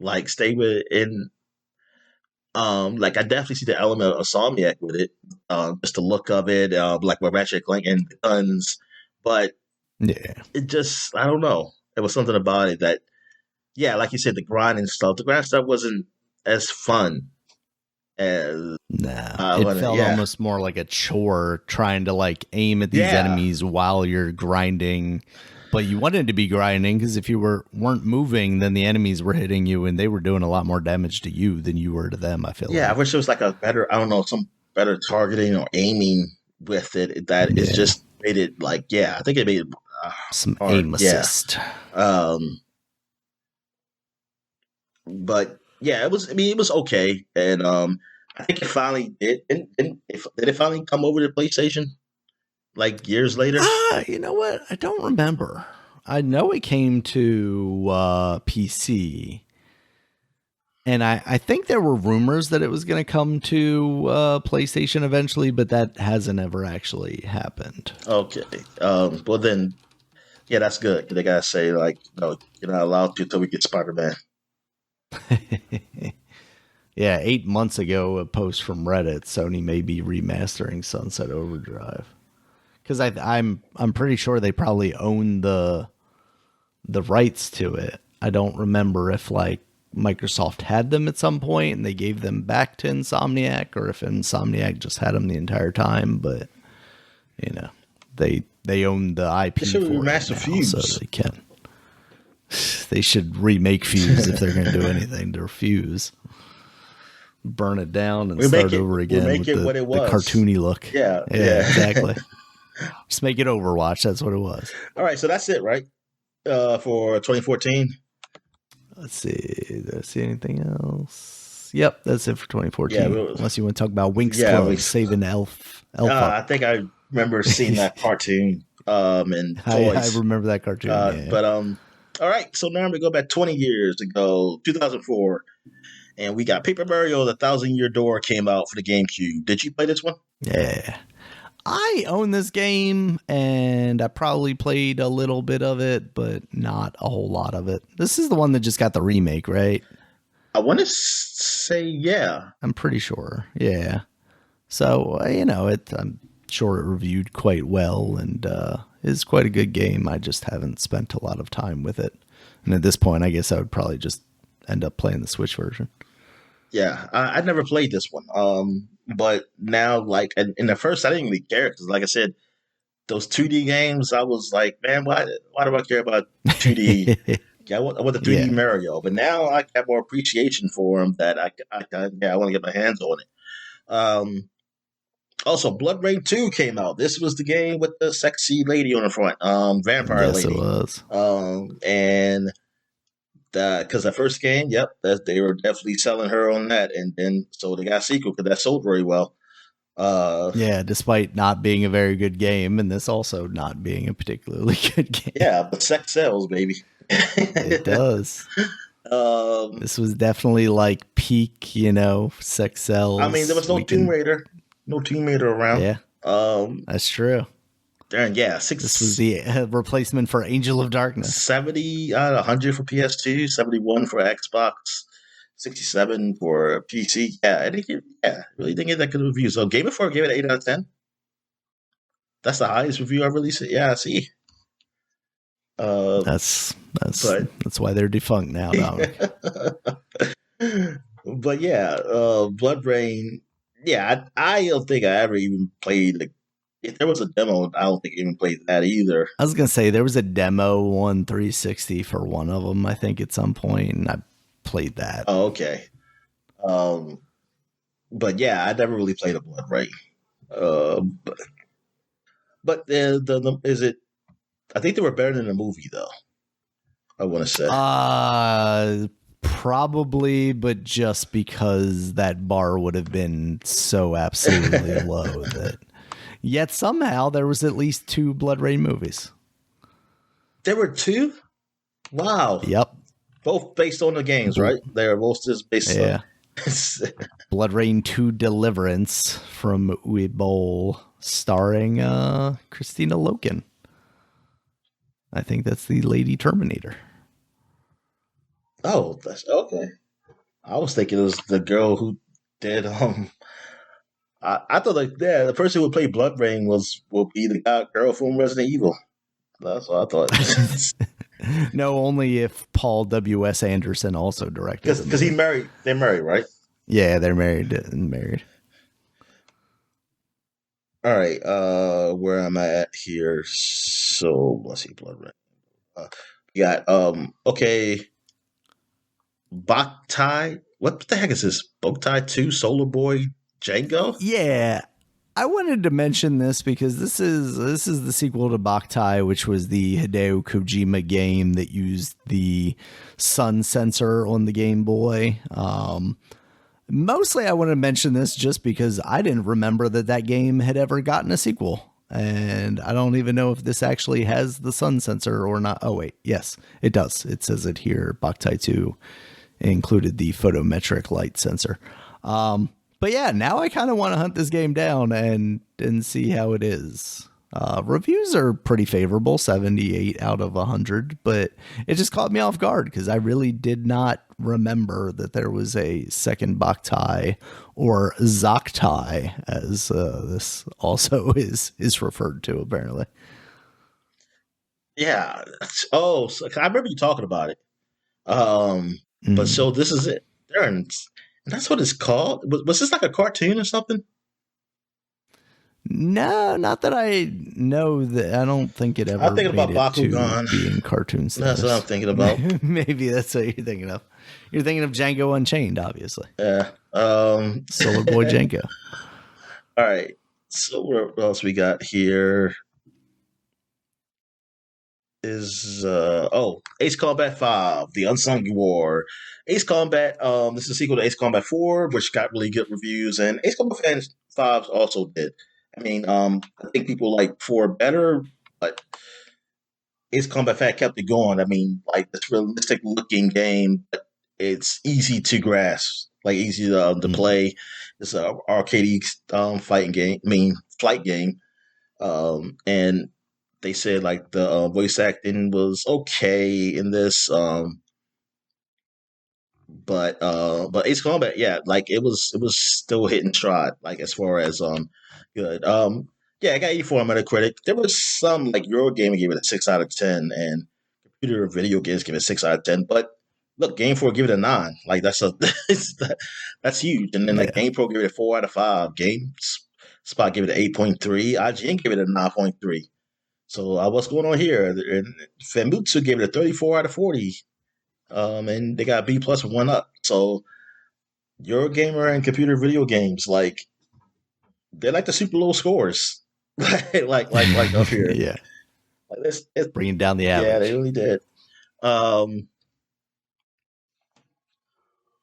Like, stay with it. And, I definitely see the element of Insomniac with it. Just the look of it, like with Ratchet & Clank and guns. But it just, I don't know. There was something about it that, like you said, the grind stuff wasn't as fun as... it felt almost more like a chore trying to like aim at these enemies while you're grinding. But you wanted to be grinding because if you weren't moving, then the enemies were hitting you and they were doing a lot more damage to you than you were to them, I feel like. I wish there was like a better, I don't know, some better targeting or aiming with it that it's just made it like, I think it made it some hard. Aim assist. But it was okay. And I think it finally did. Did it finally come over to PlayStation? Like years later? You know what? I don't remember. I know it came to PC. And I think there were rumors that it was going to come to PlayStation eventually, but that hasn't ever actually happened. Okay. Well then, that's good. They got to say, like, no, you're not allowed to until we get Spider-Man. 8 months ago, a post from Reddit, Sony may be remastering Sunset Overdrive. Because I'm pretty sure they probably own the rights to it. I don't remember if like Microsoft had them at some point and they gave them back to Insomniac, or if Insomniac just had them the entire time. But they own the IP. They should remaster Fuse, so they can. They should remake Fuse if they're going to do anything to Fuse. Burn it down and start over again with the cartoony look. Yeah, exactly. Just make it Overwatch. That's what it was. All right, so that's it, right? For 2014. Let's see. Did I see anything else? Yep, that's it for 2014. Yeah, unless you want to talk about Winx Club saving Elf. I think I remember seeing that cartoon. And toys. I remember that cartoon. But all right, so now we go back 20 years ago, 2004, and we got Paper Mario: The 1,000-Year Door came out for the GameCube. Did you play this one? Yeah. I own this game, and I probably played a little bit of it, but not a whole lot of it. This is the one that just got the remake, right? I want to say, yeah. I'm pretty sure, yeah. So, I'm sure it reviewed quite well, and is quite a good game. I just haven't spent a lot of time with it. And at this point, I guess I would probably just end up playing the Switch version. Yeah, I never played this one. But now, like, in the first, I didn't really care because, like I said, those 2D games, I was like, man, why do I care about 2D? I want the 3D Mario. But now I have more appreciation for them that I want to get my hands on it. Also, Blood Rain 2 came out. This was the game with the sexy lady on the front, vampire lady. Yes, it was. And because the first game, they were definitely selling her on that, and then so they got a sequel because that sold very well. Despite not being a very good game, and this also not being a particularly good game. Yeah, but sex sells, baby. It does. This was definitely like peak, sex sells. I mean, there was no Tomb Raider. No Tomb Raider around. Yeah. That's true. And this was the replacement for Angel of Darkness. 70 out of 100 for PS2, 71 for Xbox, 67 for PC. Yeah, really didn't get that good review. So Game Informer gave it an 8 out of 10. That's the highest review I've really seen. Yeah, I see. That's why they're defunct now, Dominic. But Blood Rain. Yeah, I don't think I ever even played. If there was a demo, I don't think I even played that either. I was gonna say there was a demo on 360 for one of them, I think, at some point, and I played that. Oh, okay. But yeah, I never really played a Blood Rain. But is it? I think they were better than the movie, though. I want to say. Probably, but just because that bar would have been so absolutely low that. Yet somehow there was at least 2 Blood Rain movies. There were 2? Wow. Yep. Both based on the games, right? They are both just based on. Blood Rain 2 Deliverance from Uwe Boll, starring Christina Loken. I think that's the Lady Terminator. Oh, that's okay. I was thinking it was the girl who did I thought the person who would play Blood Rain will be the girl from Resident Evil. That's what I thought. No, only if Paul W.S. Anderson also directed. Because they're married, right? Yeah, they're married. All right, where am I at here? So let's see, Blood Rain. We got okay. Boktai. What the heck is this? Boktai 2 Solar Boy Django? Yeah. I wanted to mention this because this is the sequel to Boktai, which was the Hideo Kojima game that used the sun sensor on the Game Boy. Mostly I want to mention this just because I didn't remember that game had ever gotten a sequel. And I don't even know if this actually has the sun sensor or not. Oh, wait. Yes, it does. It says it here. Boktai 2 included the photometric light sensor. But yeah, now I kind of want to hunt this game down and see how it is. Reviews are pretty favorable, 78 out of 100, but it just caught me off guard because I really did not remember that there was a second Boktai, or Zoktai, as this also is referred to, apparently. Yeah. Oh, so I remember you talking about it. But so this is it. That's what it's called. Was this like a cartoon or something? No, not that I know. That I don't think it ever I'm thinking made about it to Bakugan. being cartoon status. That's what I'm thinking about. Maybe that's what you're thinking of. You're thinking of Django Unchained, obviously. Yeah. Solar Boy Django. All right. So what else we got here? Is Ace Combat 5, The Unsung War. Ace Combat, this is a sequel to Ace Combat 4, which got really good reviews, and Ace Combat 5 also did. I mean, I think people like 4 better, but Ace Combat 5 kept it going. I mean, like, this realistic looking game, but it's easy to grasp, like easy to play. It's an arcade fighting game, flight game. And they said like the voice acting was okay in this, but Ace Combat, yeah, like it was still hitting stride, like as far as good. Yeah, I got 84 on Metacritic. There was some like Eurogamer gave it a 6 out of 10, and computer video games give it 6 out of 10. But look, Game 4 give it a 9. Like that's huge. And then like Game Pro gave it a 4 out of 5. Spot gave it an 8.3. IGN gave it a 9.3. So what's going on here? And Famitsu gave it a 34 out of 40, and they got B plus 1 up. So Eurogamer and computer video games, like they're like the super low scores, like up here. Yeah, like it's bringing down the average. Yeah, they really did. But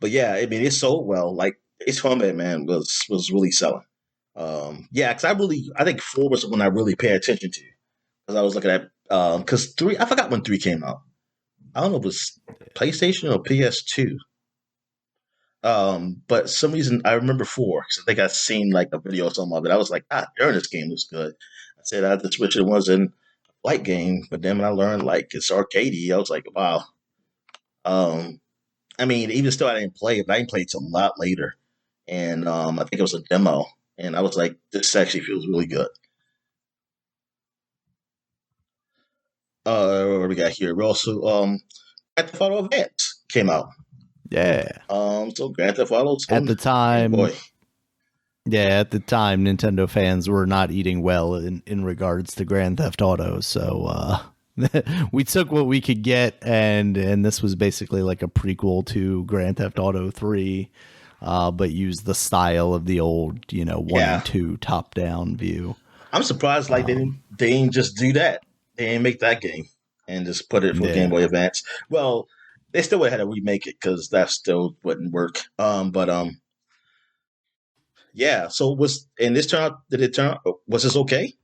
yeah, I mean, it sold well. Like Ace Combat, man, was really selling. Yeah, because I think 4 was the one I really paid attention to. Because I was looking at, because 3, I forgot when 3 came out. I don't know if it was PlayStation or PS2. But some reason I remember 4, because I think I seen like a video or something of it. I was like, darn, this game looks good. I said I had to switch it was in a flight game, but then when I learned like it's arcadey, I was like, wow. I mean, even still, I didn't play it, but I didn't play it till a lot later. And I think it was a demo, and I was like, this actually feels really good. What we got here? We also Grand Theft Auto Advance came out. Yeah. So Grand Theft Auto at the time, boy. Yeah, at the time, Nintendo fans were not eating well in regards to Grand Theft Auto. So we took what we could get, and this was basically like a prequel to Grand Theft Auto 3, but used the style of the old, 1 and 2 top-down view. I'm surprised like they didn't just do that. They didn't make that game and just put it for Game Boy Advance. Well, they still would have had to remake it because that still wouldn't work. Yeah. So did it turn out? Was this okay?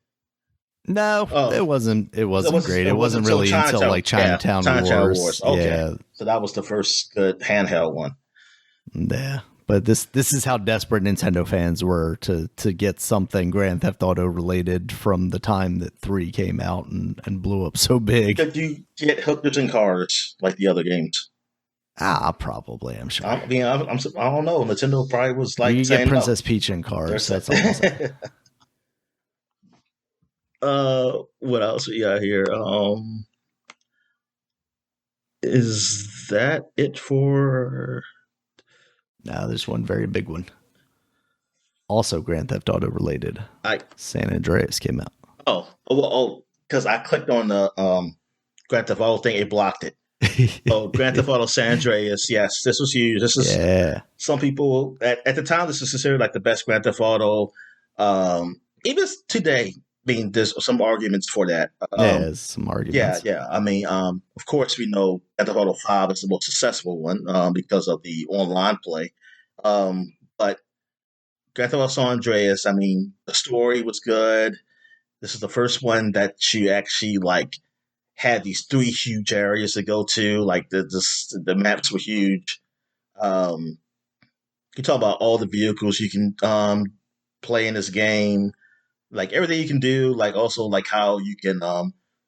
No, it wasn't. It wasn't great. It wasn't really until like Chinatown Wars. Okay. Yeah. So that was the first good handheld one. Yeah. But this is how desperate Nintendo fans were to get something Grand Theft Auto related from the time that 3 came out and blew up so big. Did you get hookers and cars like the other games? Probably. I'm sure. I don't know. Nintendo probably was like you saying get Princess no. Peach in cars. That's all I'm saying. What else we got here? Is that it for? No, there's one very big one. Also Grand Theft Auto related. San Andreas came out. Because I clicked on the Grand Theft Auto thing, it blocked it. Grand Theft Auto San Andreas, yes, this was huge. This is some people at the time. This is considered like the best Grand Theft Auto. Even today, I mean, there's some arguments for that. There's some arguments. Yeah. I mean, of course, we know Grand Theft Auto 5 is the most successful one because of the online play. But Grand Theft Auto San Andreas, I mean, the story was good. This is the first one that you actually like had these 3 huge areas to go to. Like the maps were huge. You talk about all the vehicles you can play in this game. Like everything you can do, like also like how you can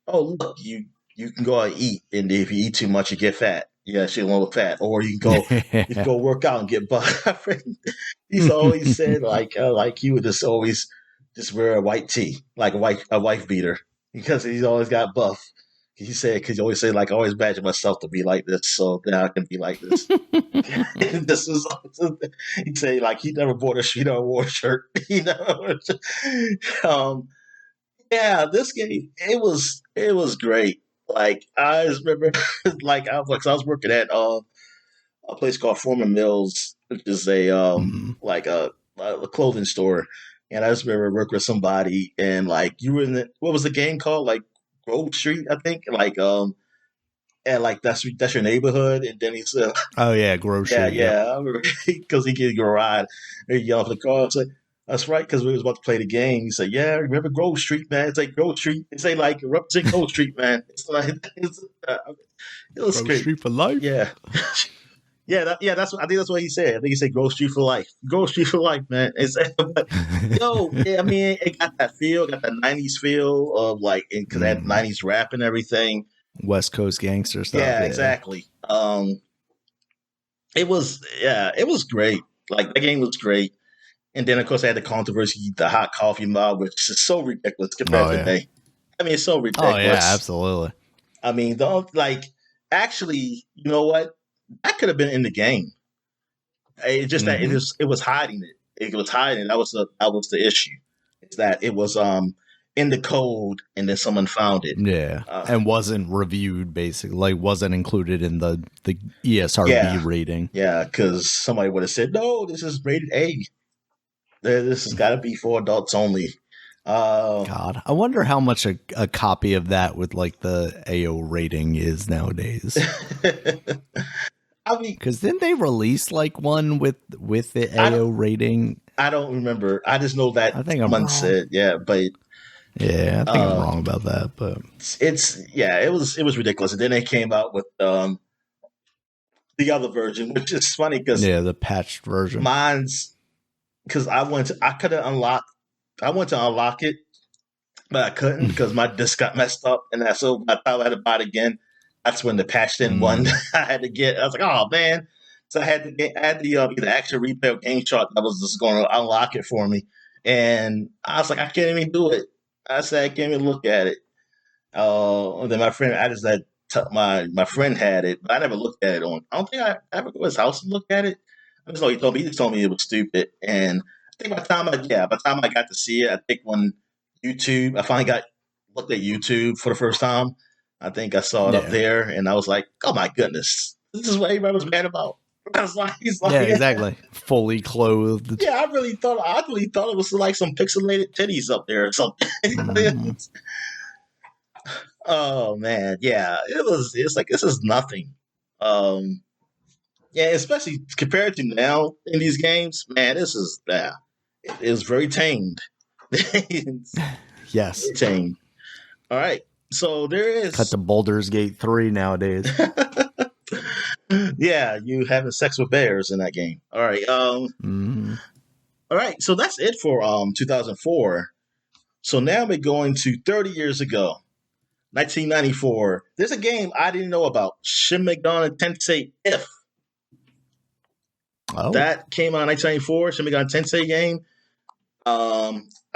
look, you can go out and eat, and if you eat too much you get fat. Yeah, she'll look fat. Or you can go work out and get buff. He's always said like he would just always just wear a white tee, like a wife beater, because he's always got buff. He said, because you always say, like, I always imagine myself to be like this, so now I can be like this. This is, he say, like, he never wore a shirt, um, yeah, this game, it was great. Like, I just remember, like, I was working at a place called Foreman Mills, which is like a clothing store. And I just remember working with somebody, and like you were in what was the game called? Like Grove Street, I think. And like that's your neighborhood. And then he said, Oh yeah, yeah, grocery. Yep. yeah, I remember because he gave you a ride. And he yelled for the car. It's like, that's right, because we was about to play the game. He said, "Yeah, remember Grove Street, man? It's like Grove Street. It's like represent Grove Street, man. It's like it was great. Grocery for life. Yeah." That's what I think. That's what he said. I think he said "Grow Street for life." Grow Street for life, man. But yeah, I mean, it got that feel, got that '90s feel of like, because that '90s rap and everything. West Coast gangster stuff. Yeah, exactly. It was great. Like the game was great, and then of course I had the controversy, the hot coffee mob, which is so ridiculous compared to today. I mean, it's so ridiculous. Oh yeah, absolutely. I mean, actually, you know what? That could have been in the game. It just that it was hiding it. It was hiding. That was the issue. It's that it was in the code, and then someone found it. Yeah, and wasn't reviewed. Basically, like wasn't included in the ESRB rating. Yeah, because somebody would have said, "No, this is rated A. This has got to be for adults only." God, I wonder how much a copy of that with like the AO rating is nowadays. I mean, because didn't they release like one with the AO rating? I don't remember. I just know that I think I'm wrong. Said, but yeah, I think I'm wrong about that. But it was ridiculous. And then they came out with the other version, which is funny because the patched version. Mine's because I went to unlock it, but I couldn't because my disc got messed up, and so I thought I had to buy it again. That's when the patched in one I had to get. I was like, oh man! So I had the either Action Replay or Game Shark that was just going to unlock it for me, and I was like, I can't even do it. I said, I can't even look at it. And then my friend, my friend had it, but I never looked at it on. I don't think I ever go to his house and look at it. I just know he told me it was stupid, and I think by the time I got to see it, I think when I finally looked at YouTube for the first time. I think I saw it up there, and I was like, "Oh my goodness, this is what everybody was mad about." I was like, exactly, fully clothed. Yeah, I really thought it was like some pixelated titties up there or something. Oh man, yeah, it's like this is nothing. Yeah, especially compared to now in these games, man, this is it is very tamed. Yes, tamed. All right. So there is cut to Baldur's Gate 3 nowadays. Yeah, you having sex with bears in that game. All right. All right. So that's it for 2004. So now we're going to 30 years ago, 1994. There's a game I didn't know about, Shin Megami Tensei If. Oh. That came out in 1994, Shin Megami Tensei game.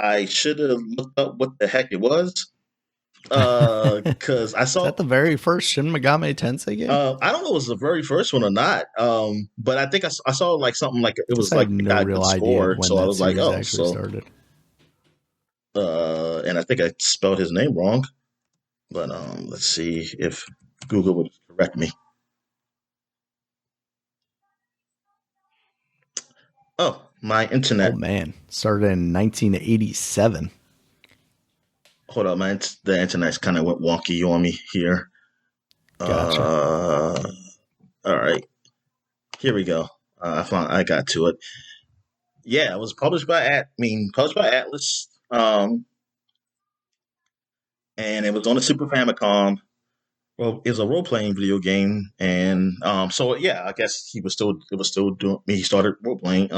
I should have looked up what the heck it was. Because I saw that the very first Shin Megami Tensei game. I don't know if it was the very first one or not. But I think I saw like something like it was like no real idea when so that I was like, oh, started. And I think I spelled his name wrong. But let's see if Google would correct me. Oh, my internet. Oh man, started in 1987. Hold on, man. The internet's kind of went wonky on me here. Gotcha. All right. Here we go. I got to it. Yeah, it was published by Atlas. And it was on the Super Famicom. Well, it was a role-playing video game, and so yeah, I guess he started role-playing.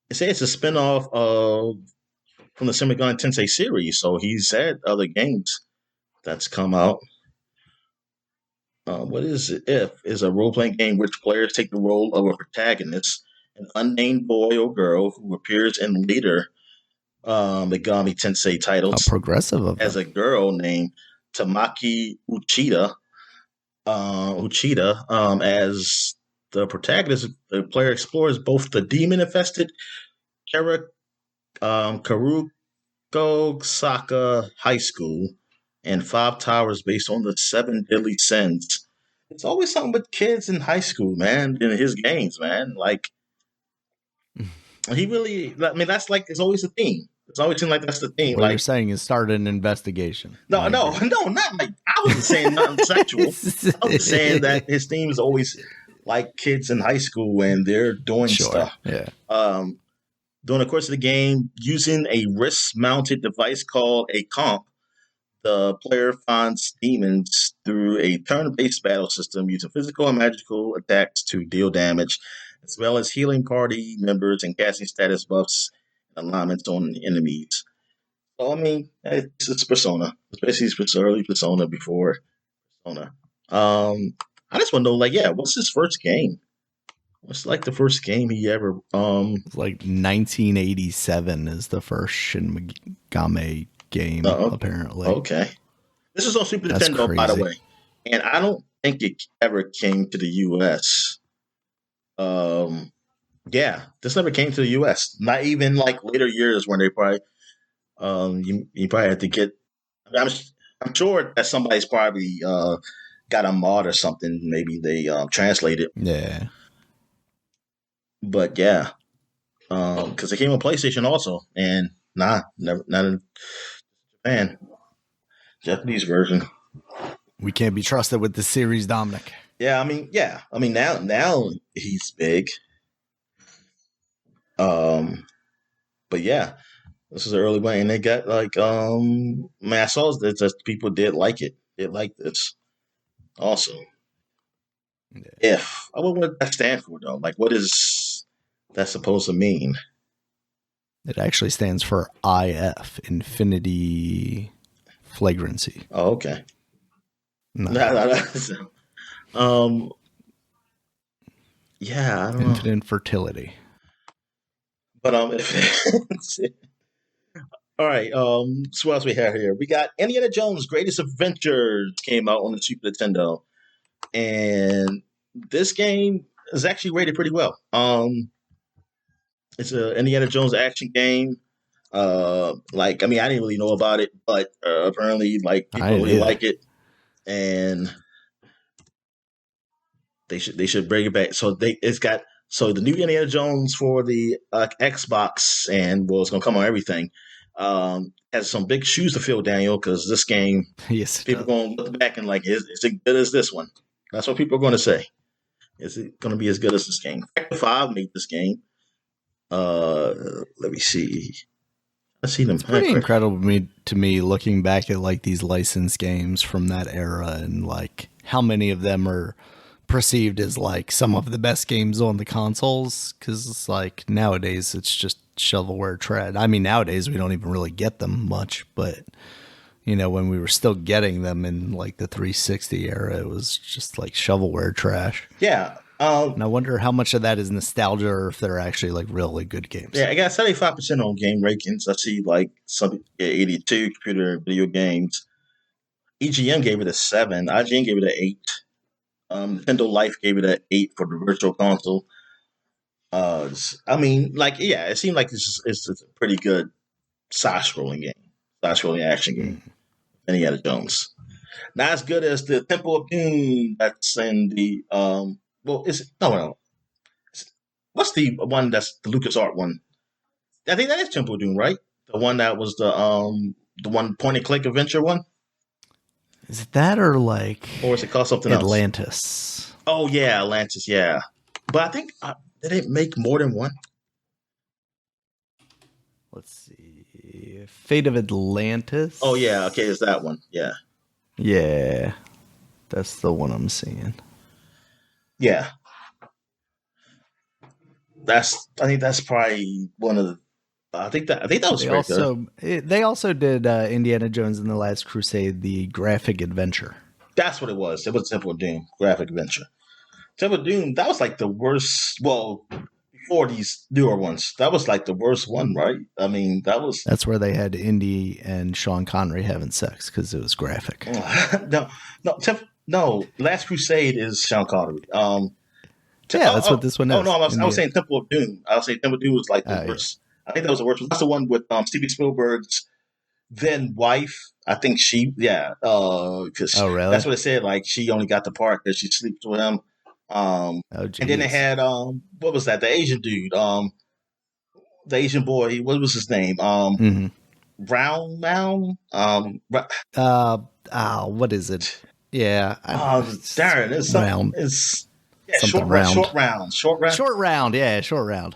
It says it's a spin-off of from the Shin Megami Tensei series, so he's had other games that's come out. What is it? If is a role-playing game which players take the role of a protagonist, an unnamed boy or girl who appears in later Megami Tensei titles. How progressive of as a girl named Tamaki Uchida, as the protagonist. The player explores both the demon-infested Karuko High School and Five Towers based on the Seven Deadly Sins. It's always something with kids in high school, man, in his games, man. Like, he really, I mean, that's like, it's always a theme. It's always seemed like that's the theme. What like, you're saying is start an investigation. no, not like, I wasn't saying nothing sexual. I was saying that his theme is always like kids in high school and they're doing stuff. Yeah. During the course of the game, using a wrist-mounted device called a comp, the player finds demons through a turn-based battle system using physical and magical attacks to deal damage, as well as healing party members and casting status buffs and alignments on enemies. So, I mean, it's Persona. Especially it's early Persona before Persona. I just want to know, like, what's his first game? What's like the first game he ever? It's like 1987 is the first Shin Megami game, apparently. Okay, this is on Super Nintendo, crazy. By the way, and I don't think it ever came to the U.S. This never came to the U.S. Not even like later years when they probably, you probably had to get. I'm sure that somebody's probably got a mod or something. Maybe they translated. Yeah. But because it came on PlayStation also, and not in Japan. Japanese version. We can't be trusted with the series, Dominic. Yeah, I mean, now he's big. But this is an early one, and they got like, man, I saw that people did like it. They like this also. Yeah. I wonder what that stands for, though. Like, what is that supposed to mean? It actually stands for IF, Infinity Flagrancy. Oh, okay. No. Yeah, I don't Infinite know. fertility. But all right. So what else we have here? We got Indiana Jones' Greatest Adventures came out on the Super Nintendo, and this game is actually rated pretty well. It's an Indiana Jones action game. I didn't really know about it, but apparently, like, people really like it, and they should bring it back. So the new Indiana Jones for the Xbox, and it's gonna come on everything. Has some big shoes to fill, Daniel, because this game, yes, people are gonna look back and like, is it good as this one? That's what people are going to say. Is it going to be as good as this game? Factor 5 made this game. Let me see. Let's see them. It's pretty incredible to me looking back at like these licensed games from that era and like how many of them are perceived as like some of the best games on the consoles, because it's like nowadays it's just shovelware tread. I mean, nowadays we don't even really get them much, but you know, when we were still getting them in like the 360 era, it was just like shovelware trash. Yeah. And I wonder how much of that is nostalgia or if they're actually like really good games. Yeah, I got 75% on game rankings. I see like some 82 computer video games. EGM gave it a 7. IGN gave it an 8. Nintendo Life gave it an 8 for the virtual console. It seemed like it's a pretty good side-scrolling game. Side-scrolling action game. Indiana Jones. Not as good as the Temple of Doom that's in the what's the one that's the LucasArts one? I think that is Temple of Doom, right? The one that was the one point and click adventure one. Is it that or is it called something Atlantis? Else? Oh yeah, Atlantis, yeah. But I think did it make more than one? Let's see. Fate of Atlantis. Oh yeah, okay, it's that one. Yeah. Yeah. That's the one I'm seeing. Yeah. I think that's probably one of the I think that was good. They also did Indiana Jones and the Last Crusade, the graphic adventure. That's what it was. It was Temple of Doom graphic adventure. Temple of Doom, that was like the worst. Well, before these newer ones. That was like the worst one, right? I mean, that was That's where they had Indy and Sean Connery having sex because it was graphic. no. Last Crusade is Sean Connery. That's what this one is. No, I was saying Temple of Doom. I was saying Temple of Doom was like the worst. Yeah. I think that was the worst. That's the one with Steven Spielberg's then wife. I think because really? that's what it said. Like she only got the part because she sleeps with him. And then they had what was that? The Asian dude, the Asian boy. What was his name? Round Mound. What is it? Yeah. Darren, it's round. It's something round. Short round. Yeah, short round.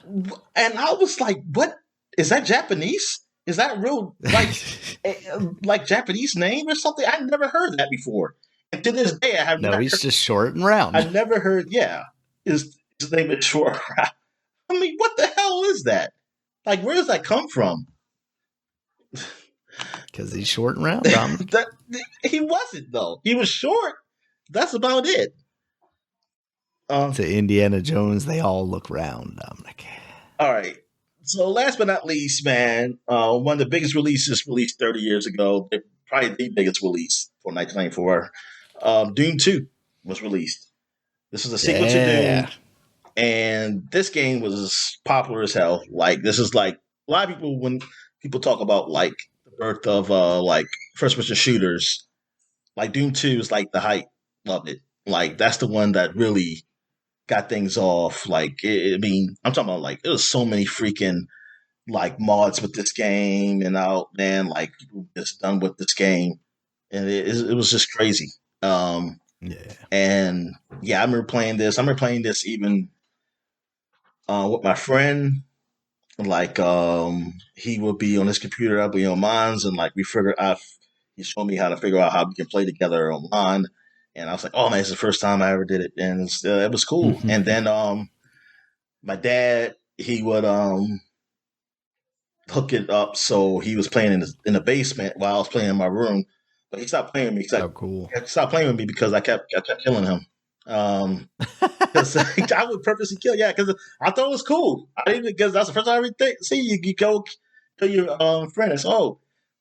And I was like, "What is that Japanese? Is that real like Japanese name or something? I never heard that before." And to this day, I have no. He's just short and round. I never heard. Yeah, his name is Short Round. I mean, what the hell is that? Like, where does that come from? Because he's short and round. He wasn't though. He was short. That's about it. To Indiana Jones, they all look round, Dominic. All right. So last but not least, man, one of the biggest releases released 30 years ago, probably the biggest release for 1994, Doom 2 was released. This is a sequel to Doom, and this game was popular as hell. Like, this is like a lot of people, when people talk about like the birth of like first-person shooters, like Doom 2 is like the height of it. Like, that's the one that really got things off. Like, I mean, I'm talking about like there was so many freaking like mods with this game, and man, like people just done with this game, and it was just crazy. And I remember playing this. I remember playing this even with my friend. Like, he would be on his computer, I'll be on mine, and like he showed me how to figure out how we can play together online. And I was like, "Oh man, it's the first time I ever did it," and it was cool. Mm-hmm. And then my dad, he would hook it up, so he was playing in the basement while I was playing in my room. But he stopped playing with me. Cool! He stopped playing with me because I kept killing him. Because I would purposely kill. Yeah, because I thought it was cool. I didn't, because that's the first time I ever see you go kill your friend. It's so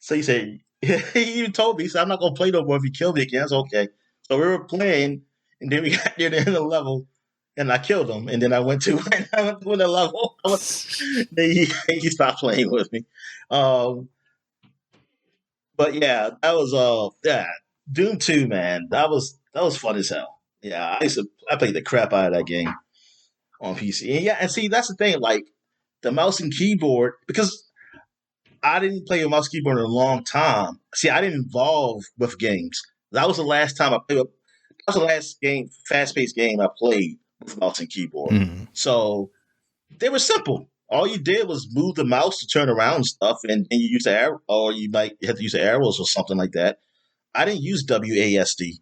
he said he even told me, he said, "I'm not gonna play no more if you kill me again." It's okay. So we were playing, and then we got near the end of the level, and I killed him. And then I went to the level. He stopped playing with me. But yeah, that was Doom 2, man. That was fun as hell. Yeah, I played the crap out of that game on PC. And see, that's the thing. Like the mouse and keyboard, because I didn't play a mouse and keyboard in a long time. See, I didn't involve with games. That was the last time I played. That was the last game, fast-paced game I played with mouse and keyboard. Mm-hmm. So they were simple. All you did was move the mouse to turn around and stuff, and you use the arrow, or you might have to use the arrows or something like that. I didn't use WASD.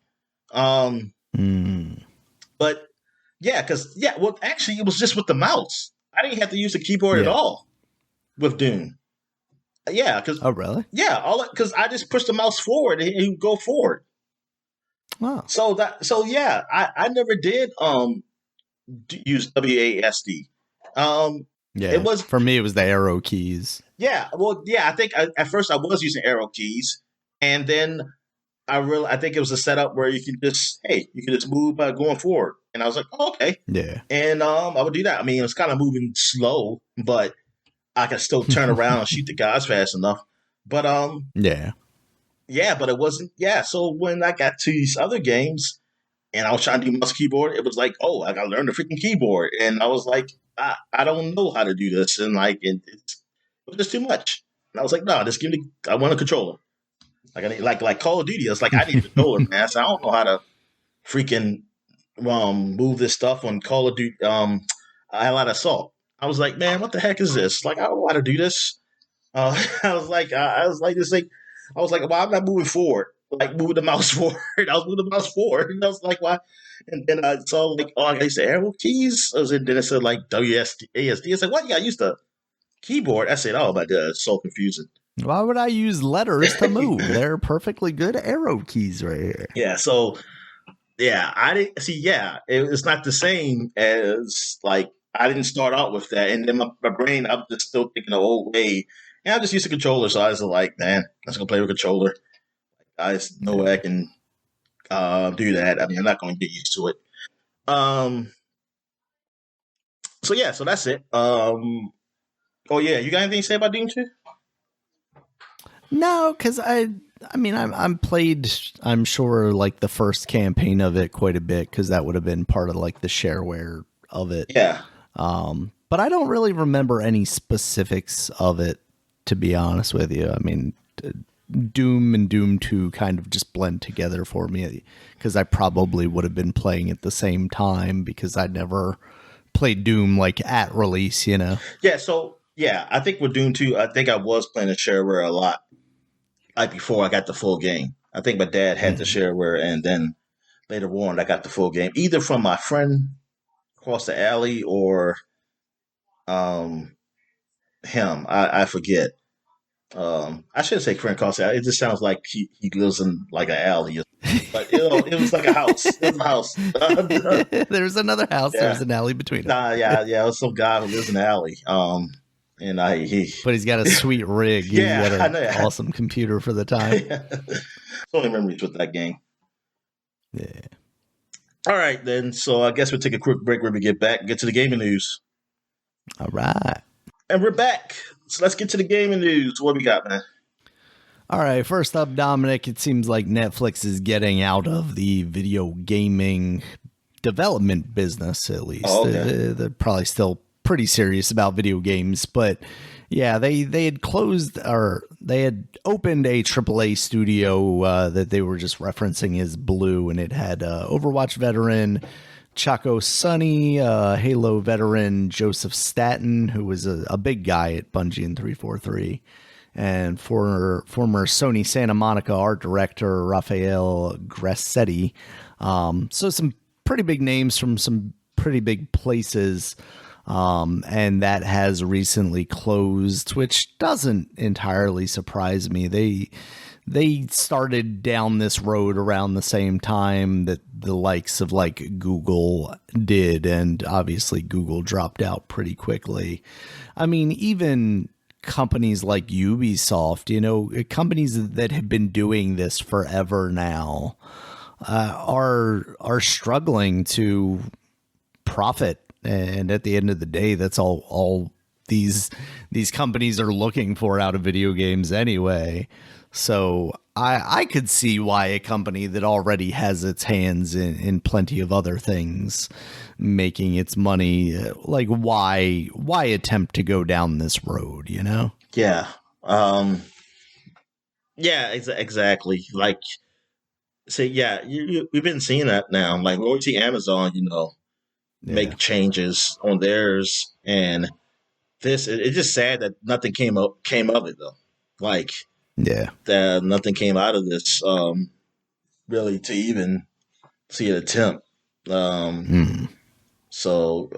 But well, actually, it was just with the mouse. I didn't have to use the keyboard at all with Doom. Yeah, because really? Yeah, because I just pushed the mouse forward and he would go forward. Wow. I never did use WASD. It was for me. It was the arrow keys. Yeah, well, yeah. I think at first I was using arrow keys, and then I think it was a setup where you can just move by going forward, and I was like, oh, okay, yeah. And I would do that. I mean, it was kind of moving slow, but I could still turn around and shoot the guys fast enough. But but it wasn't. Yeah, so when I got to these other games, and I was trying to do mouse keyboard, it was like, oh, I got to learn the freaking keyboard, and I was like, I don't know how to do this, and like it was just too much. And I was like, no, just give me. I want a controller. Like Call of Duty. It's like I need a controller, man. So I don't know how to freaking move this stuff on Call of Duty. Allied Assault. I was like, man, what the heck is this? Like, I don't know how to do this. I was like, well, I'm not moving forward. Like, moving the mouse forward. I was moving the mouse forward. And I was like, why? And then I saw, like, I got used to arrow keys. And then it said, like, WASD. I said, what? You got used to keyboard? I said, oh, my God, it's so confusing. Why would I use letters to move? They're perfectly good arrow keys right here. Yeah, so, yeah, I didn't see, it's not the same as, like, I didn't start out with that, and then my brain, I'm just still thinking the old way, and I just used a controller, so I was like, man, let's go play with a controller. There's no way I can do that. I mean, I'm not going to get used to it. So yeah, so that's it. Oh yeah, you got anything to say about Doom 2? No, because I mean, I'm played, I'm sure, like the first campaign of it quite a bit, because that would have been part of like the shareware of it. Yeah. But I don't really remember any specifics of it, to be honest with you. I mean, Doom and Doom 2 kind of just blend together for me, because I probably would have been playing at the same time, because I never played Doom like at release, you know? Yeah, so yeah, I think with Doom 2, I think I was playing the shareware a lot, like before I got the full game. I think my dad had the shareware, and then later on I got the full game, either from my friend across the alley or him. I forget. I shouldn't say friend across the alley. It just sounds like he lives in like an alley. But it was like a house. It was a house. There's another house. Yeah. There's an alley between them. Yeah. It was some guy who lives in the alley. But he's got a sweet rig. He's got I know. an awesome computer for the time. Only memories with that game. Yeah. All right, then. So I guess we'll take a quick break when we get back and get to the gaming news. All right. And we're back. So let's get to the gaming news. What we got, man? All right. First up, Dominic, it seems like Netflix is getting out of the video gaming development business, at least. Oh, okay. They're probably still pretty serious about video games, but yeah, they had closed, or they had opened a AAA studio that they were just referencing as Blue, and it had Overwatch veteran Chaco Sonny, Halo veteran Joseph Staten, who was a big guy at Bungie in 343, and former Sony Santa Monica art director Rafael Grassetti. So some pretty big names from some pretty big places. And that has recently closed, which doesn't entirely surprise me. They started down this road around the same time that the likes of like Google did, and obviously Google dropped out pretty quickly. I mean, even companies like Ubisoft, you know, companies that have been doing this forever now, are struggling to profit. And at the end of the day, that's all these companies are looking for out of video games anyway. So I could see why a company that already has its hands in plenty of other things making its money, like why attempt to go down this road, you know? Yeah. Exactly. Like, say, yeah, we've been seeing that now. Like, we always see Amazon, you know, make changes on theirs, and it's just sad that nothing came of it though. Like, that nothing came out of this really to even see an attempt. So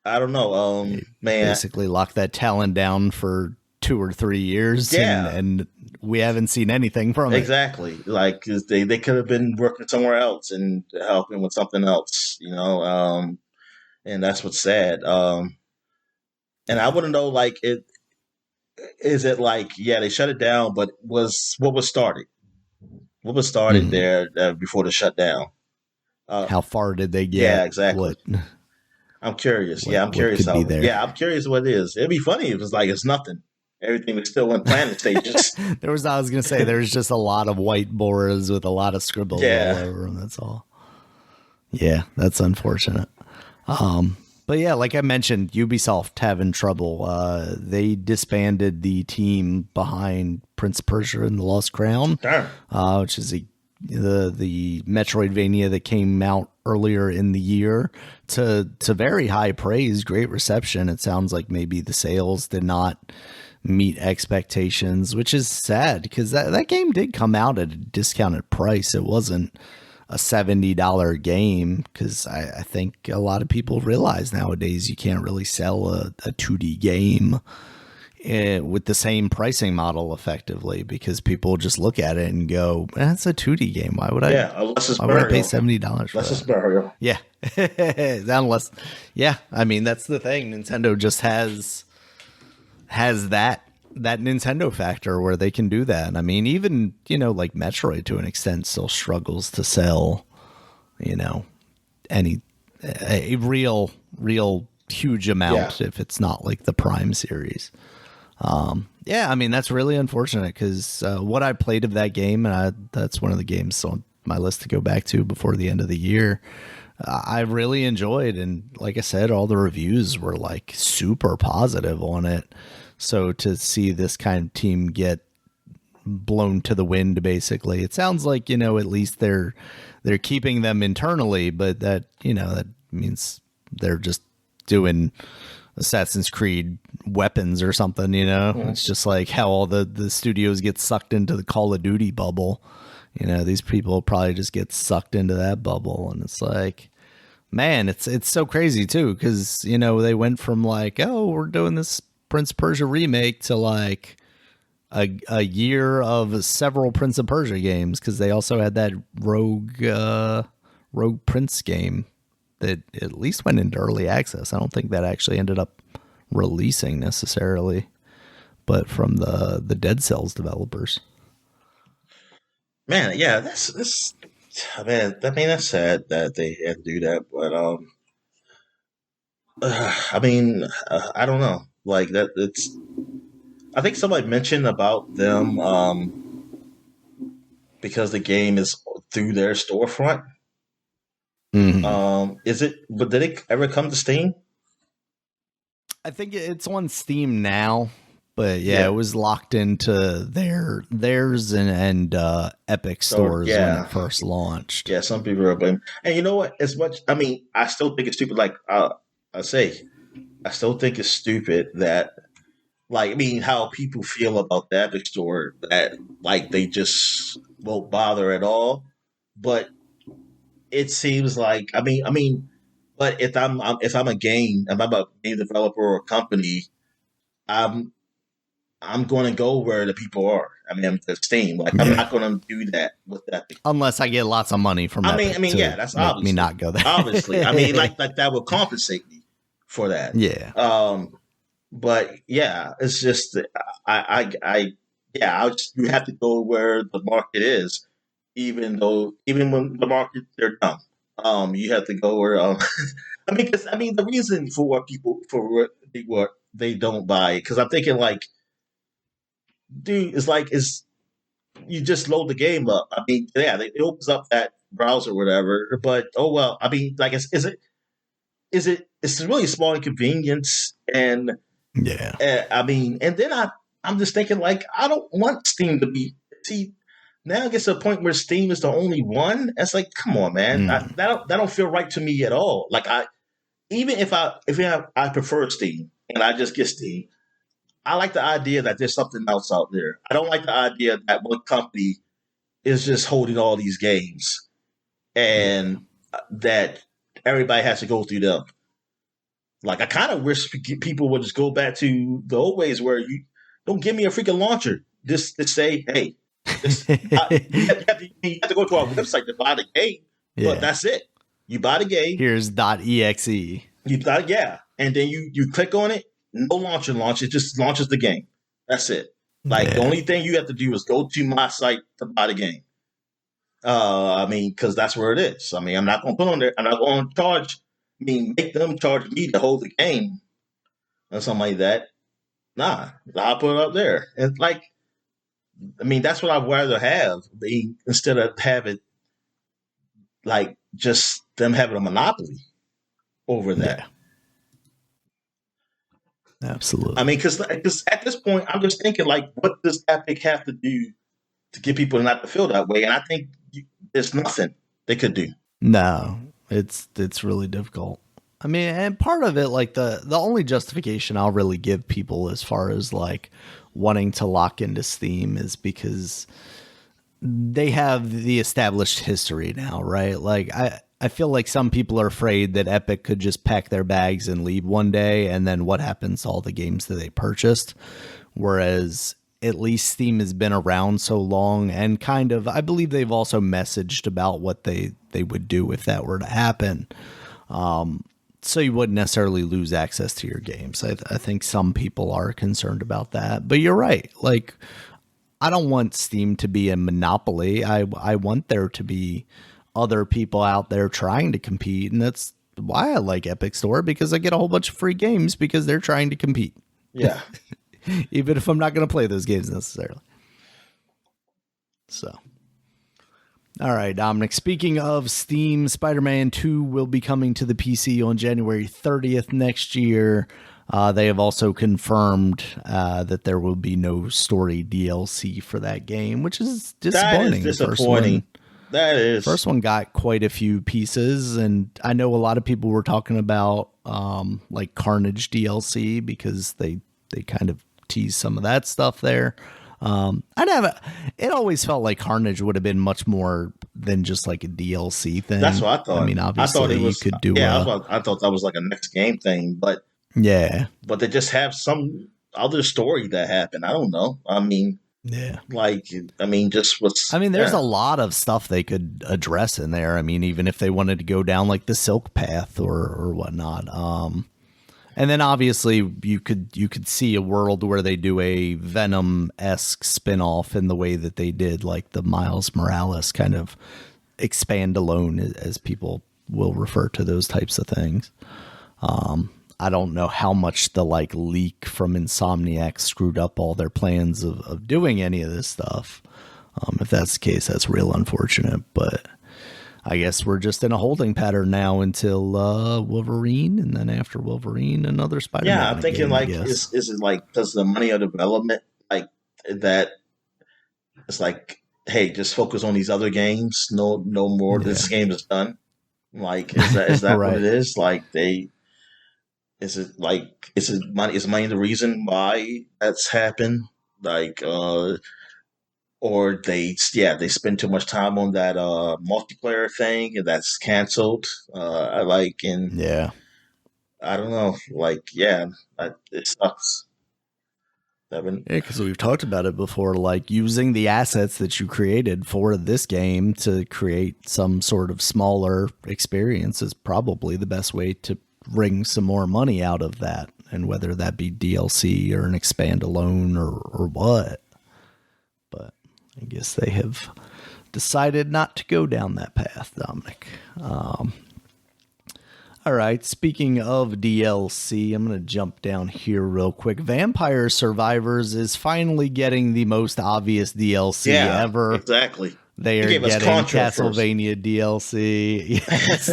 I don't know. Man, basically locked that talent down for 2 or 3 years, and we haven't seen anything from it. Exactly. Like, 'cause they could have been working somewhere else and helping with something else, you know. And that's what's sad. And I want to know, like, is it like, yeah, they shut it down, but what was started? What was started there before the shutdown? How far did they get? Yeah, exactly. I'm curious. I'm curious. I'm curious what it is. It'd be funny if it was like it's nothing. Everything was still in planet stages. I was going to say, there's just a lot of whiteboards with a lot of scribbles all over them. That's all. Yeah, that's unfortunate. But yeah, like I mentioned, Ubisoft having trouble. They disbanded the team behind Prince of Persia and the Lost Crown, which is the Metroidvania that came out earlier in the year to very high praise, great reception. It sounds like maybe the sales did not meet expectations, which is sad because that game did come out at a discounted price. It wasn't a $70 game, because I think a lot of people realize nowadays you can't really sell a 2D game with the same pricing model effectively, because people just look at it and go, that's a 2D game. Why would I? Yeah, unless it's why would I pay Mario. $70 for Unless that? it's Mario. Yeah. Unless, yeah. I mean, that's the thing. Nintendo just has that Nintendo factor where they can do that. And I mean, even, like Metroid to an extent still struggles to sell, any a real huge amount if it's not like the Prime series. Yeah, I mean, that's really unfortunate because what I played of that game, and that's one of the games on my list to go back to before the end of the year, I really enjoyed. And like I said, all the reviews were like super positive on it. So to see this kind of team get blown to the wind, basically, it sounds like, at least they're keeping them internally, but that, that means they're just doing Assassin's Creed weapons or something, It's just like how all the studios get sucked into the Call of Duty bubble. These people probably just get sucked into that bubble, and it's like, man, it's so crazy too, because they went from like, oh, we're doing this Prince of Persia remake to like a year of several Prince of Persia games, because they also had that Rogue Prince game that at least went into early access. I don't think that actually ended up releasing necessarily, but from the Dead Cells developers. Man, yeah, that's man. I mean, that's sad that they had to do that, but I mean, I don't know. Like that, it's. I think somebody mentioned about them because the game is through their storefront. Mm-hmm. Is it? But did it ever come to Steam? I think it's on Steam now, but yeah, it was locked into theirs and Epic stores when it first launched. Yeah, some people are blaming. And you know what? As much, I mean, I still think it's stupid. Like I still think it's stupid that, like, I mean, how people feel about the Epic store, that like they just won't bother at all. But it seems like, I mean, but if I'm a game developer or a company, I'm going to go where the people are. I mean, to Steam. Like, I'm not going to do that with Epic unless I get lots of money from Epic. I mean, yeah, that's make obviously me not go there. Obviously, I mean, like that would compensate me for that. Yeah. But yeah, it's just you have to go where the market is, even when the market they're dumb. You have to go where I mean, because the reason for what they don't buy, because I'm thinking like, dude, is you just load the game up. I mean, yeah, it opens up that browser or whatever, but oh well. I mean, like, it's really small inconvenience, and yeah. I mean, and then I'm just thinking like, I don't want Steam to be. See, now it gets to a point where Steam is the only one. It's like, come on, man, that don't feel right to me at all. Like, even if I prefer Steam and I just get Steam, I like the idea that there's something else out there. I don't like the idea that one company is just holding all these games and that everybody has to go through them. Like, I kind of wish people would just go back to the old ways where you don't give me a freaking launcher. Just say, hey, you have to go to our website to buy the game, but that's it. You buy the game. Here's .exe. And then you click on it. No launcher launch. It just launches the game. That's it. Like, the only thing you have to do is go to my site to buy the game. I mean, because that's where it is. I mean, I'm not going to put on there. I'm not going to charge. I mean, make them charge me to hold the game or something like that. Nah, I'll put it up there. And like, I mean, that's what I'd rather have, instead of having like just them having a monopoly over that. Yeah. Absolutely. I mean, because at this point, I'm just thinking, like, what does Epic have to do to get people not to feel that way? And I think there's nothing they could do. No, it's really difficult. I mean, and part of it, like the only justification I'll really give people as far as like wanting to lock into Steam is because they have the established history now, right? Like I feel like some people are afraid that Epic could just pack their bags and leave one day, and then what happens to all the games that they purchased? Whereas at least Steam has been around so long, and kind of, I believe they've also messaged about what they would do if that were to happen. So you wouldn't necessarily lose access to your games. I think some people are concerned about that, but you're right. Like, I don't want Steam to be a monopoly. I want there to be other people out there trying to compete, and that's why I like Epic Store, because I get a whole bunch of free games because they're trying to compete. Yeah. Even if I'm not going to play those games necessarily. So, all right, Dominic, speaking of Steam, Spider-Man 2 will be coming to the PC on January 30th next year. They have also confirmed that there will be no story DLC for that game, which is disappointing. That is disappointing. That is. First one got quite a few pieces, and I know a lot of people were talking about like Carnage DLC because they kind of teased some of that stuff there. It always felt like Carnage would have been much more than just like a DLC thing. That's what I thought. I mean, obviously, you could do. I thought that was like a next game thing, but yeah, but they just have some other story that happened. I don't know. I mean, yeah, just what's. I mean, there's a lot of stuff they could address in there. I mean, even if they wanted to go down like the Silk Path or whatnot. And then obviously you could see a world where they do a Venom-esque spinoff in the way that they did like the Miles Morales kind of expand alone, as people will refer to those types of things. I don't know how much the like leak from Insomniac screwed up all their plans of doing any of this stuff. If that's the case, that's real unfortunate, but I guess we're just in a holding pattern now until Wolverine, and then after Wolverine, another Spider-Man. Yeah, I'm thinking like, is it like, does the money of development like that? It's like, hey, just focus on these other games. No more. Yeah. This game is done. Like, is that right. What it is? Like, is it money? Is money the reason why that's happened? Like, or they spend too much time on that multiplayer thing, and that's canceled. I don't know. Like, it sucks. Yeah, because we've talked about it before. Like, using the assets that you created for this game to create some sort of smaller experience is probably the best way to wring some more money out of that, and whether that be DLC or an expand alone or what. I guess they have decided not to go down that path, Dominic. All right, speaking of DLC, I'm going to jump down here real quick. Vampire Survivors is finally getting the most obvious DLC ever. Exactly. They are getting Castlevania DLC. Yes,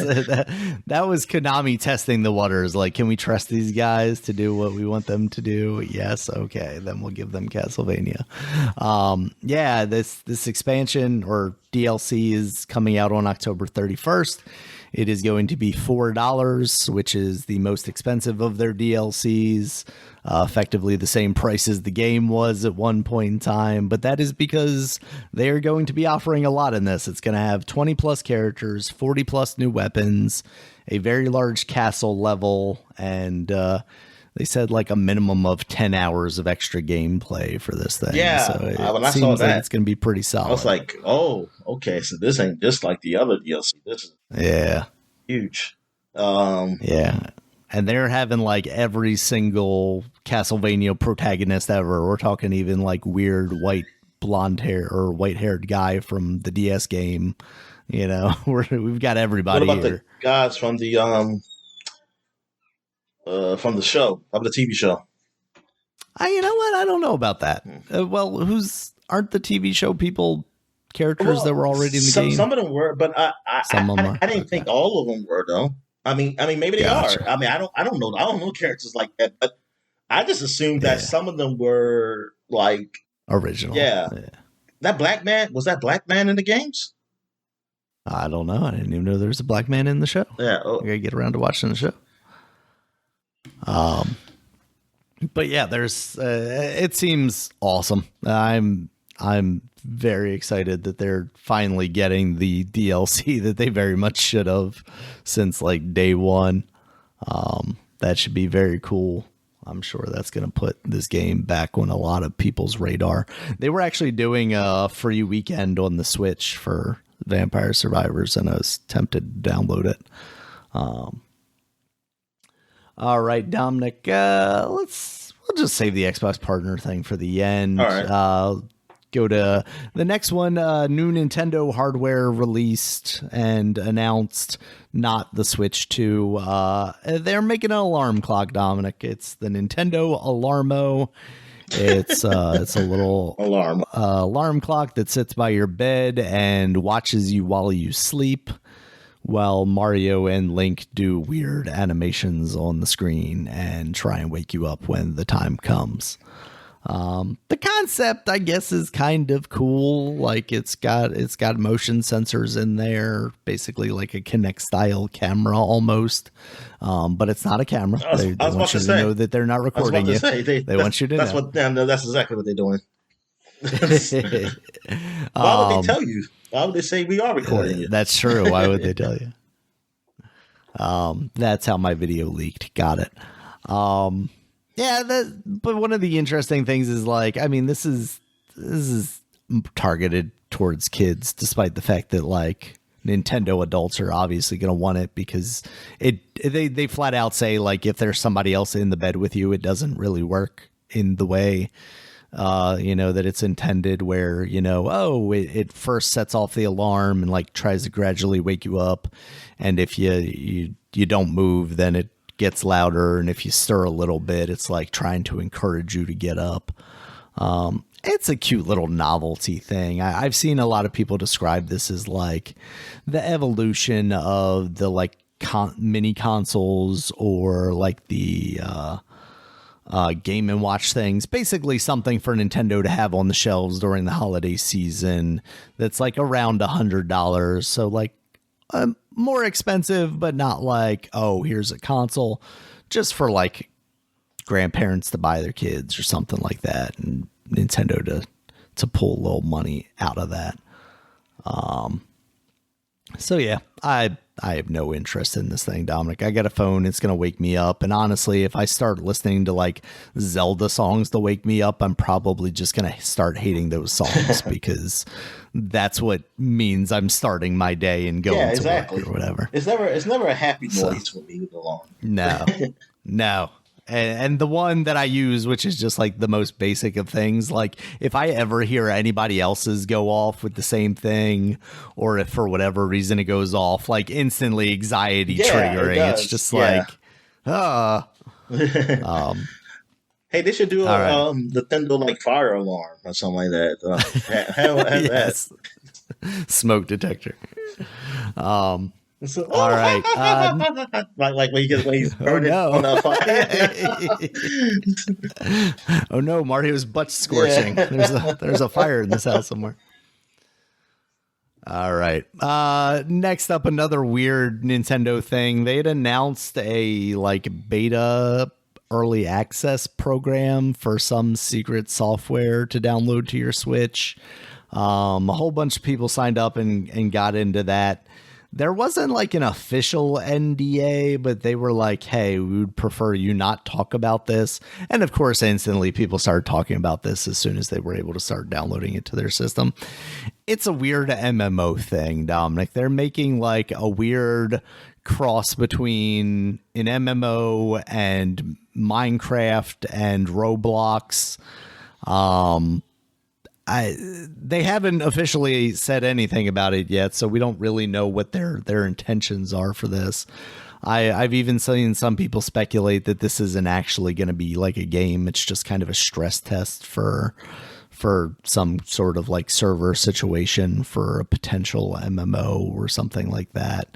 that was Konami testing the waters. Like, can we trust these guys to do what we want them to do? Yes. Okay. Then we'll give them Castlevania. This expansion or DLC is coming out on October 31st. It is going to be $4, which is the most expensive of their DLCs. Effectively the same price as the game was at one point in time, but that is because they are going to be offering a lot in this. It's going to have 20 plus characters, 40 plus new weapons, a very large castle level, and they said like a minimum of 10 hours of extra gameplay for this thing. Yeah, so when I saw that, like it's going to be pretty solid. I was like, oh, okay, so this ain't just like the other DLC. This is huge. And they're having like every single Castlevania protagonist ever. We're talking even like weird white blonde hair or white haired guy from the DS game. You know, we've got everybody. What about here. The guys from the show, of the TV show? You know what? I don't know about that. Aren't the TV show people characters that were already in the game? Some of them were, but I didn't think all of them were though. I mean, maybe they are. I mean, I don't know. I don't know characters like that, but I just assumed that some of them were like original. Yeah. That black man, was that black man in the games? I don't know. I didn't even know there was a black man in the show. Yeah. I gotta get around to watching the show. But yeah, there's. It seems awesome. I'm very excited that they're finally getting the DLC that they very much should have since like day one. That should be very cool. I'm sure that's going to put this game back on a lot of people's radar. They were actually doing a free weekend on the Switch for Vampire Survivors, and I was tempted to download it. All right, Dominic, we'll just save the Xbox partner thing for the end. All right. Go to the next one. New Nintendo hardware released and announced, not the Switch 2. They're making an alarm clock, Dominic. It's the Nintendo Alarmo. It's a little alarm clock that sits by your bed and watches you while you sleep, while Mario and Link do weird animations on the screen and try and wake you up when the time comes. The concept, I guess, is kind of cool. Like it's got motion sensors in there, basically like a Kinect style camera almost. But it's not a camera. They want you to know that they're not recording you. They want you to know. That's exactly what they're doing. Why would they tell you? Why would they say we are recording you? That's true. Why would they tell you? That's how my video leaked. Got it. Yeah, but one of the interesting things is like, I mean, this is targeted towards kids, despite the fact that like Nintendo adults are obviously going to want it because they flat out say like if there's somebody else in the bed with you, it doesn't really work in the way that it's intended, where it first sets off the alarm and like tries to gradually wake you up, and if you don't move, then it gets louder, and if you stir a little bit, it's like trying to encourage you to get up. It's a cute little novelty thing. I've seen a lot of people describe this as like the evolution of the like mini consoles, or like the Game and Watch things. Basically something for Nintendo to have on the shelves during the holiday season that's like around $100. So like more expensive, but not like, oh, here's a console, just for like grandparents to buy their kids or something like that, and Nintendo to pull a little money out of that. So yeah, I have no interest in this thing, Dominic. I got a phone, it's going to wake me up. And honestly, if I start listening to like Zelda songs to wake me up, I'm probably just going to start hating those songs because that's what means I'm starting my day and going to work or whatever. It's never a happy noise for me with the alarm. No. And the one that I use, which is just like the most basic of things, like if I ever hear anybody else's go off with the same thing, or if for whatever reason it goes off, like instantly anxiety triggering, it's just like, Hey, they should do a Nintendo like fire alarm or something like that. Yes. Smoke detector. So, all right. Like when he's burning on the fire. Oh no, Mario's butt scorching. Yeah. There's a fire in this house somewhere. All right. Next up, another weird Nintendo thing. They had announced a like beta early access program for some secret software to download to your Switch. A whole bunch of people signed up and got into that. There wasn't like an official NDA, but they were like, hey, we would prefer you not talk about this. And of course, instantly people started talking about this as soon as they were able to start downloading it to their system. It's a weird MMO thing, Dominic. They're making like a weird cross between an MMO and Minecraft and Roblox. They haven't officially said anything about it yet, so we don't really know what their intentions are for this. I've even seen some people speculate that this isn't actually going to be like a game. It's just kind of a stress test for some sort of like server situation for a potential MMO or something like that.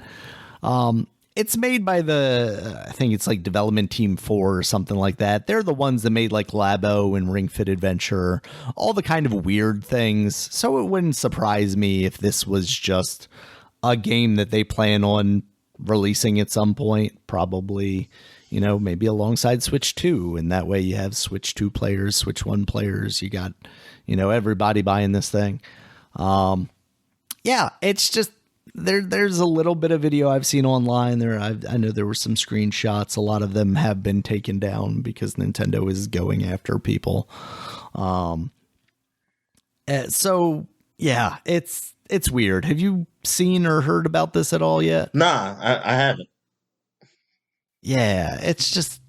It's made by I think it's like Development Team 4 or something like that. They're the ones that made like Labo and Ring Fit Adventure, all the kind of weird things. So it wouldn't surprise me if this was just a game that they plan on releasing at some point, probably, maybe alongside Switch 2. And that way you have Switch 2 players, Switch 1 players. You got, everybody buying this thing. Yeah, it's just there's a little bit of video I've seen online there. I know there were some screenshots. A lot of them have been taken down because Nintendo is going after people. So yeah, it's weird. Have you seen or heard about this at all yet? Nah, I haven't. Yeah, it's just,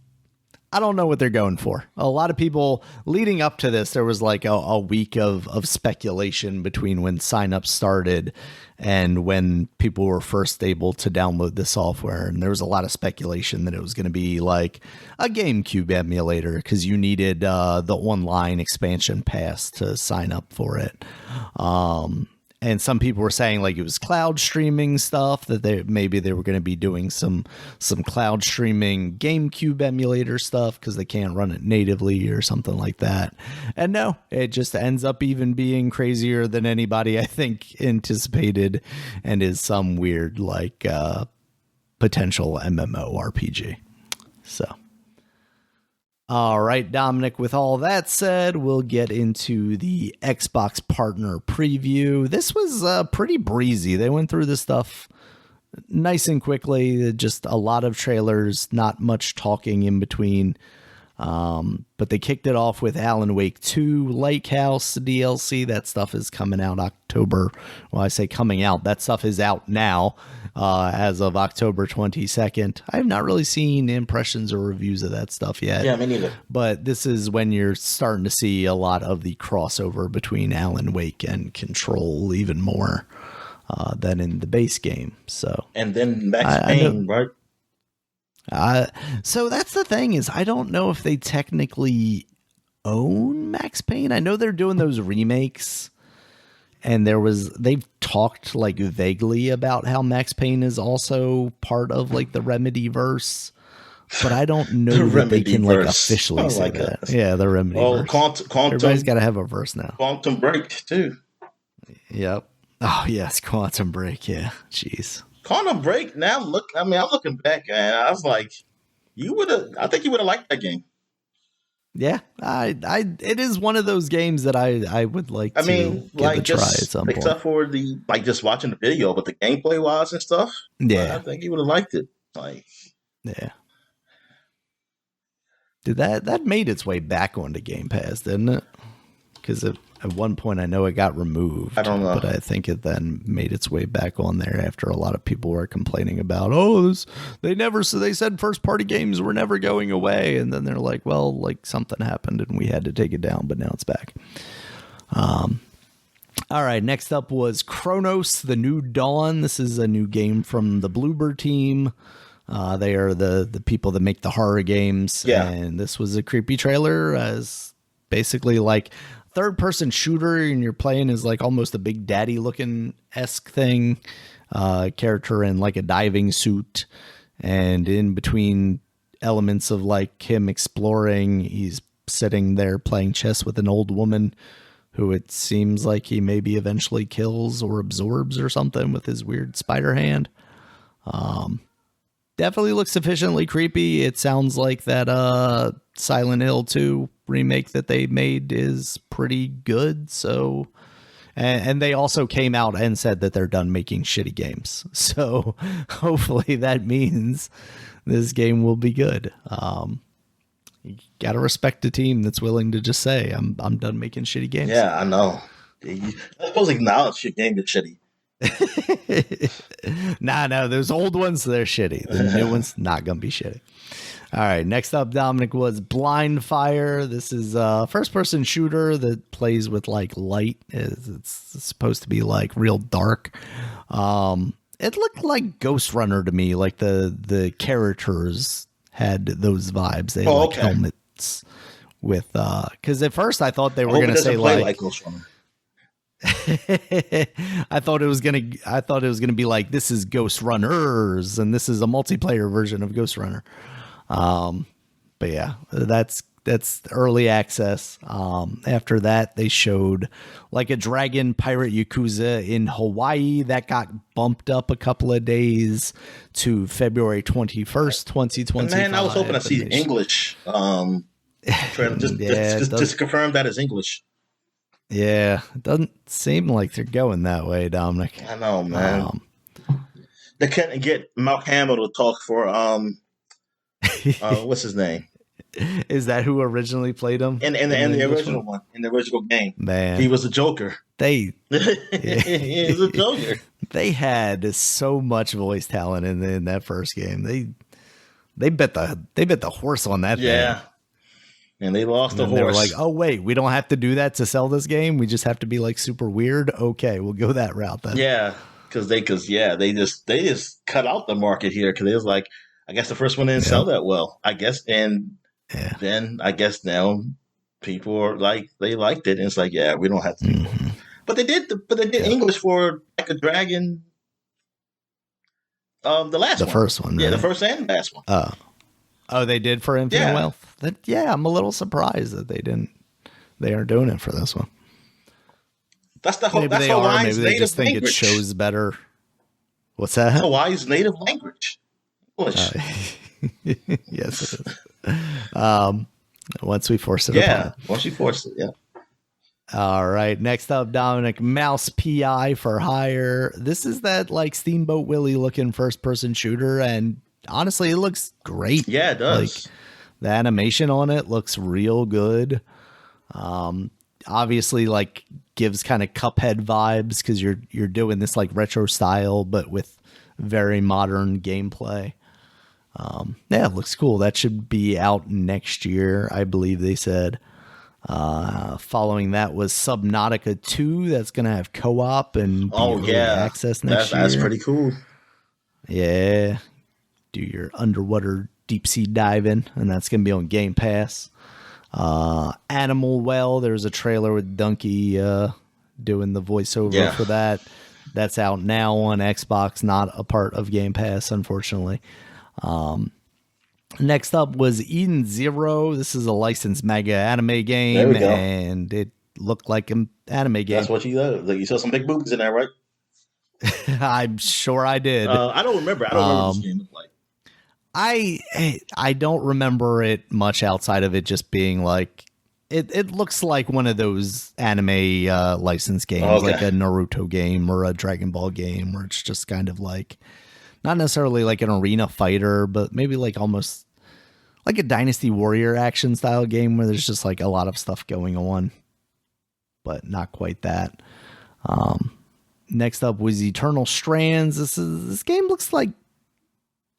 I don't know what they're going for. A lot of people leading up to this, there was like a week of speculation between when signups started and when people were first able to download the software. And there was a lot of speculation that it was going to be like a GameCube emulator because you needed the online expansion pass to sign up for it. And some people were saying like it was cloud streaming stuff, that they were going to be doing some cloud streaming GameCube emulator stuff because they can't run it natively or something like that. And no, it just ends up even being crazier than anybody I think anticipated, and is some weird like potential MMORPG. So. All right, Dominic, with all that said, we'll get into the Xbox partner preview. This was pretty breezy. They went through this stuff nice and quickly. Just a lot of trailers, not much talking in between. But they kicked it off with Alan Wake 2 Lake House DLC. That stuff is coming out October. Well, I say coming out. That stuff is out now as of October 22nd. I have not really seen impressions or reviews of that stuff yet. Yeah, me neither. But this is when you're starting to see a lot of the crossover between Alan Wake and Control even more than in the base game. So, and then Max Payne, right? So that's the thing, is I don't know if they technically own Max Payne. I know they're doing those remakes, and they've talked like vaguely about how Max Payne is also part of like the Remedy verse, but I don't know that they can like officially say that. Yeah, the Remedy verse. Everybody's got to have a verse now. Quantum Break too. Yep. Oh yes, Quantum Break. Yeah. Jeez. Quantum Break. Now I'm looking back, and I was like, I think you would have liked that game. Yeah, it is one of those games that I would like to give a try at some point. Except for just watching the video, but the gameplay wise and stuff. Yeah, I think you would have liked it. Yeah. Did that made its way back onto Game Pass, didn't it? Because at one point I know it got removed. I don't know, but I think it then made its way back on there after a lot of people were complaining about, they said first party games were never going away, and then they're like, well, like something happened and we had to take it down, but now it's back. All right, next up was Chronos: The New Dawn. This is a new game from the Bloober team. They are the people that make the horror games. Yeah. And this was a creepy trailer, as basically like third person shooter, and you're playing as like almost a Big Daddy looking esque thing, character in like a diving suit, and in between elements of like him exploring, he's sitting there playing chess with an old woman who it seems like he maybe eventually kills or absorbs or something with his weird spider hand. Definitely looks sufficiently creepy. It sounds like that Silent Hill 2 remake that they made is pretty good. So, and they also came out and said that they're done making shitty games. So hopefully that means this game will be good. You gotta respect a team that's willing to just say, I'm done making shitty games. Yeah, I know. You're supposed to acknowledge your game is shitty. No, those old ones, they're shitty. The new one's not gonna be shitty. All right, next up, Dominic, was Blind Fire. This is a first-person shooter that plays with like light. It's supposed to be like real dark. It looked like Ghost Runner to me. Like the characters had those vibes. They had helmets with because at first I thought they were gonna say like Ghost Runner. I thought it was gonna be like, this is Ghost Runners and this is a multiplayer version of Ghost Runner. But yeah, that's that's early access. After that, they showed like a Dragon Pirate Yakuza in Hawaii that got bumped up a couple of days to February 21st, 2025. Man, I was hoping to see English. Just to confirm that is English. Yeah, it doesn't seem like they're going that way, Dominic. I know, man. They couldn't get Mark Hamill to talk for what's his name? Is that who originally played him? In the original one, in the original game. Man. He was a Joker. He was a Joker. They had so much voice talent in that first game. They bet the horse on that thing. And they lost the horse. They were like, oh wait, we don't have to do that to sell this game. We just have to be like super weird. Okay, we'll go that route then. Yeah. Because they just cut out the market here because it was like, I guess the first one didn't sell that well, I guess, and then I guess now people are like they liked it, and it's like, yeah, we don't have to. Mm-hmm. But they did English for Like a Dragon. The first one, right? The first and last one. Oh, they did for Infinite Wealth. I'm a little surprised that they aren't doing it for this one. That's the whole. Maybe that's they are. Hawaii's Maybe they just think language. It shows better. What's that? Hawaii's native language. English. Yes, it is. Once we force it. Once you force it. Yeah. All right. Next up, Dominic, Mouse PI for Hire. This is that like Steamboat Willie looking first-person shooter, and honestly, it looks great. Yeah, it does. Like the animation on it looks real good. Obviously, like gives kind of Cuphead vibes because you're doing this like retro style, but with very modern gameplay. It looks cool. That should be out next year, I believe they said. Following that was Subnautica 2. That's going to have co-op and access next year. That's pretty cool. Yeah. Do your underwater deep sea diving, and that's going to be on Game Pass. Animal Well, there's a trailer with Donkey doing the voiceover for that. That's out now on Xbox, not a part of Game Pass, unfortunately. Next up was Eden Zero. This is a licensed manga anime game, and it looked like an anime game. That's what you got. Like, you saw some big boobies in there, right? I'm sure I did. I don't remember. I don't remember what this game looked like. I don't remember it much outside of it just being like it looks like one of those anime licensed games, like a Naruto game or a Dragon Ball game, where it's just kind of like not necessarily like an arena fighter, but maybe like almost like a Dynasty Warrior action style game where there's just like a lot of stuff going on, but not quite that. Next up was Eternal Strands. This game looks like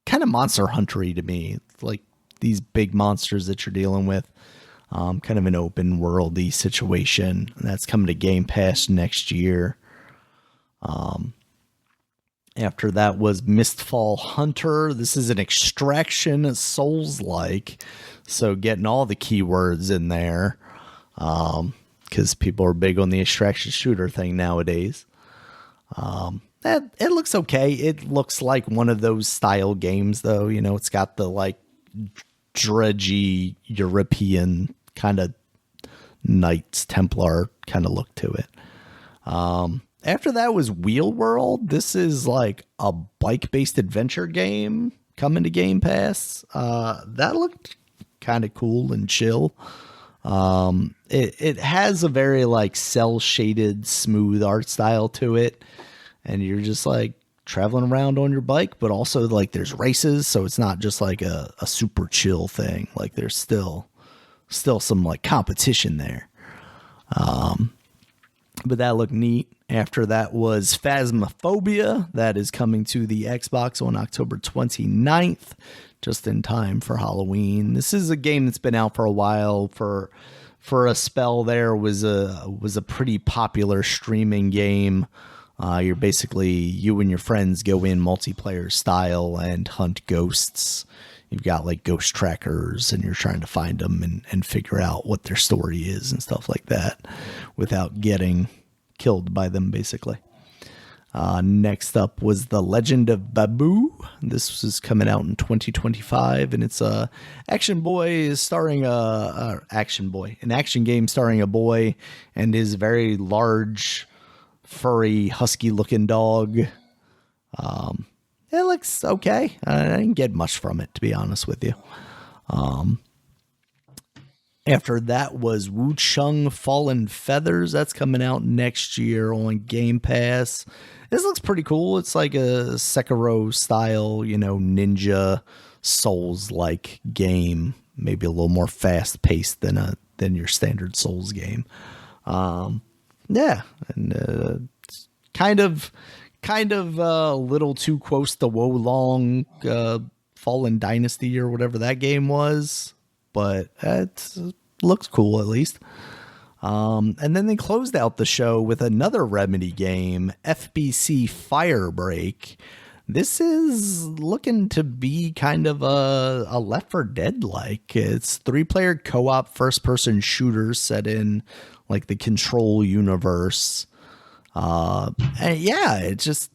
kind of Monster Hunter-y to me. It's like these big monsters that you're dealing with. Kind of an open worldy situation. And that's coming to Game Pass next year. After that was Mistfall Hunter. This is an extraction Souls-like. So getting all the keywords in there. Because people are big on the extraction shooter thing nowadays. It looks okay. It looks like one of those style games, though. You know, it's got the like drudgy European kind of Knights Templar kind of look to it. After that was Wheel World. This is like a bike-based adventure game coming to Game Pass. That looked kind of cool and chill. It has a very like cel-shaded, smooth art style to it. And you're just like traveling around on your bike, but also like there's races. So it's not just like a super chill thing. Like there's still some like competition there. But that looked neat. After that was Phasmophobia. That is coming to the Xbox on October 29th, just in time for Halloween. This is a game that's been out for a while. For a spell there was a pretty popular streaming game. You're basically, you and your friends go in multiplayer style and hunt ghosts. You've got like ghost trackers and you're trying to find them and figure out what their story is and stuff like that without getting killed by them, basically. Next up was The Legend of Babu. This was coming out in 2025, and it's an action game starring a boy and his very large, furry, husky-looking dog. It looks okay. I didn't get much from it, to be honest with you. After that was Wu Chung Fallen Feathers. That's coming out next year on Game Pass. This looks pretty cool. It's like a Sekiro style, ninja Souls-like game. Maybe a little more fast-paced than your standard Souls game. Yeah, and kind of a little too close to Wolong Fallen Dynasty or whatever that game was. But it looks cool at least. And then they closed out the show with another Remedy game, FBC Firebreak. This is looking to be kind of a Left 4 Dead-like. It's 3-player co-op first-person shooter set in like the Control universe. And yeah, it just...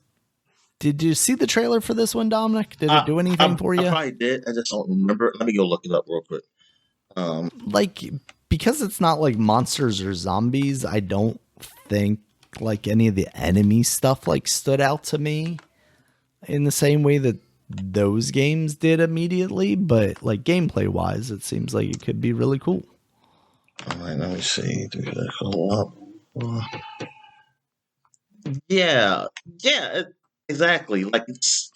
Did you see the trailer for this one, Dominic? Did it do anything for you? I probably did. I just don't remember. Let me go look it up real quick. Because it's not like monsters or zombies, I don't think like any of the enemy stuff like stood out to me in the same way that those games did immediately. But like gameplay wise, it seems like it could be really cool. All right, let me see. Do that go up? Yeah, exactly. Like it's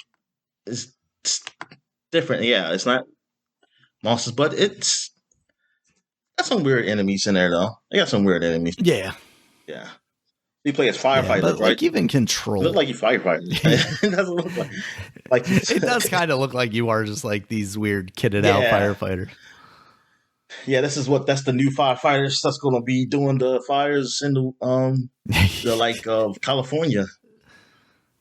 different. Yeah, it's not monsters, but it's got some weird enemies in there though. They got some weird enemies. Yeah. You play as firefighters, but right? Like even Control. You look like you firefighters. It doesn't look like it does kind of look like you are just like these weird kitted out firefighters. Yeah, that's the new firefighters that's going to be doing the fires in the California.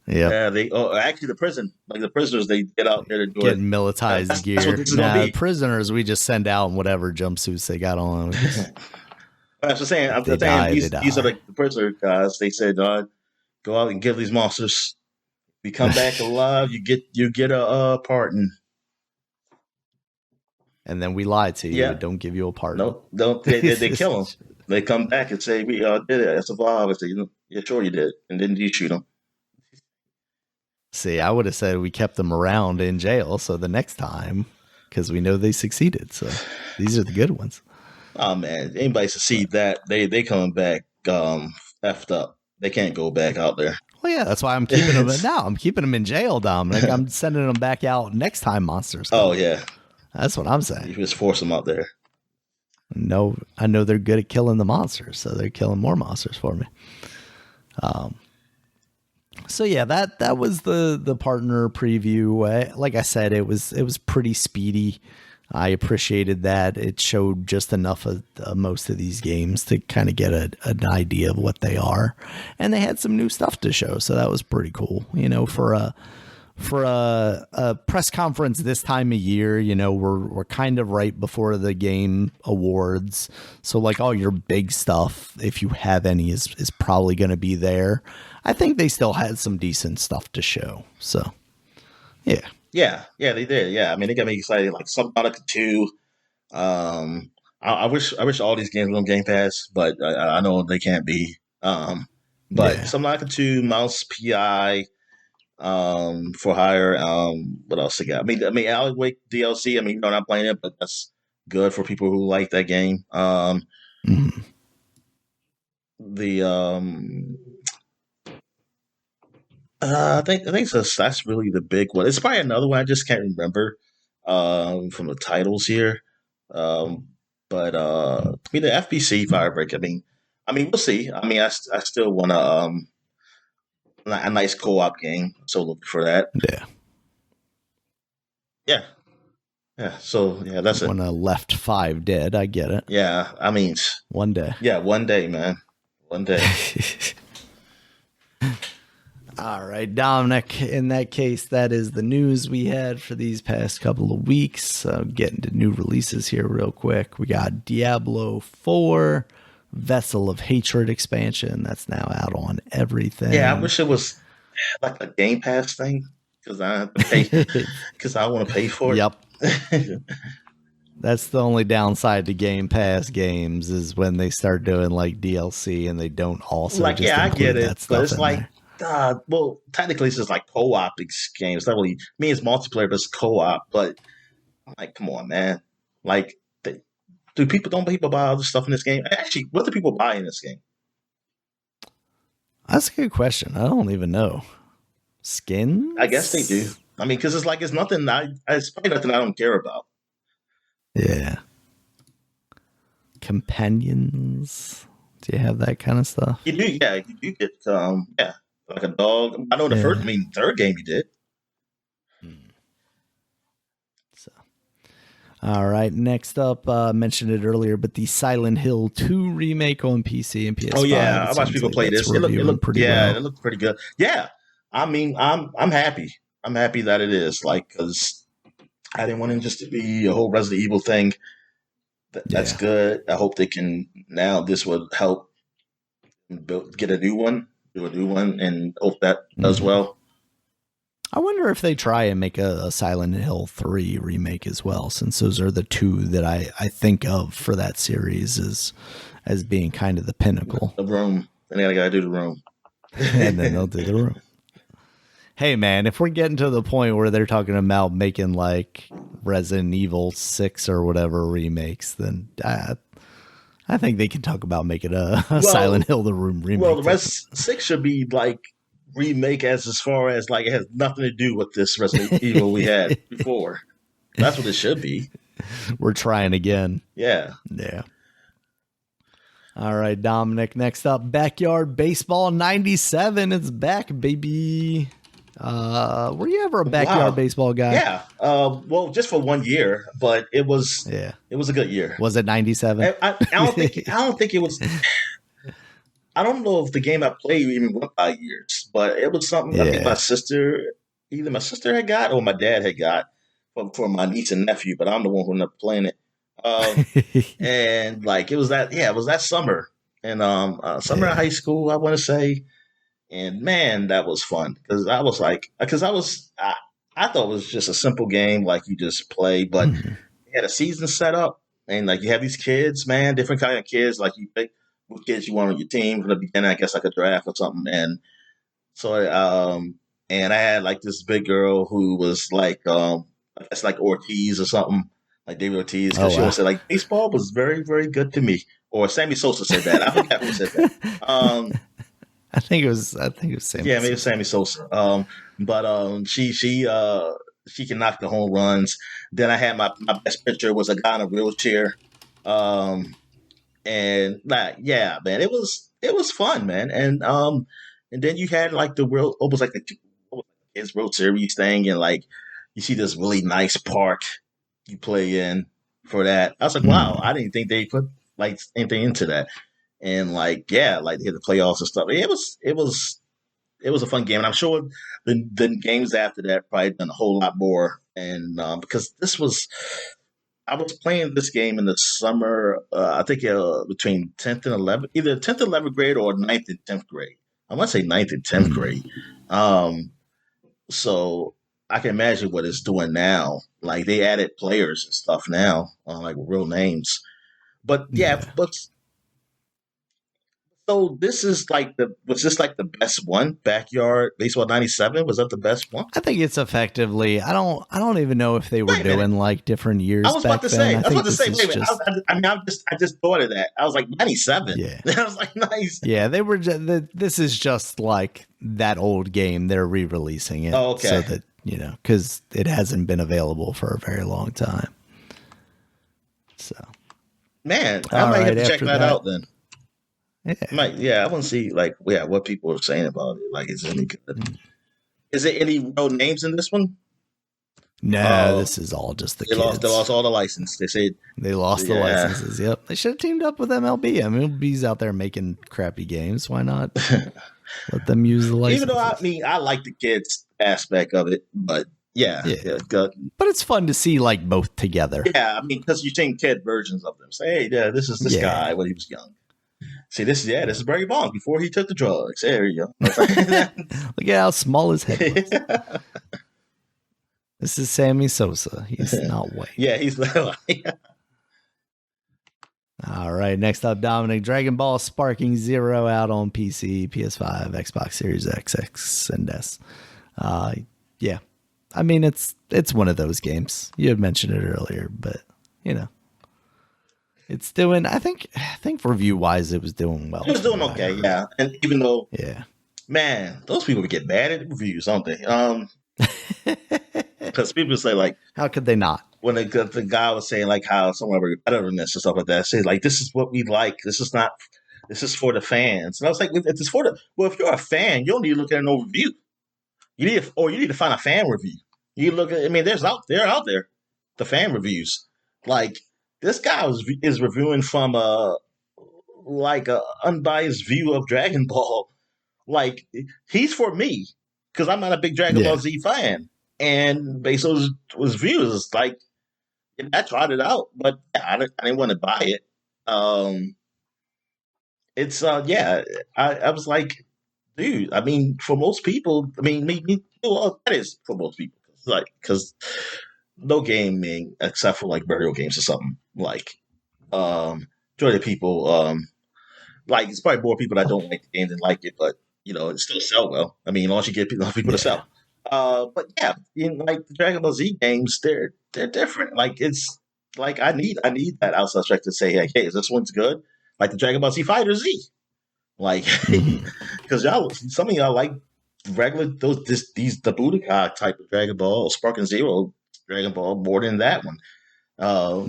Yeah, they actually the prison, like the prisoners, they get out there to do get militarized gear. That's what this is gonna be. Prisoners, we just send out in whatever jumpsuits they got on. That's what I'm saying. These are the prisoner guys. They said, go out and give these monsters. If you come back alive, you get a pardon. And then we lie to you. Yeah. Don't give you a pardon. No, don't. They kill them. They come back and say, we did it. I survived. I say, yeah, sure you did. And then you shoot them. See, I would have said we kept them around in jail. So the next time, because we know they succeeded. So these are the good ones. Oh, man. Anybody succeed that, they coming back effed up. They can't go back out there. Well, yeah, that's why I'm keeping them. Now I'm keeping them in jail, Dominic. I'm sending them back out next time monsters come. Oh, yeah. That's what I'm saying. You just force them out there. No, I know they're good at killing the monsters, so they're killing more monsters for me. So yeah, that was the partner preview. Like I said, it was pretty speedy. I appreciated that. It showed just enough of most of these games to kind of get an idea of what they are, and they had some new stuff to show. So that was pretty cool. For a press conference this time of year, we're kind of right before the game awards. So like all your big stuff, if you have any, is probably going to be there. I think they still had some decent stuff to show. So, yeah. Yeah, they did. Yeah, I mean, they got me excited. Like Subnautica 2. I wish all these games were on Game Pass, but I know they can't be. But Subnautica 2, Mouse PI, for hire. What else they got? I mean, Alan Wake DLC. I mean, I'm not playing it, but that's good for people who like that game. I think that's really the big one. It's probably another one I just can't remember from the titles here. But the FBC Firebreak. I mean, we'll see. I mean, I still want a nice co-op game. So looking for that. Yeah. So yeah, that's it. Want a Left 5 Dead? I get it. Yeah, I mean, one day. Yeah, one day, man. One day. All right, Dominic, in that case, that is the news we had for these past couple of weeks. Getting to new releases here real quick. We got Diablo 4, Vessel of Hatred expansion. That's now out on everything. Yeah, I wish it was like a Game Pass thing because I have to pay because I want to pay for it. Yep. That's the only downside to Game Pass games is when they start doing like DLC and they don't also like, just yeah, I include get it, that stuff but it's in like, there. well, technically it's just like co-op games. It's not really me. It's multiplayer, but it's co-op. But I'm like, come on, man. Like, don't people buy other stuff in this game? Actually, what do people buy in this game? That's a good question. I don't even know. Skins? I guess they do. I mean, because it's nothing. It's probably nothing I don't care about. Yeah. Companions. Do you have that kind of stuff? You do, yeah. You do get, like a dog. I know the third game you did. So, all right. Next up, mentioned it earlier, but the Silent Hill 2 remake on PC and PS5. Oh yeah, I watched people play this. It looked pretty well. It looked pretty good. Yeah, I mean, I'm happy. I'm happy that it is because I didn't want it just to be a whole Resident Evil thing. That's good. I hope they can now. This would help get a new one, do a new one, and hope that does well. I wonder if they try and make a Silent Hill 3 remake as well, since those are the two that I think of for that series as being kind of the pinnacle. The Room. And then I gotta do The Room. And then they'll do The Room. Hey man, if we're getting to the point where they're talking about making like Resident Evil 6 or whatever remakes, then I think they can talk about making a Silent Hill The Room remake. Well, the rest 6 should be like remake as far as like it has nothing to do with this Resident Evil we had before. That's what it should be. We're trying again. Yeah. Yeah. All right, Dominic. Next up, Backyard Baseball 97. It's back, baby. Were you ever a backyard baseball guy? Yeah. Well, just for 1 year, but it was a good year. Was it 97? I don't think it was. I don't know if the game I played even went by years, but it was something I think either my sister had got or my dad had got for my niece and nephew, but I'm the one who ended up playing it. And like it was that summer, and summer in high school, I want to say. And man, that was fun because I thought it was just a simple game like you just play, but you had a season set up, and like you have these kids, man, different kind of kids. Like you pick what kids you want on your team from the beginning, I guess like a draft or something. And so, and I had like this big girl who was like, I guess like Ortiz or something, like David Ortiz, because she always said like baseball was very, very good to me. Or Sammy Sosa said that. I forgot who said that. I think it was Sammy. Yeah, maybe it was Sammy Sosa. But she can knock the home runs. Then I had my best pitcher was a guy in a wheelchair. And like, yeah, man, it was fun, man. And then you had like the world almost like the kids World Series thing, and like you see this really nice park you play in for that. I was like, wow, I didn't think they put like anything into that. And like, yeah, like they had the playoffs and stuff. It was a fun game, and I'm sure the games after that probably done a whole lot more. And because I was playing this game in the summer, I think between 10th and 11th, either 10th and 11th grade or 9th and 10th grade. I want to say 9th and 10th grade. So I can imagine what it's doing now. Like they added players and stuff now, like real names. But so this is like was this like the best one? Backyard Baseball 97? Was that the best one? I think it's effectively. I don't even know if they were doing like different years. I was about to say. Wait a minute. I just thought of that. I was like 97. Yeah. I was like nice. Yeah, they were. This is just like that old game. They're re-releasing it. Oh, okay. So that because it hasn't been available for a very long time. So, man, I might have to check that out then. Yeah, I want to see like what people are saying about it. Like, is it any good? Is there any real names in this one? No, this is all just the kids. They lost all the license. They said they lost the licenses. Yep, they should have teamed up with MLB. I mean, MLB's out there making crappy games. Why not let them use the license? Even though I like the kids aspect of it, but yeah, good. But it's fun to see like both together. Yeah, I mean, because you're seeing kid versions of them. Say, hey, this is this guy when he was young. See, this is Barry Bonds before he took the drugs. There you go. Look at how small his head was. Yeah. This is Sammy Sosa. He's not white. Yeah, he's like, All right, next up, Dominic. Dragon Ball Sparking Zero out on PC, PS5, Xbox Series X, X, and S. Yeah, I mean it's one of those games. You had mentioned it earlier, but you know, it's doing. I think review wise, it was doing well. It was doing okay, yeah. And even though, yeah, man, those people would get mad at the reviews, don't they? Because people say like, how could they not? When the guy was saying like how someone repetitiveness and stuff like that, say like this is what we like. This is for the fans. And I was like, if it's for if you're a fan, you don't need to look at an overview. You need to find a fan review. You look at, I mean, they're out there, the fan reviews. Like this guy is reviewing from a unbiased view of Dragon Ball. Like he's for me because I'm not a big Dragon Ball Z fan, and based on his views, it's like I tried it out, but I didn't want to buy it. It's I was like, dude, I mean, for most people, I mean, that is for most people. It's like, because no gaming except for like video games or something. Like, majority of people, like, it's probably more people that don't like the game than like it, but it still sell well. I mean, once you get enough people to sell. But yeah, like the Dragon Ball Z games, they're different. Like it's like I need that outside check to say, hey, this one's good. Like the Dragon Ball Z Fighter Z. Like, because some of y'all like regular the Budokai type of Dragon Ball, or Sparking Zero Dragon Ball more than that one.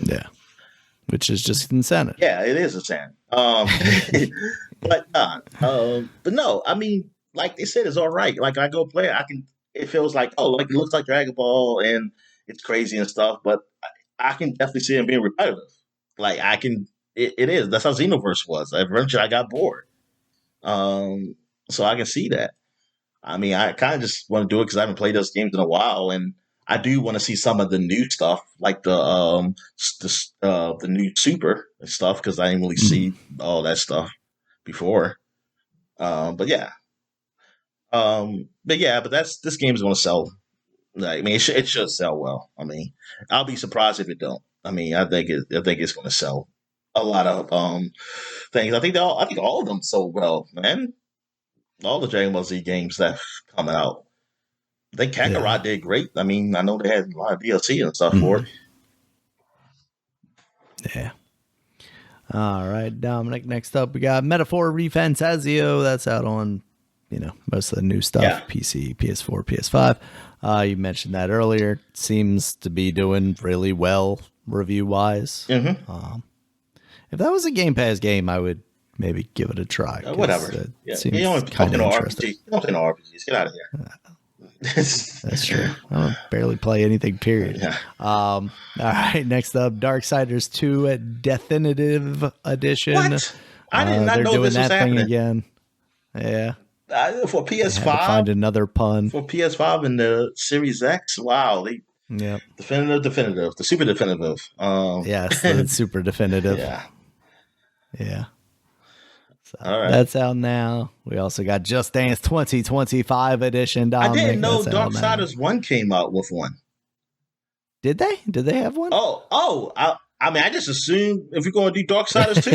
Yeah, which is just insanity. Yeah, it is insanity. But no, I mean, like they said, it's all right. Like I go play it, it feels like it looks like Dragon Ball and it's crazy and stuff, but I can definitely see it being repetitive. Like it is. That's how Xenoverse was. Eventually, I got bored. So I can see that. I mean, I kind of just want to do it because I haven't played those games in a while, and I do want to see some of the new stuff, like the new Super and stuff, because I didn't really see all that stuff before. But this game is going to sell. Like, I mean, it should sell well. I mean, I'll be surprised if it don't. I mean, I think it's going to sell a lot of things. I think all of them sold well, man. All the Dragon Ball Z games that come out. I think Kakarot did great. I mean, I know they had a lot of DLC and stuff for it. Yeah. All right, Dominic. Next up, we got Metaphor Refantazio. That's out on, most of the new stuff. Yeah. PC, PS4, PS5. You mentioned that earlier. Seems to be doing really well review-wise. Mm-hmm. If that was a Game Pass game, I would maybe give it a try. Whatever. Seems you don't kind of RPG. You don't play no RPGs. Get out of here. That's true. I don't barely play anything, period. Yeah. All right, next up, Darksiders 2 Definitive Edition. What? I did not they're know doing this was that thing happening. again. Yeah. For I had to PS5? find another pun. For PS5 and the Series X? Wow. Yep. Definitive. The super definitive. Yes, the super definitive. Yeah. Yeah. So all right. That's out now. We also got Just Dance 2025 edition. Dominic. I didn't know Darksiders 1 came out with one. Did they? Did they have one? Oh. I mean, I just assumed if you're going to do Darksiders 2,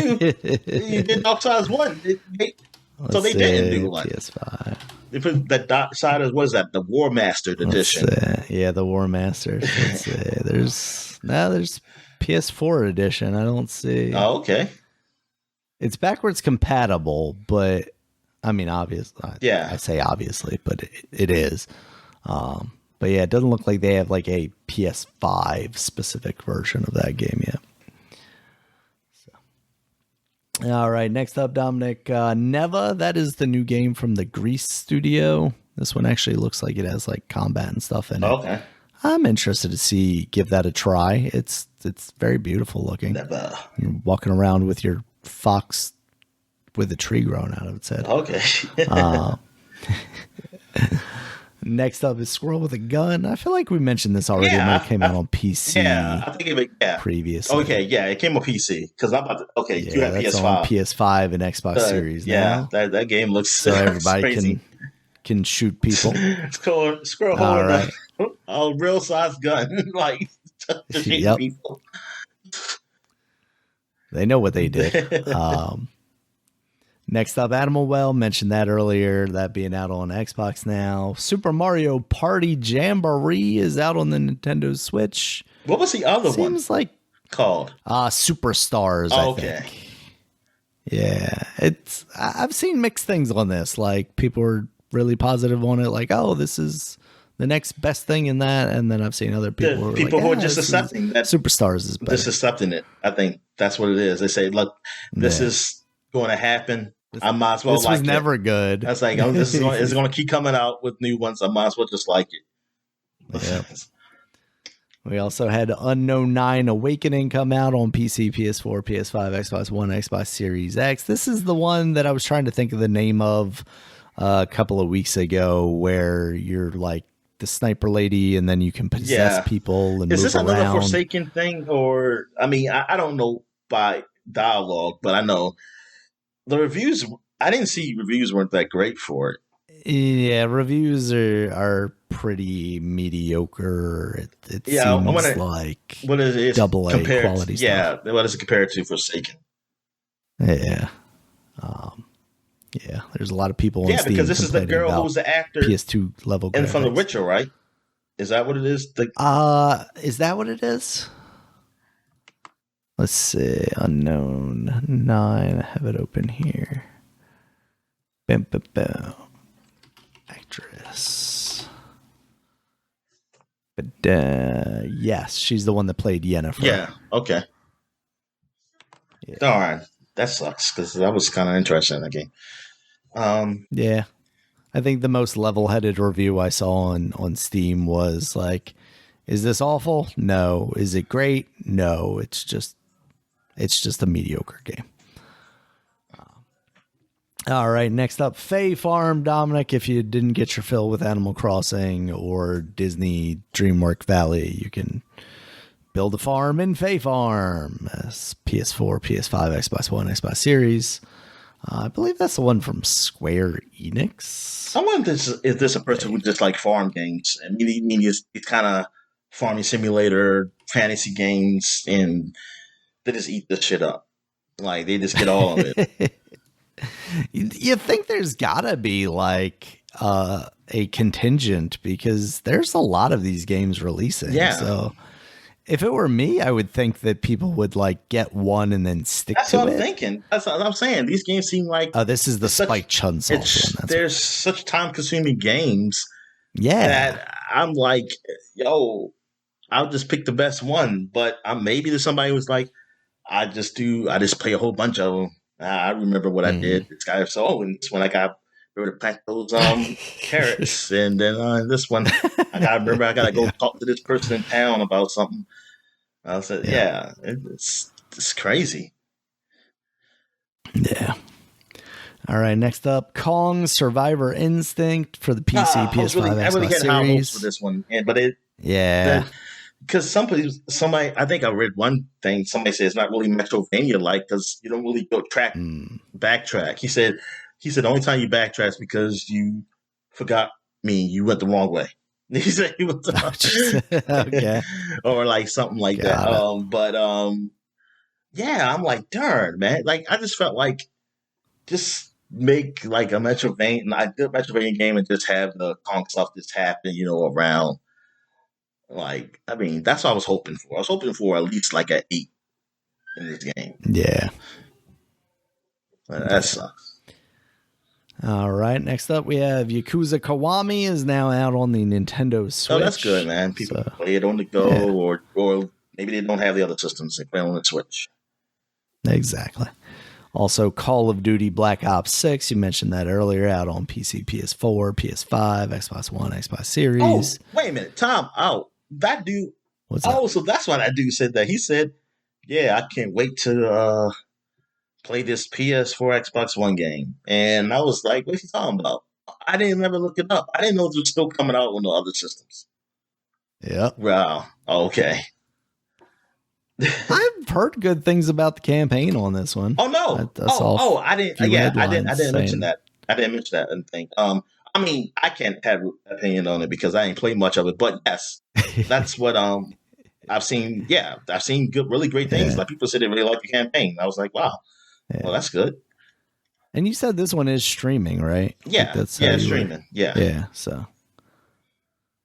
you did Darksiders 1. So they didn't do one. PS5. They put that Darksiders, what is that? The War Mastered edition. Yeah, the War Masters. Let's see. There's PS4 edition. I don't see. Oh, okay. It's backwards compatible, but I mean, obviously. Yeah. I say obviously, but it is. But yeah, it doesn't look like they have like a PS5 specific version of that game yet. So. All right, next up, Dominic. Neva, that is the new game from the Greece studio. This one actually looks like it has like combat and stuff in it. Okay. I'm interested to give that a try. It's very beautiful looking. Neva. You're walking around with your fox with a tree growing out of its head. Okay. Next up is Squirrel with a Gun. I feel like we mentioned this already. It might have came out on PC. Yeah, I think previously. Okay, yeah, it came on PC because I'm about to. Okay, Yeah, you have that's PS5. on PS5 and Xbox Series now. Yeah, that game looks so everybody crazy. can shoot people. Squirrel holding a real size gun, like to shoot people. They know what they did. Next up, Animal Well, mentioned that earlier, that being out on Xbox now. Super Mario Party Jamboree is out on the Nintendo Switch. What was the other one? Seems like called Superstars, I think. Yeah, I've seen mixed things on this. Like, people are really positive on it, like, oh, this is the next best thing in that. And then I've seen other people who are just accepting that Superstars is better. Just accepting it. I think that's what it is. They say, look, this is going to happen. I might as well this was never good. That's like, oh, this is going to keep coming out with new ones. I might as well just like it. Yeah. We also had Unknown 9 Awakening come out on PC, PS4, PS5, Xbox One, Xbox Series X. This is the one that I was trying to think of the name of a couple of weeks ago, where you're like the sniper lady and then you can possess people and move around. Is this another Forsaken thing? Or, I mean, I don't know by dialogue, but I know the reviews, I didn't see reviews weren't that great for it. Yeah, reviews are pretty mediocre. It seems like what is it? Double A quality stuff. Yeah, what is it compared to Forsaken? Yeah. Yeah, there's a lot of people on Steam because this is the girl who's the actor PS2 level and from The Witcher, right? Is that what it is? Is that what it is? Let's see. Unknown 9. I have it open here. Bam, bam, bam. Actress. But yes, she's the one that played Yennefer. Yeah. Okay. Yeah. All right. That sucks because that was kind of interesting in the game. Yeah. I think the most level-headed review I saw on Steam was like, is this awful? No. Is it great? No. It's just a mediocre game. All right, next up, Fae Farm. Dominic, if you didn't get your fill with Animal Crossing or Disney DreamWorks Valley, you can build a farm in Fae Farm. PS4, PS5, Xbox One, Xbox Series. I believe that's the one from Square Enix. I wonder if this a person who just like farm games. I mean, it's kind of farming simulator, fantasy games, and they just eat this shit up. Like, they just get all of it. You think there's gotta be like a contingent, because there's a lot of these games releasing. Yeah. So if it were me, I would think that people would like get one and then stick to it. That's what I'm thinking. That's what I'm saying. These games seem like this is the Spike Chunsoft one. There's such time-consuming games. Yeah. That I'm like, yo, I'll just pick the best one. But maybe there's somebody who's like, I just play a whole bunch of them. I remember what I did. This guy and this one I got to plant those carrots, and then this one I gotta go talk to this person in town about something. I said, it's crazy. Yeah. All right, next up, Kong Survivor Instinct for the PC, PS5, Xbox had high hopes for this one, because somebody, I think I read one thing. Somebody said it's not really Metrovania like, because you don't really go backtrack. He said the only time you backtrack is because you forgot you went the wrong way. He said he went okay, or like something like that. I'm like, darn, man. Like, I just felt like just make like a Metrovania game and just have the Kong stuff just happen, around. Like, I mean, that's what I was hoping for. I was hoping for at least like an 8 in this game. Yeah. That sucks. All right. Next up, we have Yakuza Kiwami is now out on the Nintendo Switch. Oh, that's good, man. People play it on the go, or maybe they don't have the other systems. They play on the Switch. Exactly. Also, Call of Duty Black Ops 6. You mentioned that earlier, out on PC, PS4, PS5, Xbox One, Xbox Series. Oh, wait a minute. Tom, that dude. What's that? So that's why that dude said that. He said, yeah, I can't wait to play this PS4, Xbox One game. And I was like, what's he talking about? I didn't ever look it up. I didn't know it was still coming out on the other systems. Yep. Wow. Okay. I've heard good things about the campaign on this one. Oh no! I didn't. Yeah, I didn't mention that. I didn't mention that and think. I mean, I can't have an opinion on it because I ain't played much of it. But yes, that's what I've seen. Yeah, I've seen really great things. Like people said they really like the campaign. I was like, wow, well, that's good. And you said this one is streaming, right? Yeah, that's streaming. Yeah. So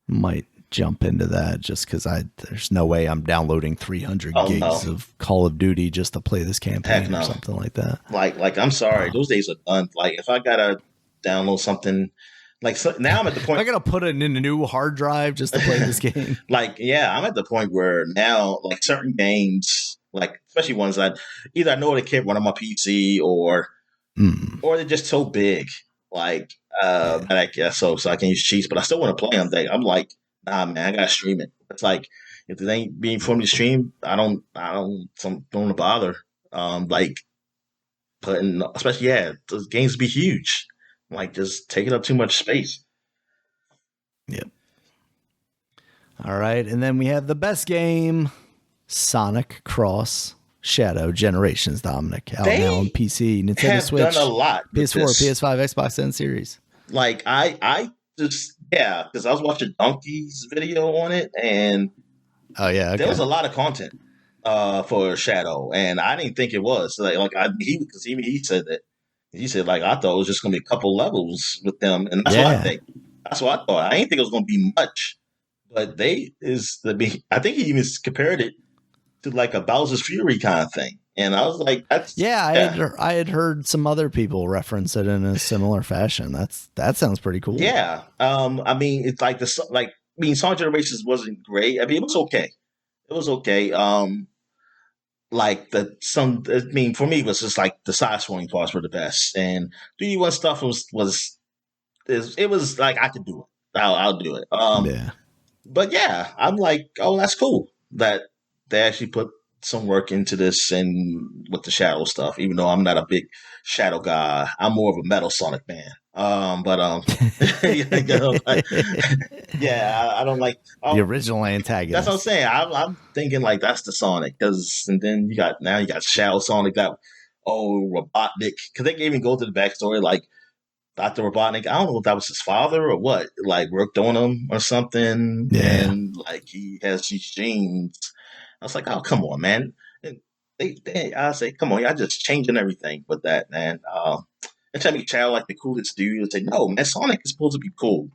might jump into that just because there's no way I'm downloading 300 gigs of Call of Duty just to play this campaign or something like that. Like I'm sorry, those days are done. Like if I gotta download something, like now I'm at the point I gotta put it in a new hard drive just to play this game. Like I'm at the point where now like certain games, like especially ones that either I know they can't run on my PC or they're just so big. Like that I guess so I can use cheats, but I still want to play them. I'm like, nah, man, I gotta stream it. It's like if it ain't being for me to stream, I don't want to bother. Like putting, especially those games be huge. Like just taking up too much space. Yep. All right, and then we have the best game, Sonic Cross Shadow Generations. Dominic out now on PC, Nintendo Switch, done a lot. PS4, PS5, Xbox N Series. Like I just because I was watching Donkey's video on it, and there was a lot of content for Shadow, and I didn't think it was he said that he said like I thought it was just gonna be a couple levels with them, and that's what I think. That's what I thought. I didn't think it was gonna be much, but I think he even compared it to like a Bowser's Fury kind of thing. And I was like, I had heard some other people reference it in a similar fashion. That sounds pretty cool. Yeah. I mean, it's like Sonic Generations wasn't great. I mean, it was okay. It was okay. For me, it was just like the side scrolling parts were the best, and 3D1 stuff was like I could do it. I'll do it. But yeah, I'm like, oh, that's cool that they actually put some work into this and with the Shadow stuff, even though I'm not a big Shadow guy. I'm more of a Metal Sonic man. I don't like the original antagonist. That's what I'm saying. I'm thinking like that's the Sonic, and then you got Shadow Sonic, that Robotnik, because they even go to the backstory like Dr. Robotnik. I don't know if that was his father or what, like worked on him or something, and like he has these genes. I was like, oh, come on, man. I say, come on, y'all just changing everything with that, man. And tell me Chad like the coolest dude. And say, no, man, Sonic is supposed to be cool.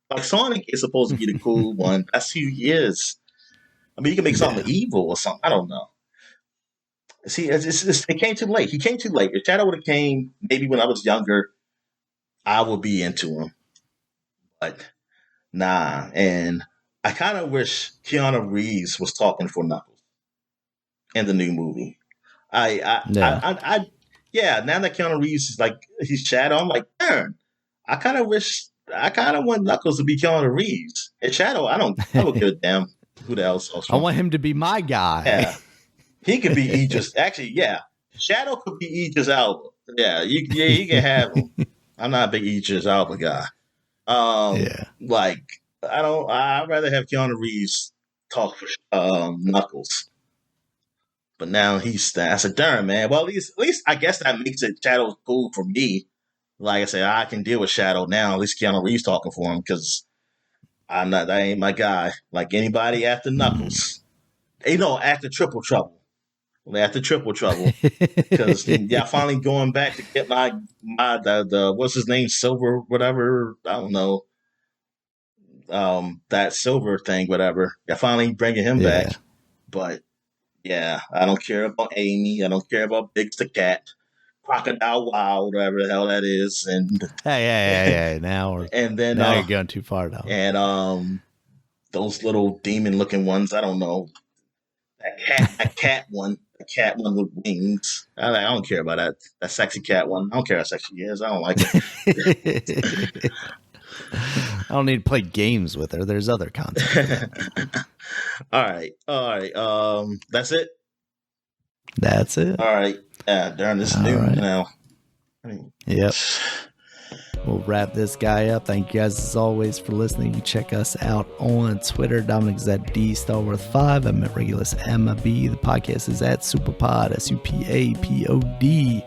Like Sonic is supposed to be the cool one. That's who he is. I mean, you can make something evil or something. I don't know. See, it came too late. He came too late. If Shadow would have came maybe when I was younger, I would be into him. But nah, and I kind of wish Keanu Reeves was talking for Knuckles in the new movie. Now that Keanu Reeves is like he's Shadow, I'm like, darn. I kind of want Knuckles to be Keanu Reeves. And Shadow, I don't give a damn who the else. I want him to be my guy. Yeah, he could be Idris. Actually, yeah, Shadow could be Idris Elba. Yeah, you can have him. I'm not a big Idris Elba guy. Like I'd rather have Keanu Reeves talk for Knuckles. But now I said, darn, man. Well, at least I guess that makes it Shadow cool for me. Like I said, I can deal with Shadow now. At least Keanu Reeves talking for him because that ain't my guy. Like anybody after Knuckles. After Triple Trouble. After Triple Trouble. Because finally going back to get my what's his name? Silver, whatever. I don't know. That silver thing, whatever. Finally bringing him back. But yeah, I don't care about Amy. I don't care about Biggs the Cat, Crocodile Wild, whatever the hell that is. And hey, now you're going too far now. And those little demon-looking ones. I don't know that cat one with wings. I don't care about that sexy cat one. I don't care how sexy she is. I don't like it. I don't need to play games with her. There's other content. All right. That's it. That's it. All right. Yeah, darn, this is new now. I mean, yep. We'll wrap this guy up. Thank you guys as always for listening. You check us out on Twitter. Dominic's at DStarworth5. I'm at Regulus MB. The podcast is at Superpod, SUPAPOD.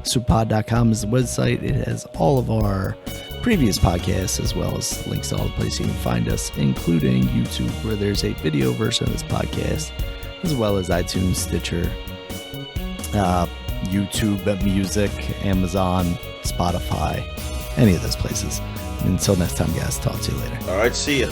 Superpod.com is the website. It has all of our previous podcasts as well as links to all the places you can find us, including YouTube, where there's a video version of this podcast, as well as iTunes, Stitcher, YouTube, Music, Amazon, Spotify, any of those places. Until next time, guys, talk to you later. All right, see ya.